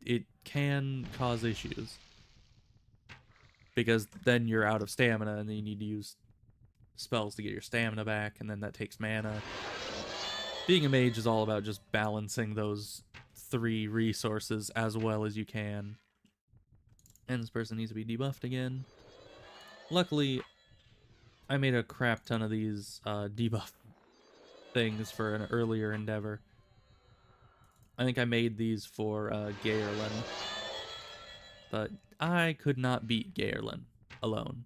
it can cause issues. Because then you're out of stamina, and then you need to use spells to get your stamina back, and then that takes mana. Being a mage is all about just balancing those 3 resources as well as you can. And this person needs to be debuffed again. Luckily, I made a crap ton of these debuff things for an earlier endeavor. I think I made these for Gaerlin, but I could not beat Gaerlin alone.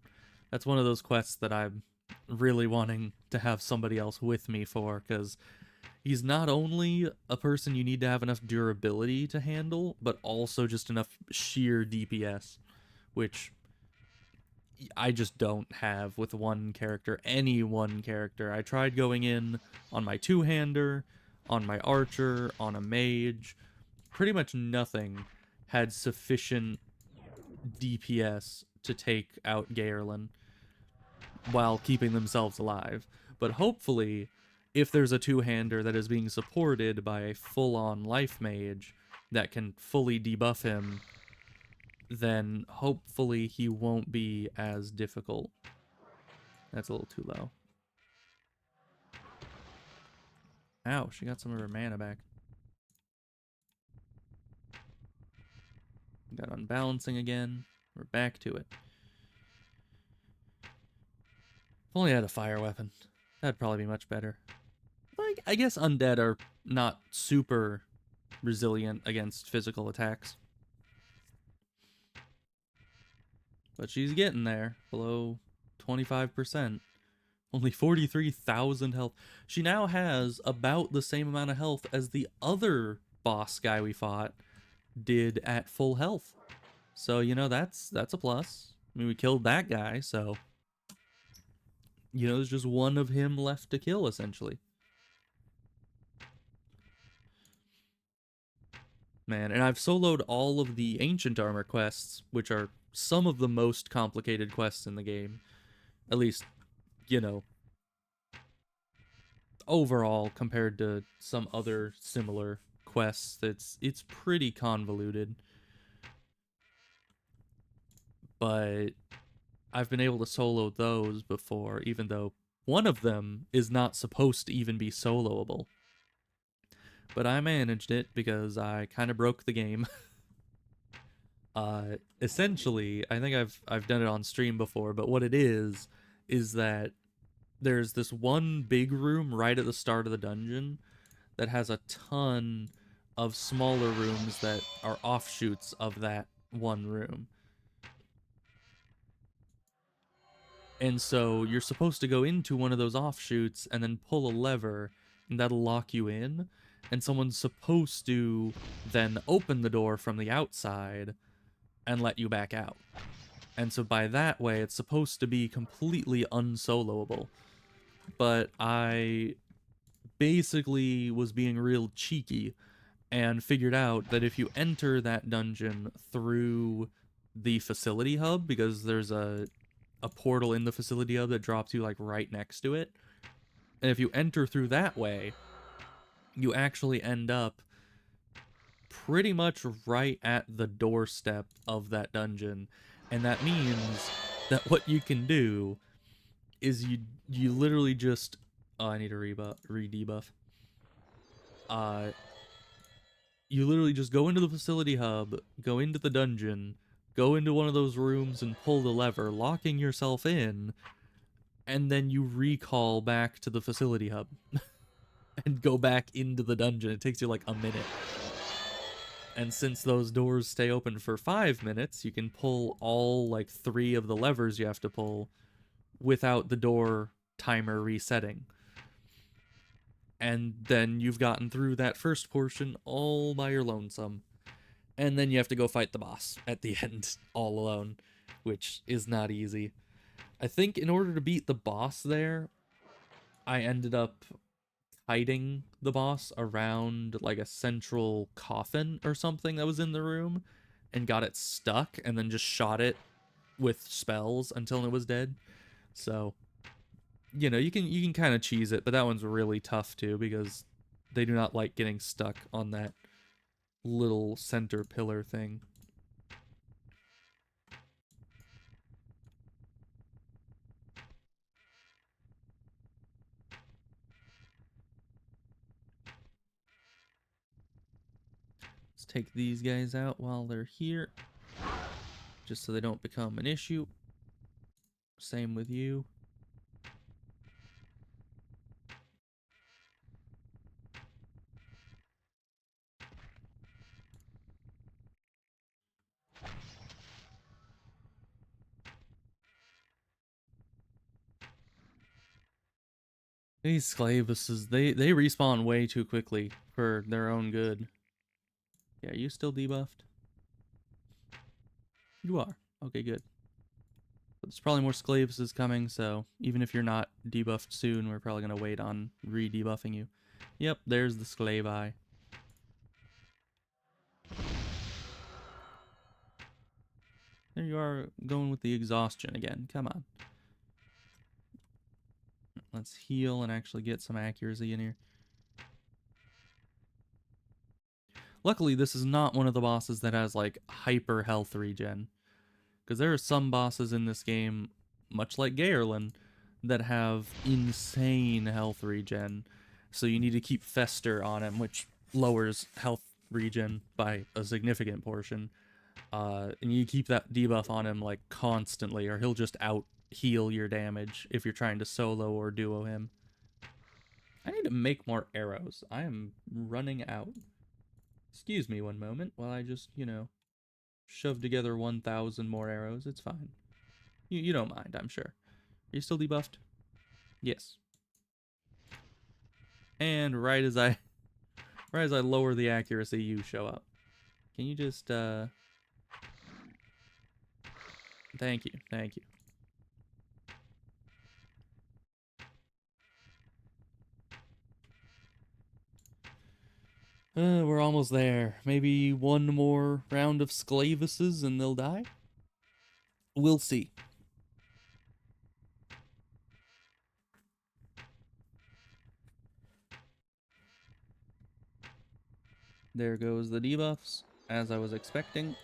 That's one of those quests that I'm really wanting to have somebody else with me for, because he's not only a person you need to have enough durability to handle, but also just enough sheer DPS, which I just don't have with one character, any one character. I tried going in on my two-hander, on my archer, on a mage. Pretty much nothing had sufficient DPS to take out Gaerlin while keeping themselves alive. But hopefully, if there's a two-hander that is being supported by a full-on life mage that can fully debuff him, then hopefully he won't be as difficult. That's a little too low. Ow, she got some of her mana back. Got unbalancing again. We're back to it. If only I had a fire weapon. That'd probably be much better. Like, I guess undead are not super resilient against physical attacks. But she's getting there. Below 25%. Only 43,000 health. She now has about the same amount of health as the other boss guy we fought did at full health. So, you know, that's a plus. I mean, we killed that guy, so... You know, there's just one of him left to kill, essentially. Man, and I've soloed all of the Ancient Armor quests, which are some of the most complicated quests in the game. At least, you know, overall, compared to some other similar quests, it's pretty convoluted. But I've been able to solo those before, even though one of them is not supposed to even be soloable. But I managed it because I kind of broke the game. Essentially, I think I've done it on stream before, but what it is that there's this one big room right at the start of the dungeon that has a ton of smaller rooms that are offshoots of that one room. And so you're supposed to go into one of those offshoots and then pull a lever, and that'll lock you in. And someone's supposed to then open the door from the outside and let you back out. And so by that way, it's supposed to be completely unsoloable. But I basically was being real cheeky and figured out that if you enter that dungeon through the facility hub, because there's a portal in the facility hub that drops you like right next to it, and if you enter through that way, you actually end up pretty much right at the doorstep of that dungeon. And that means that what you can do is you literally just... Oh, I need to re-debuff. You literally just go into the facility hub, go into the dungeon, go into one of those rooms and pull the lever, locking yourself in, and then you recall back to the facility hub and go back into the dungeon. It takes you like a minute. And since those doors stay open for 5 minutes, you can pull all like 3 of the levers you have to pull without the door timer resetting. And then you've gotten through that first portion all by your lonesome. And then you have to go fight the boss at the end all alone, which is not easy. I think in order to beat the boss there, I ended up hiding the boss around like a central coffin or something that was in the room and got it stuck and then just shot it with spells until it was dead. So, you know, you can kind of cheese it, but that one's really tough too because they do not like getting stuck on that little center pillar thing. Let's take these guys out while they're here, just so they don't become an issue. Same with you. These Sclavuses, they respawn way too quickly for their own good. Yeah, are you still debuffed? You are. Okay, good. But there's probably more Sclavuses coming, so even if you're not debuffed soon, we're probably going to wait on re-debuffing you. Yep, there's the Sclavi. There you are, going with the exhaustion again. Come on. Let's heal and actually get some accuracy in here. Luckily, this is not one of the bosses that has, like, hyper health regen. Because there are some bosses in this game, much like Gaerlin, that have insane health regen. So you need to keep Fester on him, which lowers health regen by a significant portion. And you keep that debuff on him, like, constantly, or he'll just out heal your damage if you're trying to solo or duo him. I need to make more arrows. I am running out. Excuse me one moment while I just, shove together 1,000 more arrows. It's fine. You don't mind, I'm sure. Are you still debuffed? Yes. And right as I lower the accuracy, you show up. Can you just thank you. We're almost there. Maybe one more round of Sclavuses and they'll die? We'll see. There goes the debuffs, as I was expecting.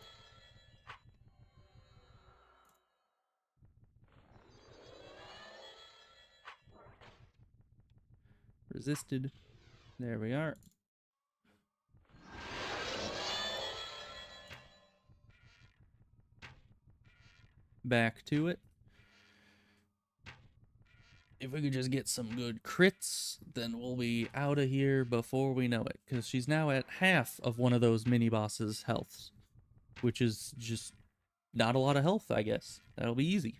Resisted. There we are. Back to it. If we could just get some good crits, then we'll be out of here before we know it. Because she's now at half of one of those mini-bosses' healths. Which is just not a lot of health, I guess. That'll be easy.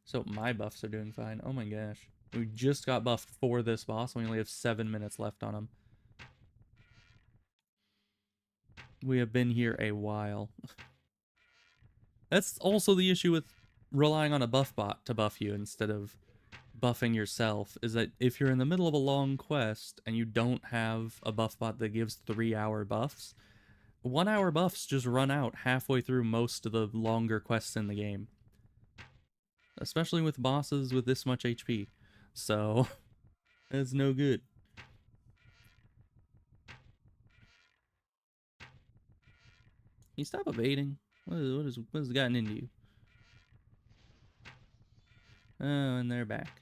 So my buffs are doing fine. Oh my gosh. We just got buffed for this boss. We only have 7 minutes left on him. We have been here a while. That's also the issue with relying on a buff bot to buff you instead of buffing yourself, is that if you're in the middle of a long quest and you don't have a buff bot that gives 3-hour buffs, 1-hour buffs just run out halfway through most of the longer quests in the game. Especially with bosses with this much HP. So, that's no good. Can you stop evading? What has gotten into you? Oh, and they're back.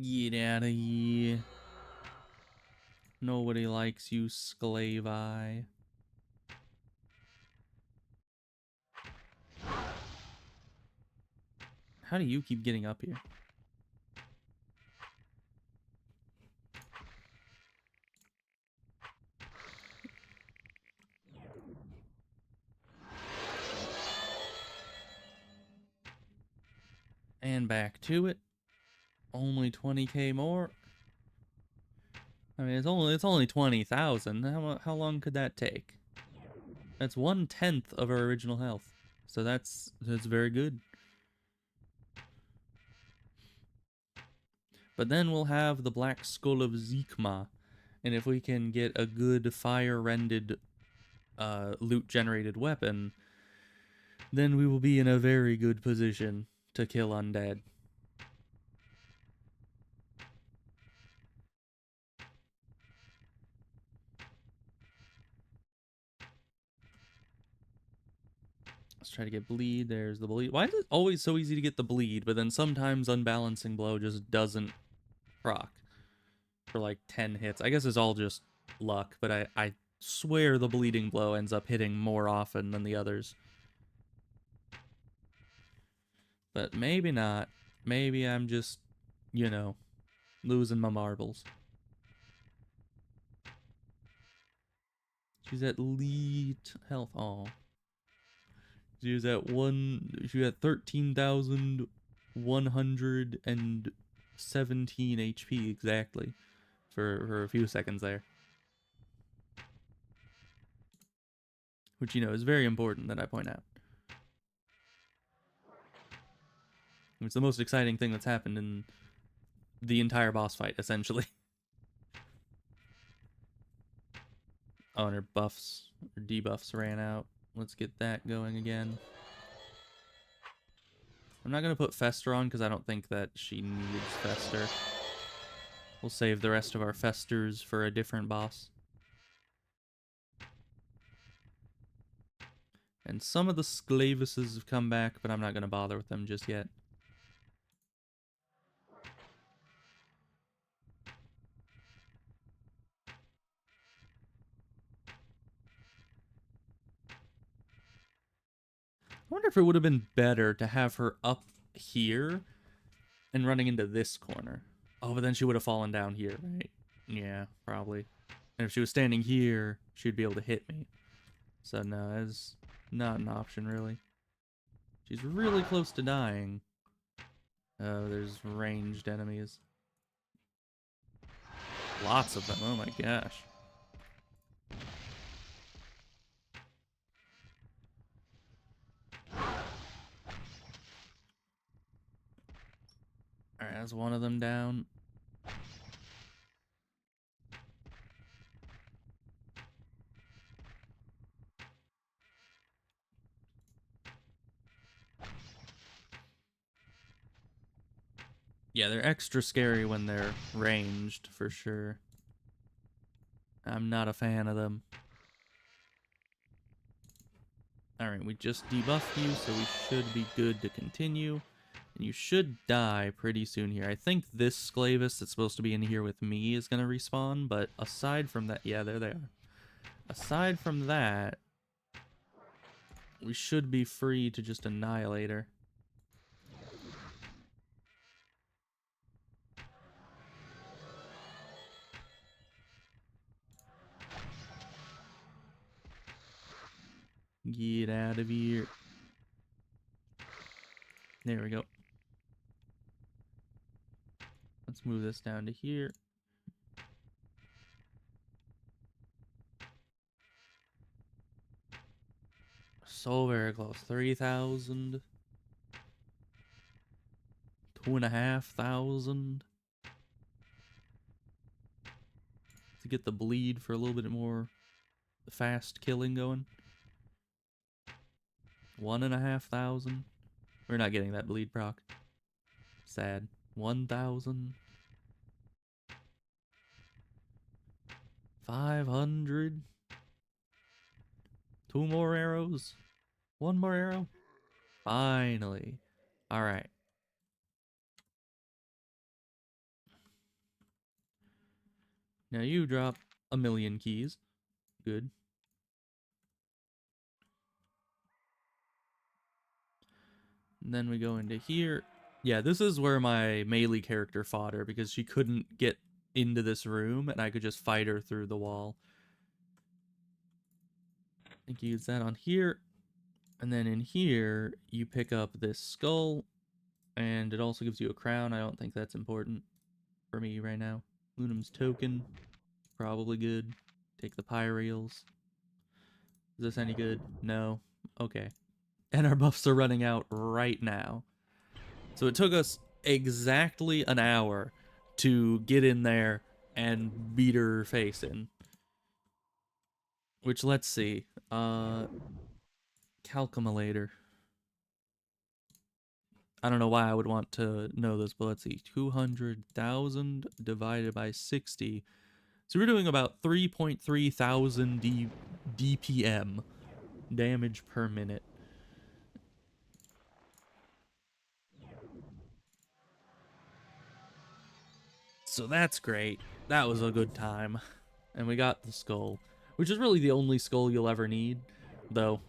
Get out of here. Nobody likes you, Sclavi. How do you keep getting up here? And back to it. Only 20k more. I mean, it's only 20,000. How long could that take? That's 1/10 of our original health. So that's very good. But then we'll have the Black Skull of Zeekma. And if we can get a good fire-rended loot-generated weapon, then we will be in a very good position to kill undead. Let's try to get bleed. There's the bleed. Why is it always so easy to get the bleed, but then sometimes Unbalancing Blow just doesn't proc for like 10 hits? I guess it's all just luck, but I swear the Bleeding Blow ends up hitting more often than the others. But maybe not. Maybe I'm just, losing my marbles. She's at elite health. Oh. She was at 13,117 HP exactly for a few seconds there. Which, is very important that I point out. It's the most exciting thing that's happened in the entire boss fight, essentially. Oh, and her buffs, her debuffs ran out. Let's get that going again. I'm not going to put Fester on because I don't think that she needs Fester. We'll save the rest of our Festers for a different boss. And some of the Sclavuses have come back, but I'm not going to bother with them just yet. I wonder if it would have been better to have her up here and running into this corner. Oh, but then she would have fallen down here, right? Yeah, probably. And if she was standing here, she'd be able to hit me. So no, that's not an option, really. She's really close to dying. Oh, there's ranged enemies. Lots of them, oh my gosh. Alright, that's one of them down. Yeah, they're extra scary when they're ranged, for sure. I'm not a fan of them. Alright, we just debuffed you, so we should be good to continue. And you should die pretty soon here. I think this Sclavus that's supposed to be in here with me is going to respawn, but aside from that... Yeah, there they are. Aside from that, we should be free to just annihilate her. Get out of here. There we go. Let's move this down to here. So very close. 3,000. 2,500. To get the bleed for a little bit more fast killing going. 1,500. We're not getting that bleed proc. Sad. 1,000. 500. 2 more arrows. 1 more arrow. Finally. Alright. Now you drop 1,000,000 keys. Good. And then we go into here. Yeah, this is where my melee character fought her because she couldn't get into this room and I could just fight her through the wall. I think you use that on here. And then in here, you pick up this skull. And it also gives you a crown. I don't think that's important for me right now. Lunum's token. Probably good. Take the pyreals. Is this any good? No. Okay. And our buffs are running out right now. So it took us exactly an hour to get in there and beat her face in. Which, let's see. Calculator. I don't know why I would want to know this, but let's see. 200,000 divided by 60. So we're doing about 3.3 thousand DPM. Damage per minute. So that's great. That was a good time. And we got the skull, which is really the only skull you'll ever need, though.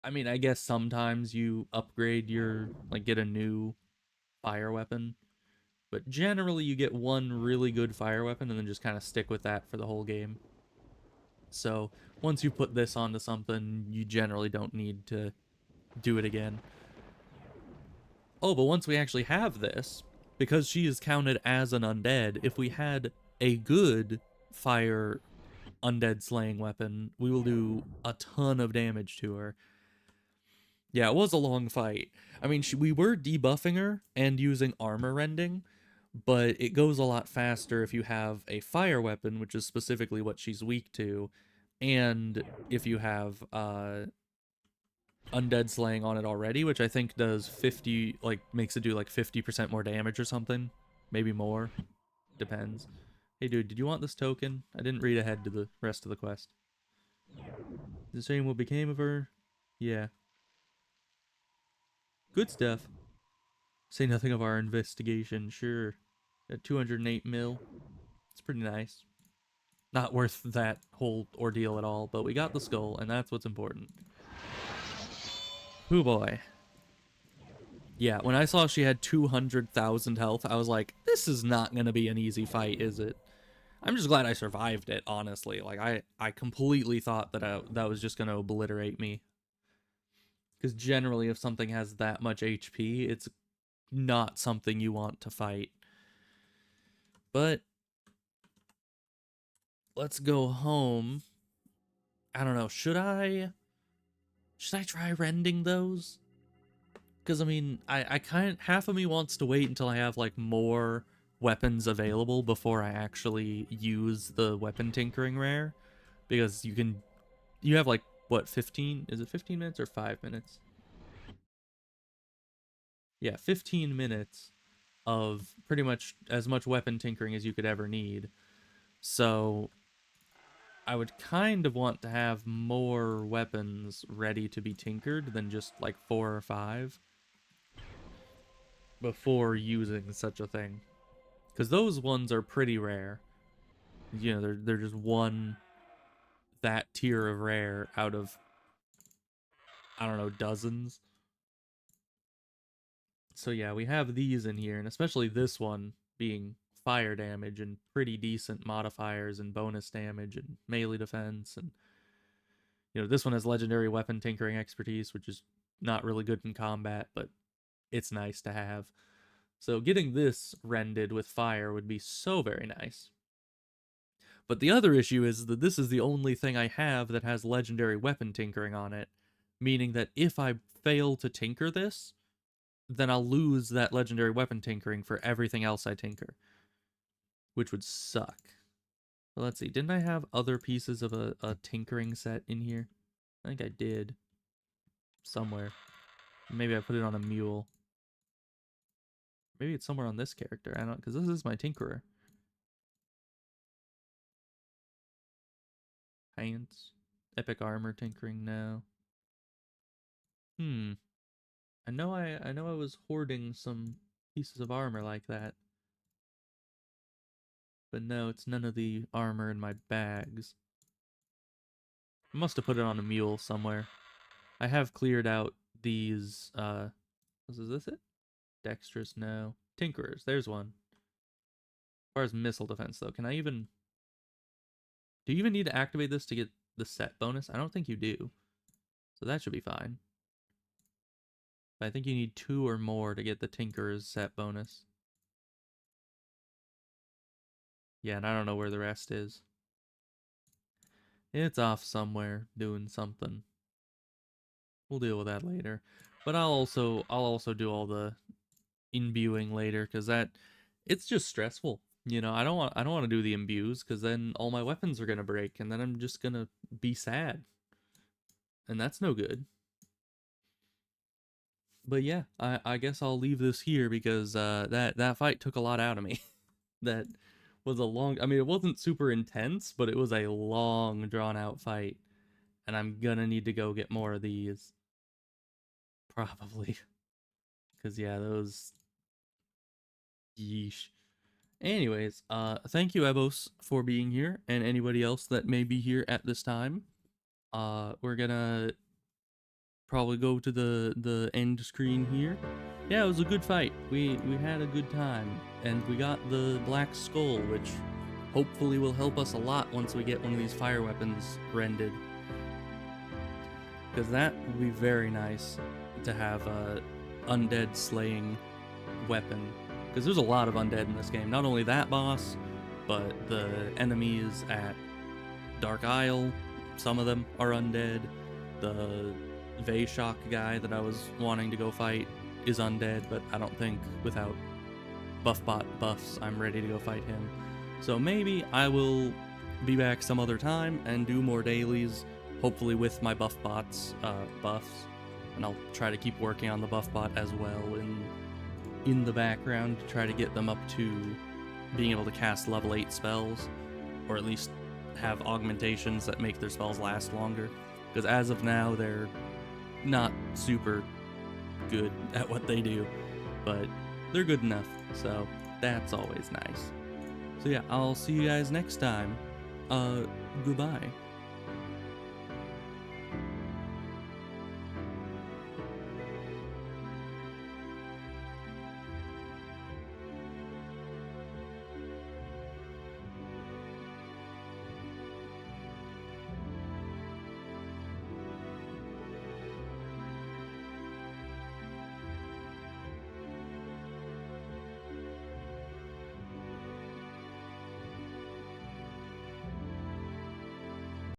I mean, I guess sometimes you upgrade your, like, get a new fire weapon. But generally you get one really good fire weapon and then just kind of stick with that for the whole game. So once you put this onto something, you generally don't need to do it again. Oh, but once we actually have this, because she is counted as an undead, if we had a good fire undead slaying weapon, we will do a ton of damage to her. Yeah, it was a long fight. I mean, we were debuffing her and using armor rending, but it goes a lot faster if you have a fire weapon, which is specifically what she's weak to, and if you have undead slaying on it already, which I think does 50, like makes it do like 50% more damage or something, maybe more, depends. Hey dude, did you want this token? I didn't read ahead to the rest of the quest. The same what became of her? Yeah. Good stuff. Say nothing of our investigation, sure. At 208 mil. It's pretty nice. Not worth that whole ordeal at all, but we got the skull, and that's what's important. Hoo boy. Yeah, when I saw she had 200,000 health, I was like, this is not gonna be an easy fight, is it? I'm just glad I survived it, honestly. Like, I completely thought that that was just gonna obliterate me. Because generally, if something has that much HP, it's not something you want to fight. But let's go home. I don't know, should I try rending those? Because I mean, I kind half of me wants to wait until I have like more weapons available before I actually use the weapon tinkering rare, because you have like what, 15, is it 15 minutes or 5 minutes? Yeah, 15 minutes of pretty much as much weapon tinkering as you could ever need. So I would kind of want to have more weapons ready to be tinkered than just like 4 or 5 before using such a thing. Because those ones are pretty rare. You know, they're just one that tier of rare out of, I don't know, dozens. So yeah, we have these in here, and especially this one being fire damage and pretty decent modifiers and bonus damage and melee defense. And you know, this one has legendary weapon tinkering expertise, which is not really good in combat, but it's nice to have. So getting this rended with fire would be so very nice. But the other issue is that this is the only thing I have that has legendary weapon tinkering on it, meaning that if I fail to tinker this, then I'll lose that legendary weapon tinkering for everything else I tinker, which would suck. But let's see, didn't I have other pieces of a tinkering set in here? I think I did. Somewhere. Maybe I put it on a mule. Maybe it's somewhere on this character. I don't, because this is my tinkerer. Pants. Epic armor tinkering now. I know I was hoarding some pieces of armor like that. But no, it's none of the armor in my bags. I must have put it on a mule somewhere. I have cleared out these, is this it? Dexterous, no. Tinkerers, there's one. As far as missile defense, though, can I even... Do you even need to activate this to get the set bonus? I don't think you do. So that should be fine. But I think you need 2 or more to get the Tinkerer's set bonus. Yeah, and I don't know where the rest is. It's off somewhere doing something. We'll deal with that later. But I'll also do all the imbuing later, because it's just stressful. You know, I don't want to do the imbues, because then all my weapons are gonna break, and then I'm just gonna be sad, and that's no good. But yeah, I guess I'll leave this here, because that fight took a lot out of me. That was a long. I mean, it wasn't super intense, but it was a long, drawn out fight, and I'm gonna need to go get more of these, probably, because yeah, those. Yeesh. Anyways, thank you, Ebos, for being here, and anybody else that may be here at this time. We're gonna probably go to the end screen here. Yeah, it was a good fight. We had a good time, and we got the black skull, which hopefully will help us a lot once we get one of these fire weapons rendered. Because that would be very nice to have a undead slaying weapon. Because there's a lot of undead in this game. Not only that boss, but the enemies at Dark Isle, some of them are undead. The Vayshock guy that I was wanting to go fight is undead, but I don't think without buffbot buffs I'm ready to go fight him. So maybe I will be back some other time and do more dailies, hopefully with my buffbots buffs, and I'll try to keep working on the buffbot as well in the background to try to get them up to being able to cast level 8 spells, or at least have augmentations that make their spells last longer, because as of now they're not super good at what they do, but they're good enough, so that's always nice. So yeah, I'll see you guys next time. Goodbye.